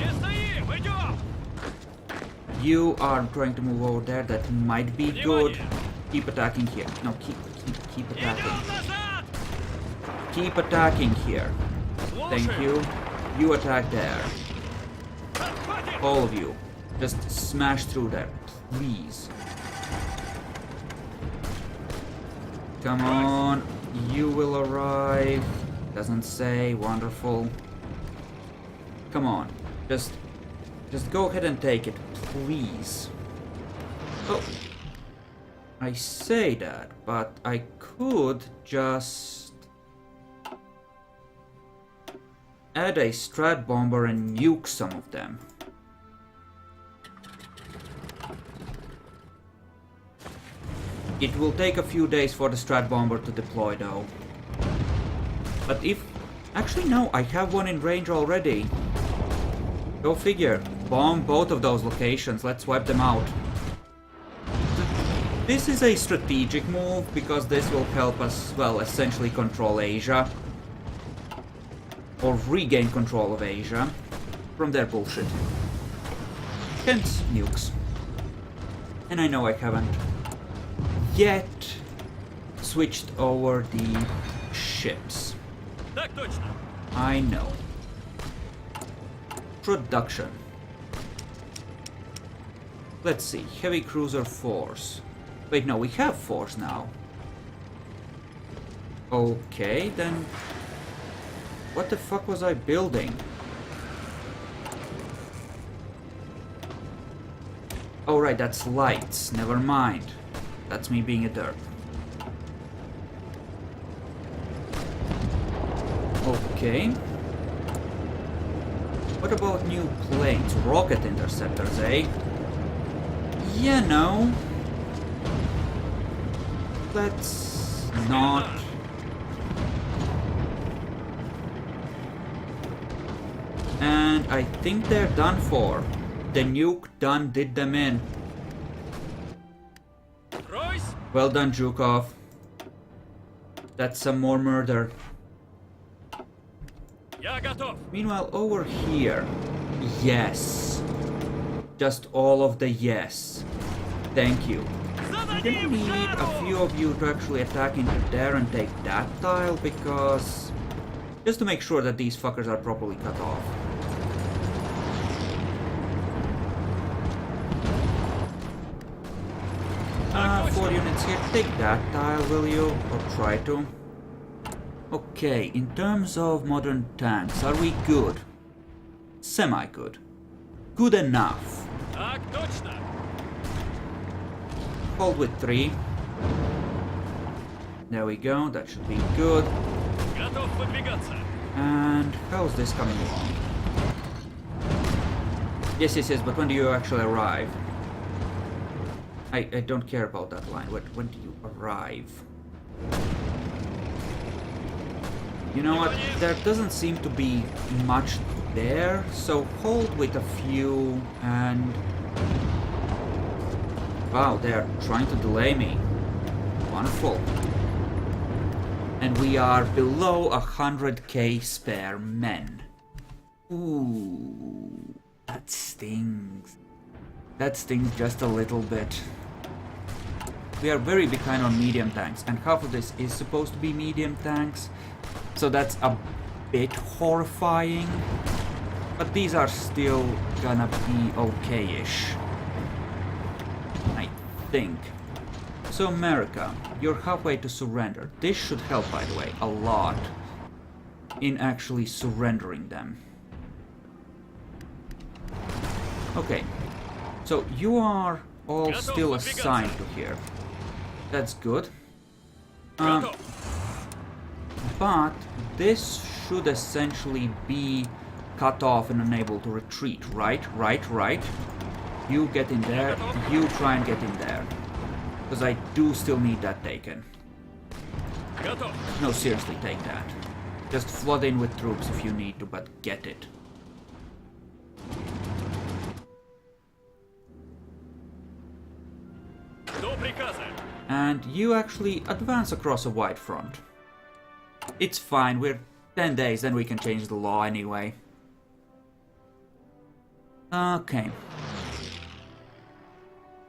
You are trying to move over there, that might be good. Keep attacking here. No, keep attacking. Keep attacking here. Thank you. You attack there. All of you. Just smash through there, please. Come on. You will arrive. Doesn't say. Wonderful. Come on. Just go ahead and take it, please. Oh. I say that, but I could just add a strat bomber and nuke some of them. It will take a few days for the strat bomber to deploy though. But if... Actually no, I have one in range already. Go figure. Bomb both of those locations, let's wipe them out. This is a strategic move because this will help us, well, essentially control Asia. Or regain control of Asia from their bullshit. Hence, nukes. And I know I haven't yet switched over the ships. I know. Production. Let's see, heavy cruiser force. Wait, no, we have force now. Okay, then what the fuck was I building? Oh right, that's lights. Never mind. That's me being a derp. Okay. What about new planes? Rocket interceptors, eh? Yeah, no. Let's not. And I think they're done for. The nuke done did them in. Well done, Zhukov. That's some more murder. Meanwhile, over here. Yes. Just all of the yes. Thank you. I'm gonna need a few of you to actually attack into there and take that tile, because... just to make sure that these fuckers are properly cut off. Four units here. Take that tile, will you? Or try to. Okay, in terms of modern tanks, are we good? Semi-good. Good enough. Hold with 3. There we go, that should be good. And how's this coming along? Yes, but when do you actually arrive? I don't care about that line. When do you arrive? You know what? There doesn't seem to be much there, so hold with a few and... wow, they're trying to delay me. Wonderful. And we are below 100k spare men. Ooh, that stings. That stings just a little bit. We are very behind on medium tanks, and half of this is supposed to be medium tanks, so that's a bit horrifying. But these are still gonna be okay-ish, I think. So America, you're halfway to surrender. This should help, by the way, a lot in actually surrendering them. Okay, so you are all still assigned to here. That's good. But this should essentially be cut off and unable to retreat, right? Right. You get in there, you try and get in there. Because I do still need that taken. No, seriously, take that. Just flood in with troops if you need to, but get it. And you actually advance across a wide front. It's fine, we're 10 days, then we can change the law anyway. Okay.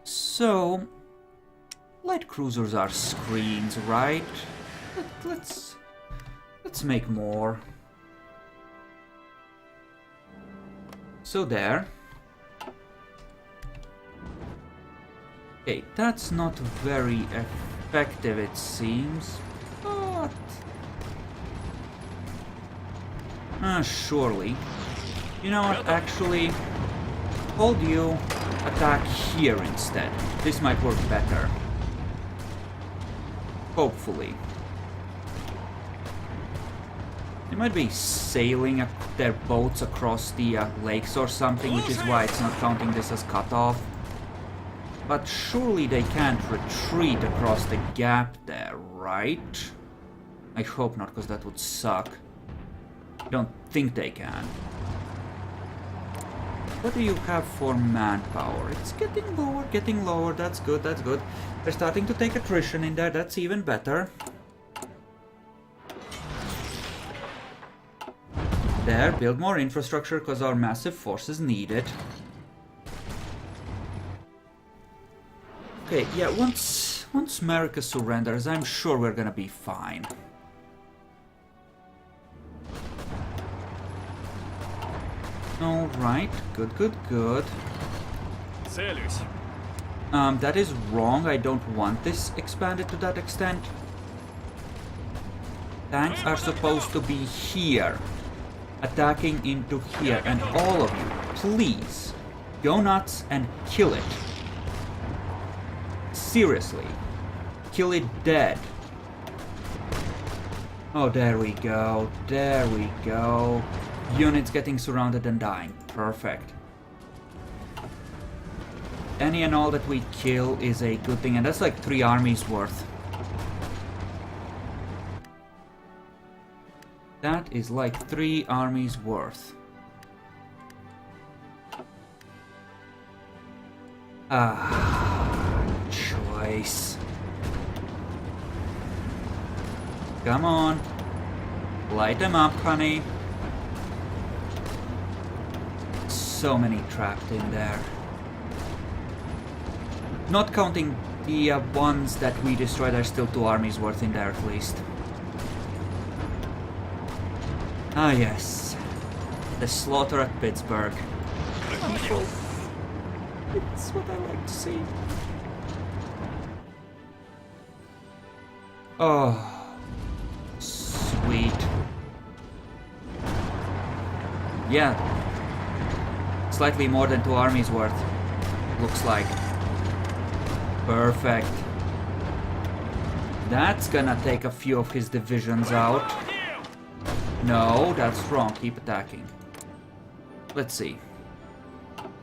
So... light cruisers are screens, right? Let's make more. So there. Okay, that's not very effective, it seems, but... surely. You know what, actually, hold you, attack here instead. This might work better. Hopefully. They might be sailing their boats across the lakes or something, which is why it's not counting this as cut-off. But surely they can't retreat across the gap there, right? I hope not, because that would suck. I don't think they can. What do you have for manpower? It's getting lower, that's good, that's good. They're starting to take attrition in there, that's even better. There, build more infrastructure, because our massive forces need it. Okay, yeah, once America surrenders, I'm sure we're gonna be fine. Alright, good. That is wrong, I don't want this expanded to that extent. Tanks are supposed to be here, attacking into here, and all of you, please, go nuts and kill it. seriously. Kill it dead. Oh, there we go. There we go. Units getting surrounded and dying. Perfect. Any and all that we kill is a good thing, and that's like 3 armies worth. That is like 3 armies worth. Choice. Come on. Light them up, honey. So many trapped in there. Not counting the ones that we destroyed, there's still 2 armies worth in there at least. Ah yes. The slaughter at Pittsburgh. People. It's what I like to see. Oh. Sweet. Yeah. Slightly more than 2 armies worth. Looks like. Perfect. That's gonna take a few of his divisions out. No, that's wrong. Keep attacking. Let's see.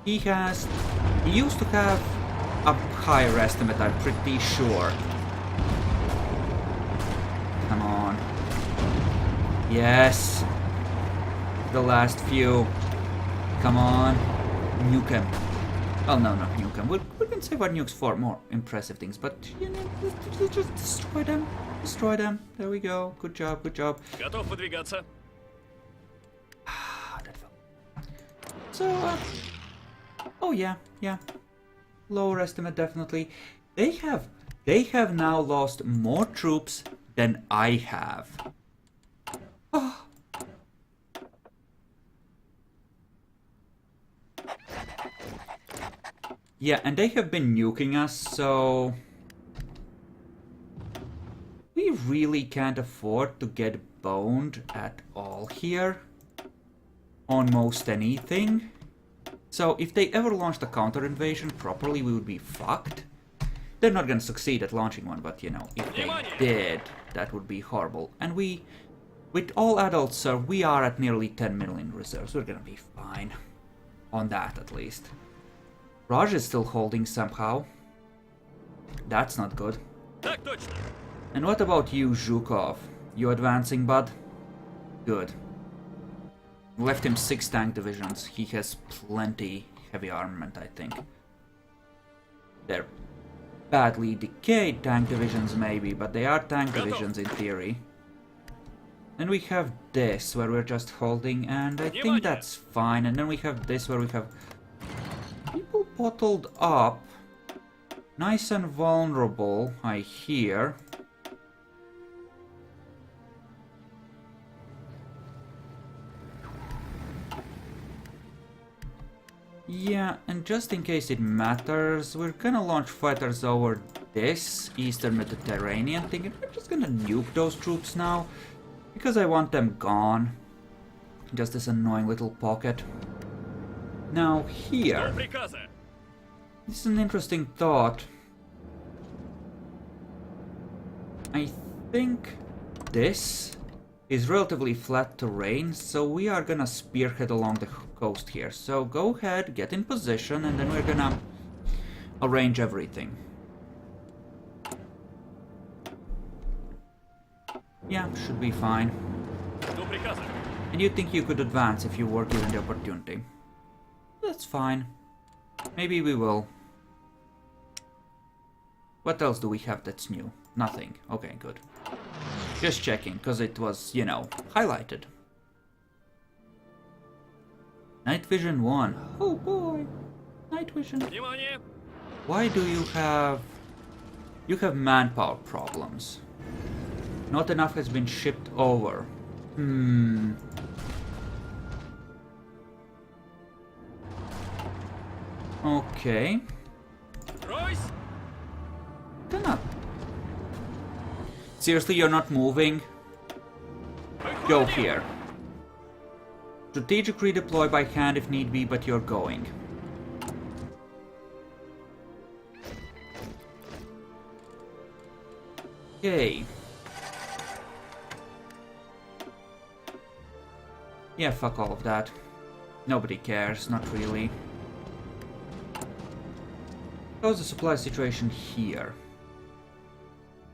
He used to have a higher estimate, I'm pretty sure. Come on. Yes. The last few. Come on. Nuke him. Oh, no, not nuke him. We can save our nukes for more impressive things, but, you know, just destroy them. Destroy them. There we go. Good job, good job. Готов выдвигаться. That fell. So, oh yeah. Lower estimate, definitely. They have now lost more troops than I have. Oh. Yeah, and they have been nuking us, so we really can't afford to get boned at all here on most anything. So if they ever launched a counter invasion properly, we would be fucked. They're not gonna succeed at launching one, but you know, if they did, that would be horrible. And we, with all adults, sir, we are at nearly 10 million reserves. We're gonna be fine. On that, at least. Raj is still holding somehow. That's not good. And what about you, Zhukov? You advancing, bud? Good. Left him 6 tank divisions. He has plenty heavy armament, I think. They're badly decayed tank divisions, maybe, but they are tank divisions in theory. Then we have this, where we're just holding, and I think that's fine. And then we have this, where we have people bottled up. Nice and vulnerable, I hear. Yeah, and just in case it matters, we're gonna launch fighters over this Eastern Mediterranean thing, and we're just gonna nuke those troops now, because I want them gone. Just this annoying little pocket. Now here, this is an interesting thought. I think this is relatively flat terrain, so we are gonna spearhead along the coast here. So go ahead, get in position, and then we're gonna arrange everything. Yeah, should be fine. And you think you could advance if you were given the opportunity. That's fine. Maybe we will. What else do we have that's new? Nothing. Okay, good. Just checking, because it was, you know, highlighted. Night Vision 1. Oh boy. Night Vision. Why do you have... You have manpower problems. Not enough has been shipped over. Okay. Gonna... Seriously, you're not moving? Go here. Strategic redeploy by hand if need be, but you're going. Okay. Yeah, fuck all of that. Nobody cares, not really. How's the supply situation here?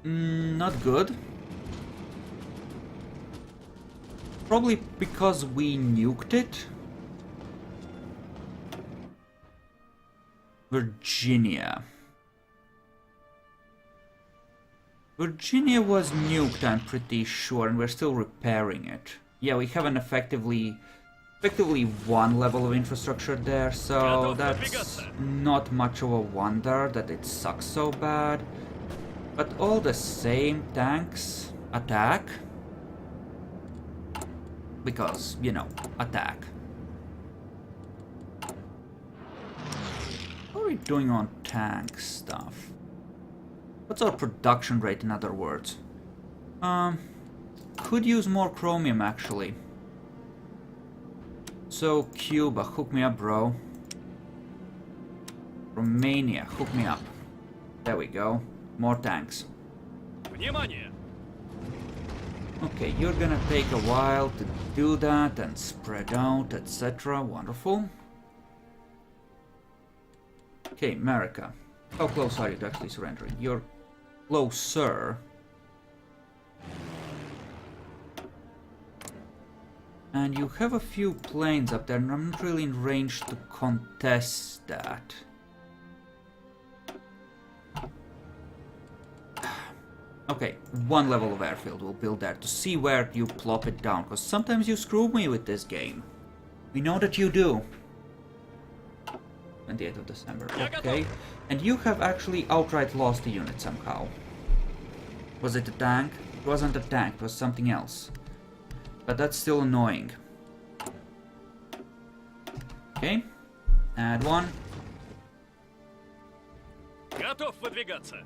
Not good. Probably because we nuked it. Virginia. Virginia was nuked, I'm pretty sure, and we're still repairing it. Yeah, we have an effectively one level of infrastructure there, so that's not much of a wonder that it sucks so bad. But all the same, tanks attack. Because, you know, attack. How are we doing on tank stuff? What's our production rate, in other words? Could use more chromium, actually. So, Cuba, hook me up, bro. Romania, hook me up. There we go. More tanks. Внимание! Okay, you're gonna take a while to do that and spread out, etc. Wonderful. Okay, America. How close are you to actually surrendering? You're closer. And you have a few planes up there, and I'm not really in range to contest that. Okay, one level of airfield we'll build there to see where you plop it down, because sometimes you screw me with this game. We know that you do. 28th of December, okay. And you have actually outright lost a unit somehow. Was it a tank? It wasn't a tank, it was something else. But that's still annoying. Okay, add one. Готов выдвигаться.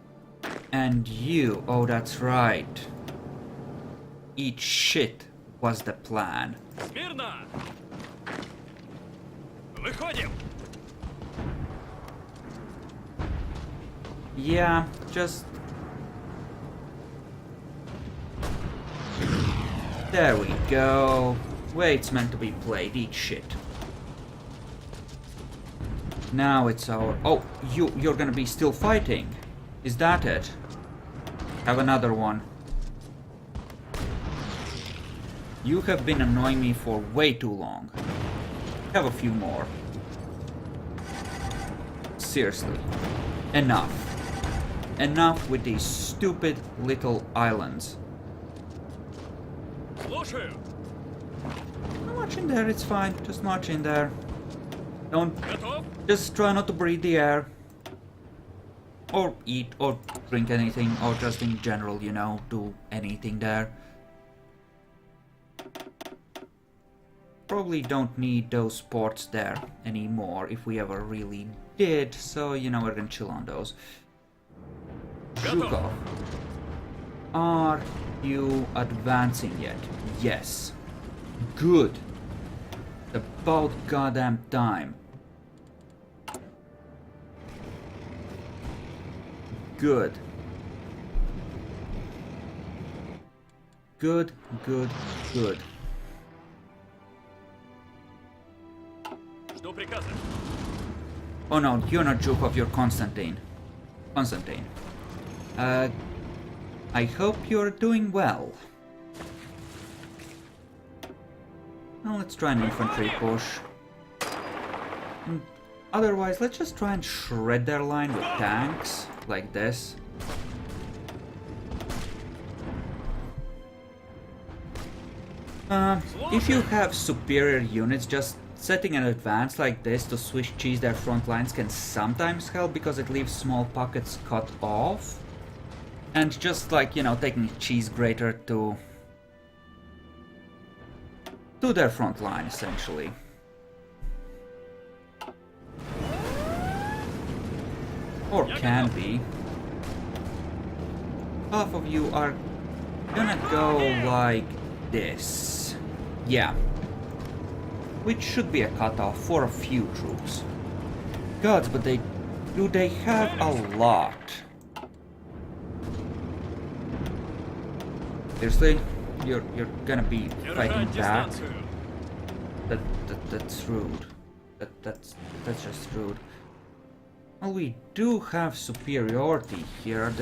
And you, oh that's right. Eat shit was the plan. Смирно! Выходим! Yeah, just... There we go. Way it's meant to be played, eat shit. Now it's our... Oh, you're gonna be still fighting. Is that it? Have another one. You have been annoying me for way too long. Have a few more. Seriously. Enough. Enough with these stupid little islands. Слушаю! March in there, it's fine. Just march in there. Don't... Готов? Just try not to breathe the air. Or eat, or drink anything, or just in general, you know, do anything there. Probably don't need those ports there anymore, if we ever really did, so, you know, we're gonna chill on those. Zhukov. Are you advancing yet? Yes. Good. About goddamn time. Good. Good, good, good. Жду приказа. Oh no, you're not Zhukov, you're Konstantin. Konstantin. I hope you're doing well. Now let's try an infantry push. Otherwise, let's just try and shred their line with tanks, like this. If you have superior units, just setting an advance like this to Swiss cheese their front lines can sometimes help, because it leaves small pockets cut off. And just like, you know, taking a cheese grater to their front line, essentially. Or can be. Half of you are gonna go like this. Yeah. Which should be a cutoff for a few troops. Gods, but do they have a lot? Seriously? You're gonna be fighting Держать back? дистанцию. That's rude. That's just rude. Well, we do have superiority here.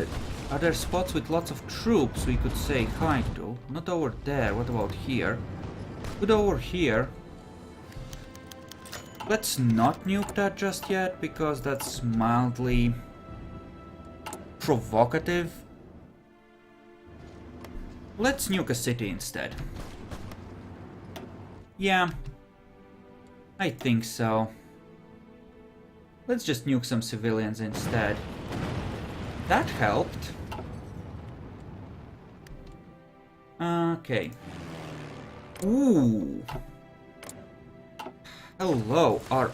Are there spots with lots of troops we could say hi to? Not over there. What about here? Good over here. Let's not nuke that just yet, because that's mildly provocative. Let's nuke a city instead. Yeah, I think so. Let's just nuke some civilians instead. That helped. Okay. Ooh. Hello. Are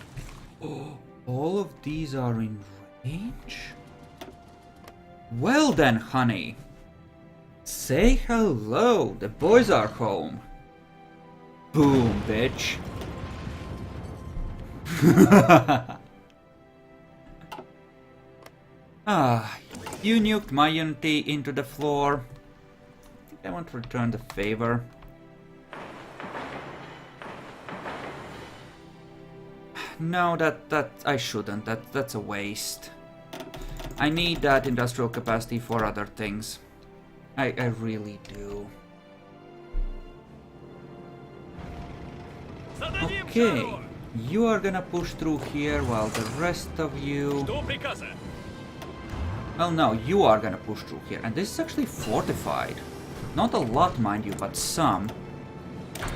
all of these are in range? Well then, honey. Say hello. The boys are home. Boom, bitch. You nuked my unity into the floor. I think I want to return the favor. No, that I shouldn't. That's a waste. I need that industrial capacity for other things. I really do. Okay, you are gonna push through here while the rest of you... Жду приказа. Well, no, you are gonna push through here. And this is actually fortified. Not a lot, mind you, but some.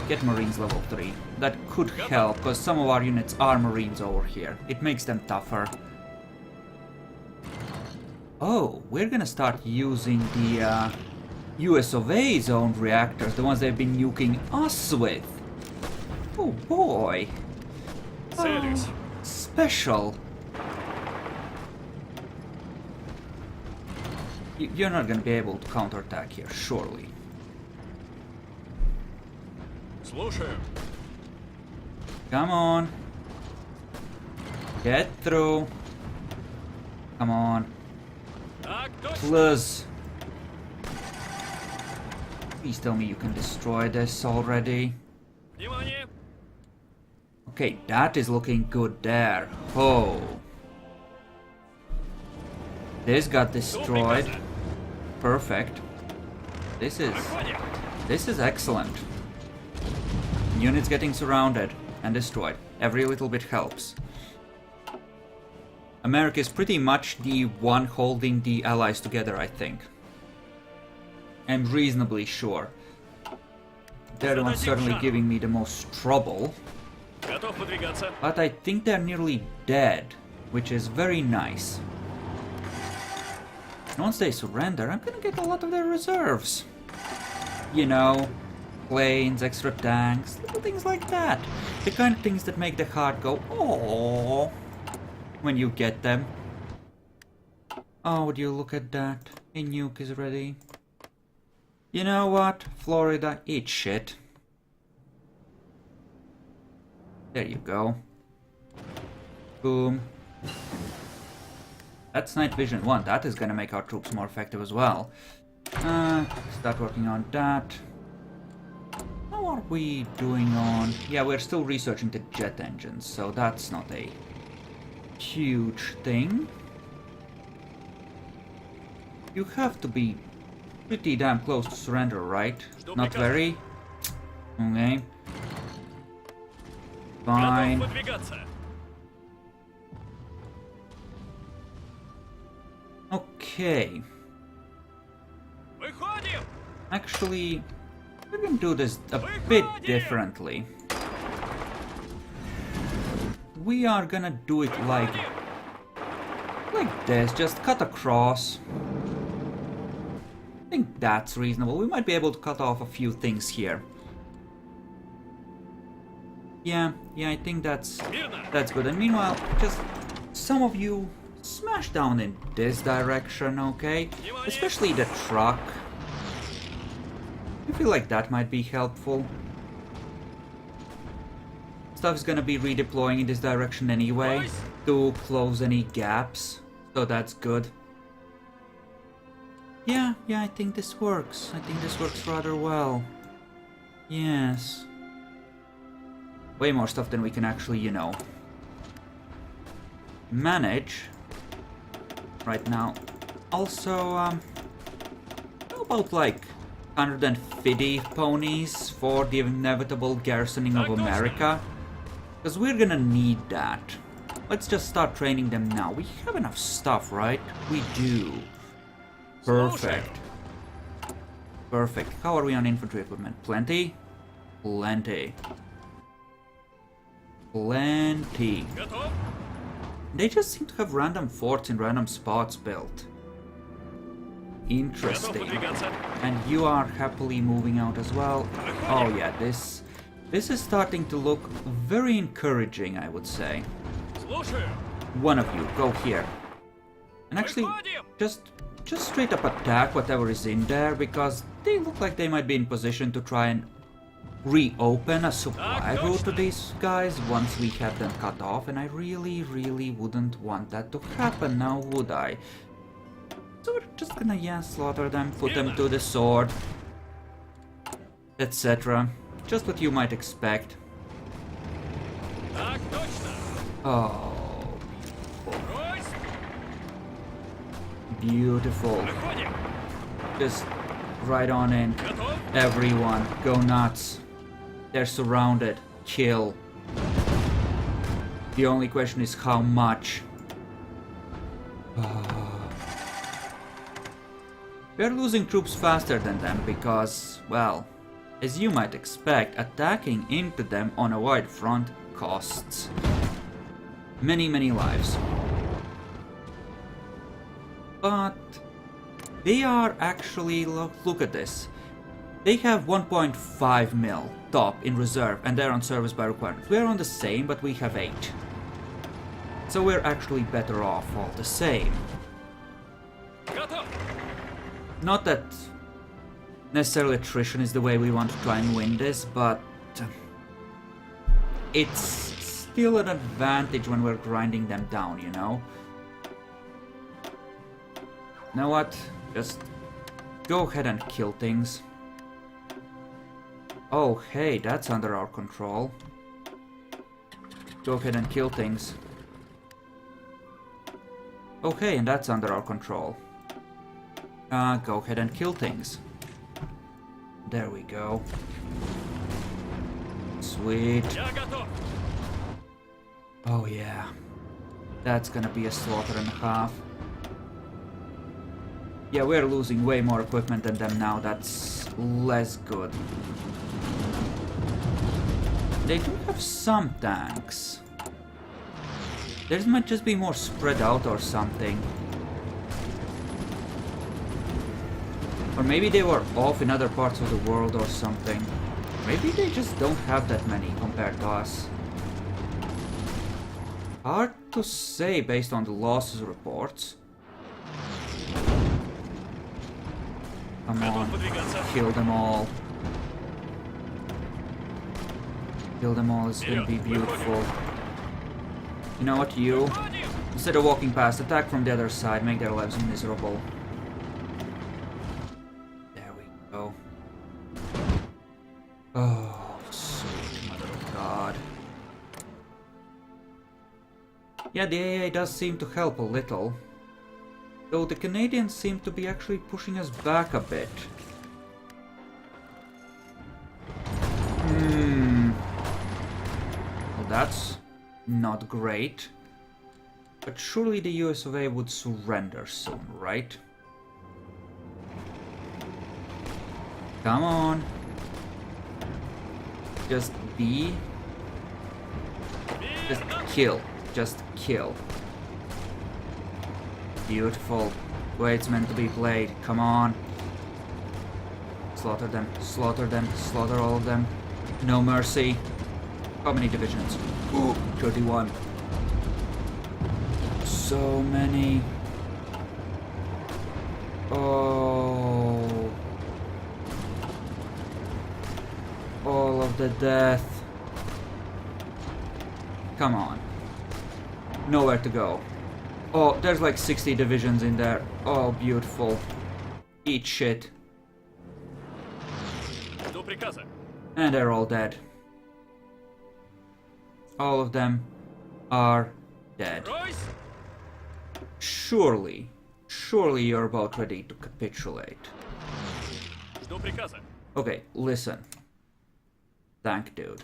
Get Marines level 3. That could help, because some of our units are Marines over here. It makes them tougher. Oh, we're gonna start using the US of A's owned reactors, the ones they've been nuking us with. Oh boy. Целюсь. Special. You're not gonna be able to counterattack here, surely. Слушаю. Come on. Get through. Come on. Так точно. Plus. Please tell me you can destroy this already. Внимание. Okay, that is looking good there. Oh. This got destroyed. приказа. Perfect. This Выходим. is excellent. Units getting surrounded and destroyed. Every little bit helps. America is pretty much the one holding the Allies together, I think. I'm reasonably sure. They're the ones certainly giving me the most trouble. Готов выдвигаться. But I think they're nearly dead, which is very nice. And once they surrender, I'm gonna get a lot of their reserves. You know, planes, extra tanks, little things like that. The kind of things that make the heart go, "Aww," when you get them. Oh, would you look at that? A nuke is ready. You know what? Florida, eat shit. There you go. Boom. That's night vision 1. That is gonna make our troops more effective as well. Start working on that. How are we doing on... Yeah, we're still researching the jet engines, so that's not a huge thing. You have to be pretty damn close to surrender, right? Not very? Okay. Fine. Готов выдвигаться. Okay. Выходим. Actually, we're gonna do this a bit differently. We are gonna do it like this, just cut across. I think that's reasonable. We might be able to cut off a few things here. Yeah, I think that's good. And meanwhile, just some of you smash down in this direction, okay? Especially the truck. I feel like that might be helpful. Stuff is gonna be redeploying in this direction anyway to close any gaps, so that's good. Yeah, I think this works. I think this works rather well. Yes. Way more stuff than we can actually, you know, manage right now. Also, how about like 150 ponies for the inevitable garrisoning of America? Because we're gonna need that. Let's just start training them now. We have enough stuff, right? We do. Perfect. Perfect. How are we on infantry equipment? Plenty? Plenty. Plenty. Готов? They just seem to have random forts in random spots built. Готов Interesting. выдвигаться. And you are happily moving out as well. Oh yeah, this is starting to look very encouraging, I would say. Слушаю. One of you, go here. And actually, Выходим. just straight up attack whatever is in there, because they look like they might be in position to try and reopen a supply route to these guys once we have them cut off, and I really wouldn't want that to happen now, would I? So we're just gonna, yeah, slaughter them, put them to the sword, etc. Just what you might expect. Так точно. Oh, Брось. beautiful. Выходим. Just right on in. Готов? Everyone, go nuts. They're surrounded. Kill. The only question is how much. We're losing troops faster than them because, well, as you might expect, attacking into them on a wide front costs many lives. But they are actually, look at this. They have 1.5 mil top in reserve and they're on service by requirement. We're on the same, but we have 8. So we're actually better off all the same. Готов. Not that necessarily attrition is the way we want to try and win this, but it's still an advantage when we're grinding them down, you know? You know what? Just go ahead and kill things. Oh, hey, that's under our control. Go ahead and kill things. Okay, and that's under our control. Go ahead and kill things. There we go. Sweet. Я готов. Oh yeah. That's gonna be a slaughter and a half. Yeah, we're losing way more equipment than them now. That's less good. They do have some tanks. Theirs might just be more spread out or something. Or maybe they were off in other parts of the world or something. Maybe they just don't have that many compared to us. Hard to say based on the losses reports. Come Готов on, выдвигаться. kill them all. Kill them all, it's gonna be beautiful. You know what, you? Выходим. Instead of walking past, attack from the other side, make their lives miserable. There we go. Oh, sweet mother of God. Yeah, the AA does seem to help a little. Though the Canadians seem to be actually pushing us back a bit. Well, that's not great. But surely the US of A would surrender soon, right? Come on. Just be. Just kill. Just kill. Beautiful. Way it's meant to be played. Come on. Slaughter them. Slaughter them. Slaughter all of them. No mercy. How many divisions? Ooh, 31. So many. Oh. All of the death. Come on. Nowhere to go. Oh, there's like 60 divisions in there. Oh, beautiful. Eat shit. Жду приказа. And they're all dead. All of them are dead. Брось! Surely you're about ready to capitulate. Жду приказа. Okay, listen. Tank dude.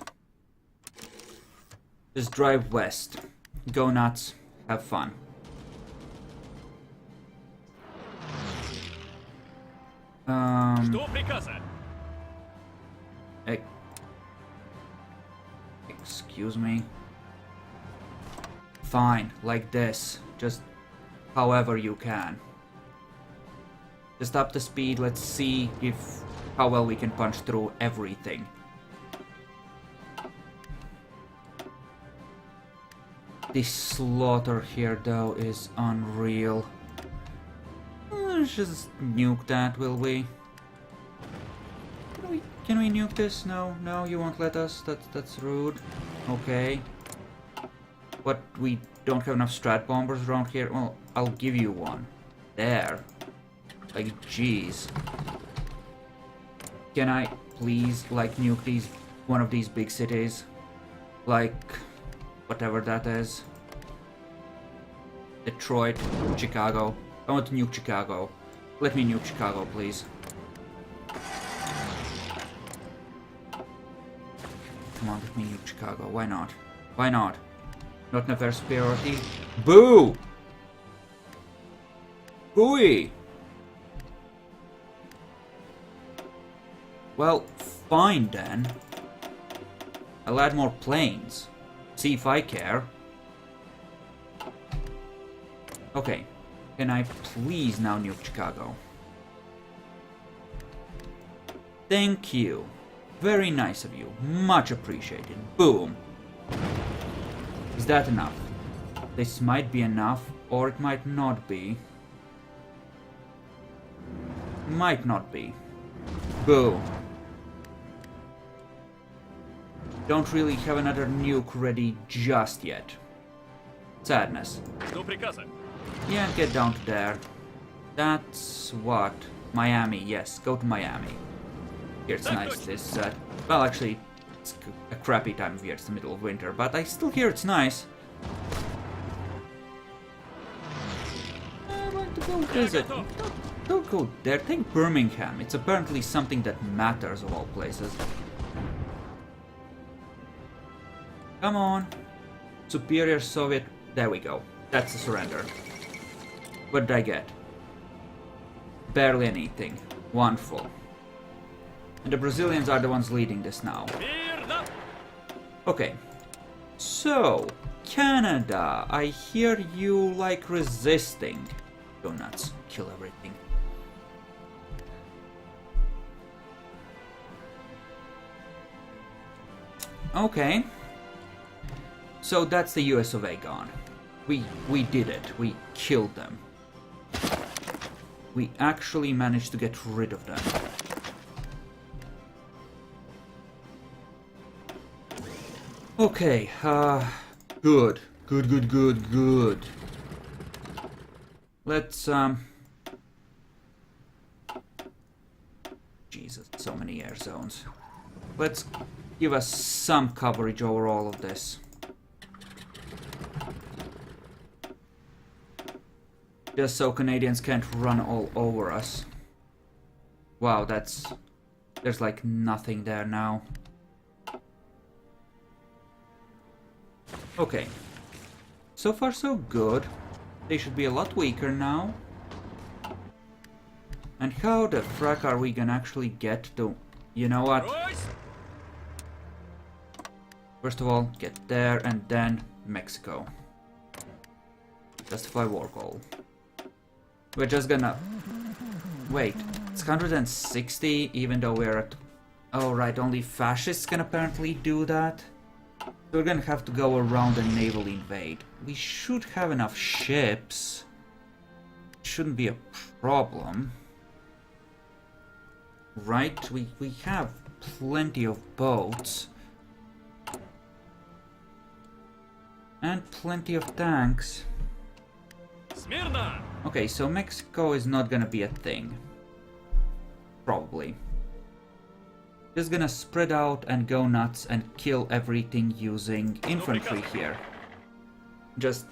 Just drive west. Go nuts. Have fun. Жду приказа. Excuse me. Fine, like this. Just however you can. Just up the speed, let's see how well we can punch through everything. This slaughter here though is unreal. Let's just nuke that, will we? Can we nuke this? No, you won't let us. That's rude. Okay. But we don't have enough strat bombers around here. Well, I'll give you one. There. Like, jeez. Can I please, like, nuke one of these big cities? Like, whatever that is. Detroit, Chicago. I want to nuke Chicago. Let me nuke Chicago, please. Come on, let me nuke Chicago. Why not? Why not? Not enough air superiority? Boo! Booey! Well, fine then. I'll add more planes. See if I care. Okay. Can I please now nuke Chicago? Thank you. Very nice of you. Much appreciated. Boom. Is that enough? This might be enough, or it might not be. Might not be. Boom. Don't really have another nuke ready just yet. Sadness. Жду приказа. Yeah, get down to there. That's what? Miami, yes, go to Miami. Here it's nice, this, well actually, it's a crappy time of year, it's the middle of winter, but I still hear it's nice. I want to go visit. Don't go there, take Birmingham, it's apparently something that matters of all places. Come on. Superior Soviet, there we go, that's a surrender. What did I get? Barely anything. Wonderful. And the Brazilians are the ones leading this now. Мирно! Okay. So, Canada, I hear you like resisting. Go nuts. Kill everything. Okay. So that's the US of A gone. We did it. We killed them. We actually managed to get rid of them. Okay, good. Good. Let's, Jesus, so many air zones. Let's give us some coverage over all of this. Just so Canadians can't run all over us. Wow, there's like nothing there now. Okay. So far so good. They should be a lot weaker now. And how the frack are we gonna actually get to... You know what? Брось! First of all, get there and then Mexico. Justify war goal. We're just gonna... Wait, it's 160 even though we're at... Oh right, only fascists can apparently do that. So we're gonna have to go around and naval invade. We should have enough ships. Shouldn't be a problem. Right, we have plenty of boats. And plenty of tanks. Смирно! Okay, so Mexico is not gonna be a thing. Probably. Just gonna spread out and go nuts and kill everything using infantry here. Just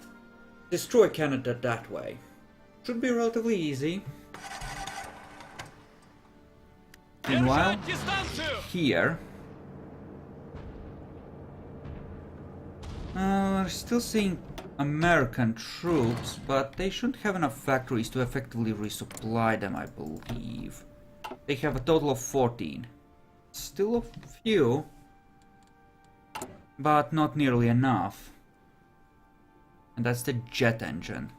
destroy Canada that way. Should be relatively easy. Meanwhile, here... we're still seeing American troops, but they shouldn't have enough factories to effectively resupply them, I believe. They have a total of 14. Still a few, but not nearly enough. And that's the jet engine.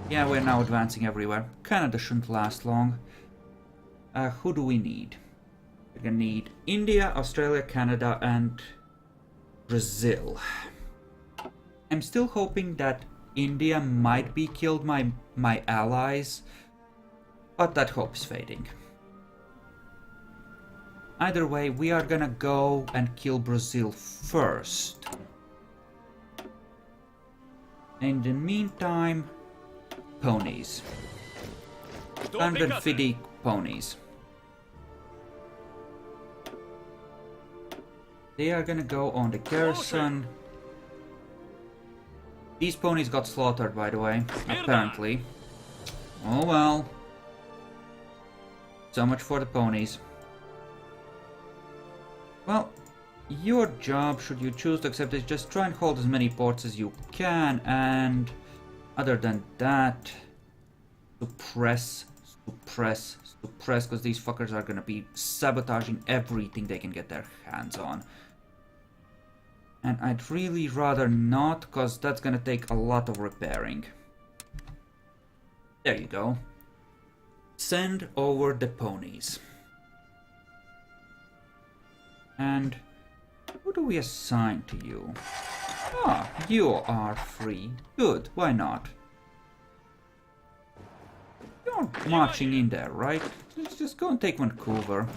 Yeah, we're now advancing everywhere. Canada shouldn't last long. Who do we need? We're gonna need India, Australia, Canada, and Brazil. I'm still hoping that India might be killed by my allies, but that hope's fading. Either way, we are gonna go and kill Brazil first. In the meantime, ponies. 150 ponies. They are gonna go on the garrison. These ponies got slaughtered, by the way, apparently. Oh well. So much for the ponies. Well, your job, should you choose to accept it, just try and hold as many ports as you can, and other than that, suppress, because these fuckers are gonna be sabotaging everything they can get their hands on. And I'd really rather not, because that's gonna take a lot of repairing. There you go. Send over the ponies. And who do we assign to you? Ah, you are free. Good, why not? You're marching in there, right? Let's just go and take Vancouver.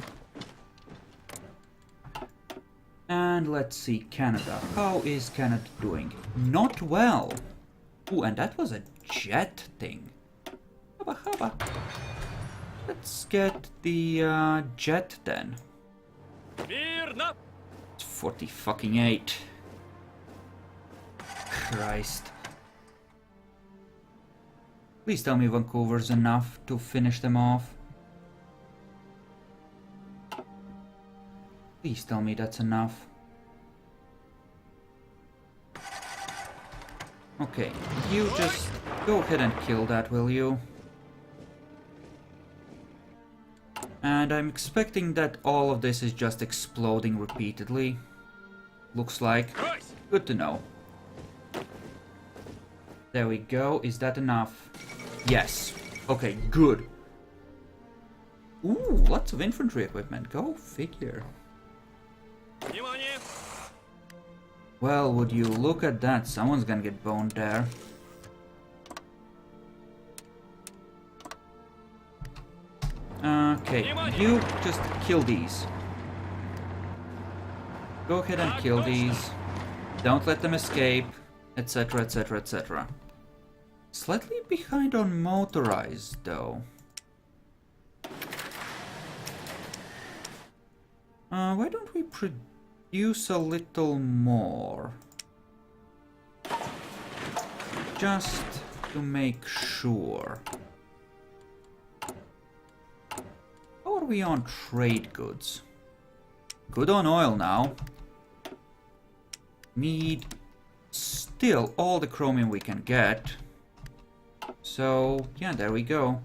And let's see, Canada. How is Canada doing? Not well. Ooh, and that was a jet thing. Hubba hubba. Let's get the jet then. It's 40 fucking 8. Christ. Please tell me Vancouver's enough to finish them off. Please tell me that's enough. Okay, you just go ahead and kill that, will you? And I'm expecting that all of this is just exploding repeatedly. Looks like. Good to know. There we go. Is that enough? Yes. Okay, good. Ooh, lots of infantry equipment. Go figure. Well, would you look at that? Someone's gonna get boned there. Okay, you just kill these. Go ahead and kill these. Don't let them escape, etc, etc, etc. Slightly behind on motorized, though. Why don't we produce a little more? Just to make sure. How are we on trade goods? Good on oil now. Need still all the chromium we can get. So, yeah, there we go.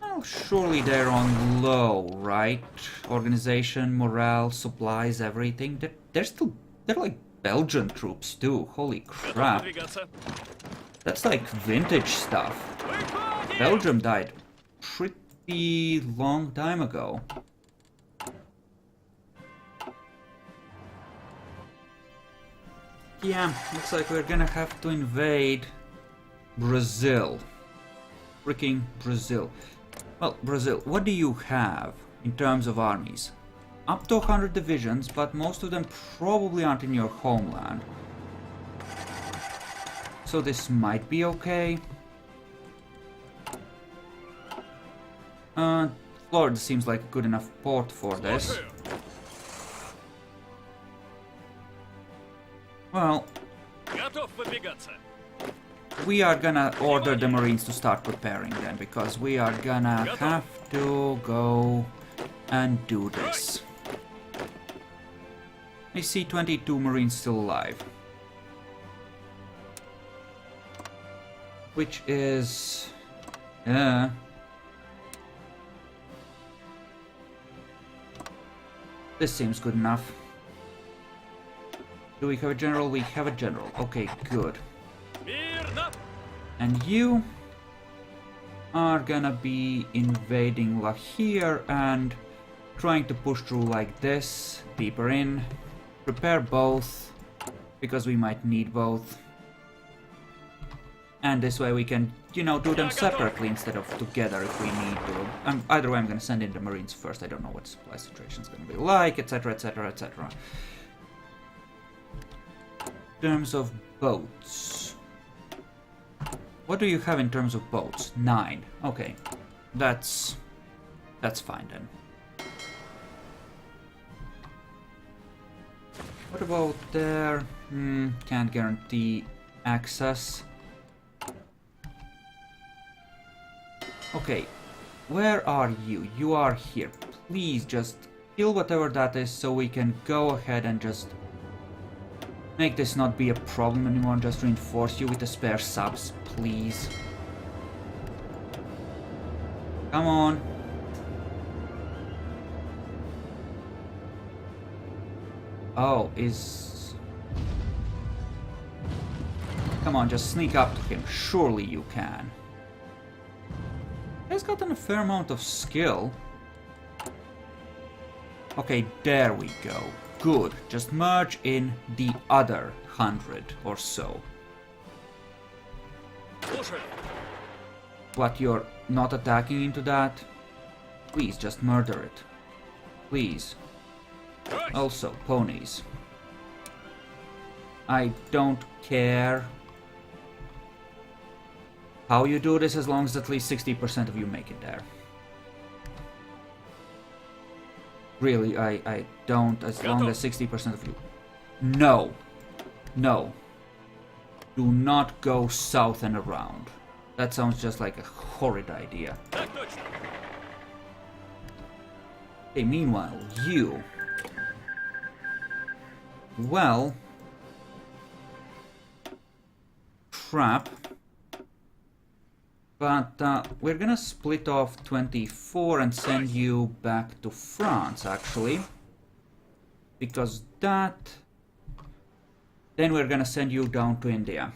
Well, surely they're on low, right? Organization, morale, supplies, everything. They're like Belgian troops too. Holy crap. That's like vintage stuff. Belgium died pretty long time ago. Yeah, looks like we're gonna have to invade Brazil. Freaking Brazil. Well, Brazil, what do you have in terms of armies? up to 100 divisions, but most of them probably aren't in your homeland. So this might be okay. Florida seems like a good enough port for this. Well, Готов выдвигаться. we are gonna order the Marines to start preparing then, because we are gonna have to go and do this. I see 22 Marines still alive. Which is... this seems good enough. Do we have a general? We have a general. Okay, good. Мирно. And you are gonna be invading Lahir and trying to push through like this, deeper in. Prepare both, because we might need both. And this way we can, you know, do them separately instead of together if we need to. Either way, I'm gonna send in the Marines first. I don't know what the supply situation's gonna be like, etc, etc, etc. In terms of boats. What do you have in terms of boats? 9. Okay. That's fine then. What about there? Can't guarantee access. Okay, where are you? You are here. Please just kill whatever that is so we can go ahead and just make this not be a problem anymore. Just reinforce you with the spare subs, please. Come on. Oh, is... Come on, just sneak up to him. Surely you can. He's gotten a fair amount of skill. Okay, there we go. Good. Just merge in the other 100 or so. What, you're not attacking into that? Please, just murder it. Please. Also, ponies. I don't care how you do this as long as at least 60% of you make it there. Really, I don't, as long as 60% of you... No. No. Do not go south and around. That sounds just like a horrid idea. Okay, meanwhile, you... Well... Crap. But we're gonna split off 24 and send you back to France, actually. Because that... Then we're gonna send you down to India.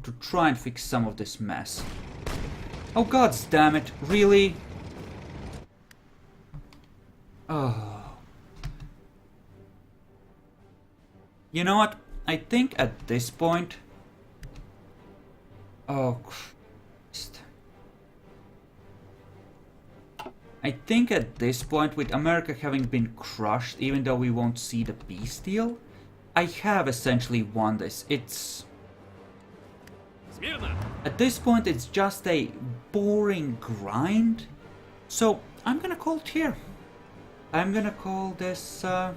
To try and fix some of this mess. Oh gods damn it, really? Oh. You know what? I think at this point... Oh, Christ. I think at this point, with America having been crushed, even though we won't see the peace deal, I have essentially won this. It's... At this point, it's just a boring grind. So, I'm gonna call it here. I'm gonna call this a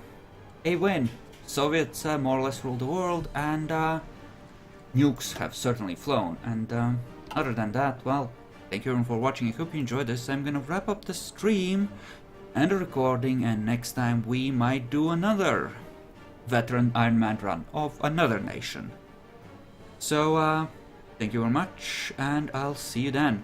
win. Soviets more or less rule the world, and nukes have certainly flown. And other than that, well, thank you everyone for watching. I hope you enjoyed this. I'm gonna wrap up the stream and the recording, and next time we might do another veteran Ironman run of another nation. So, thank you very much, and I'll see you then.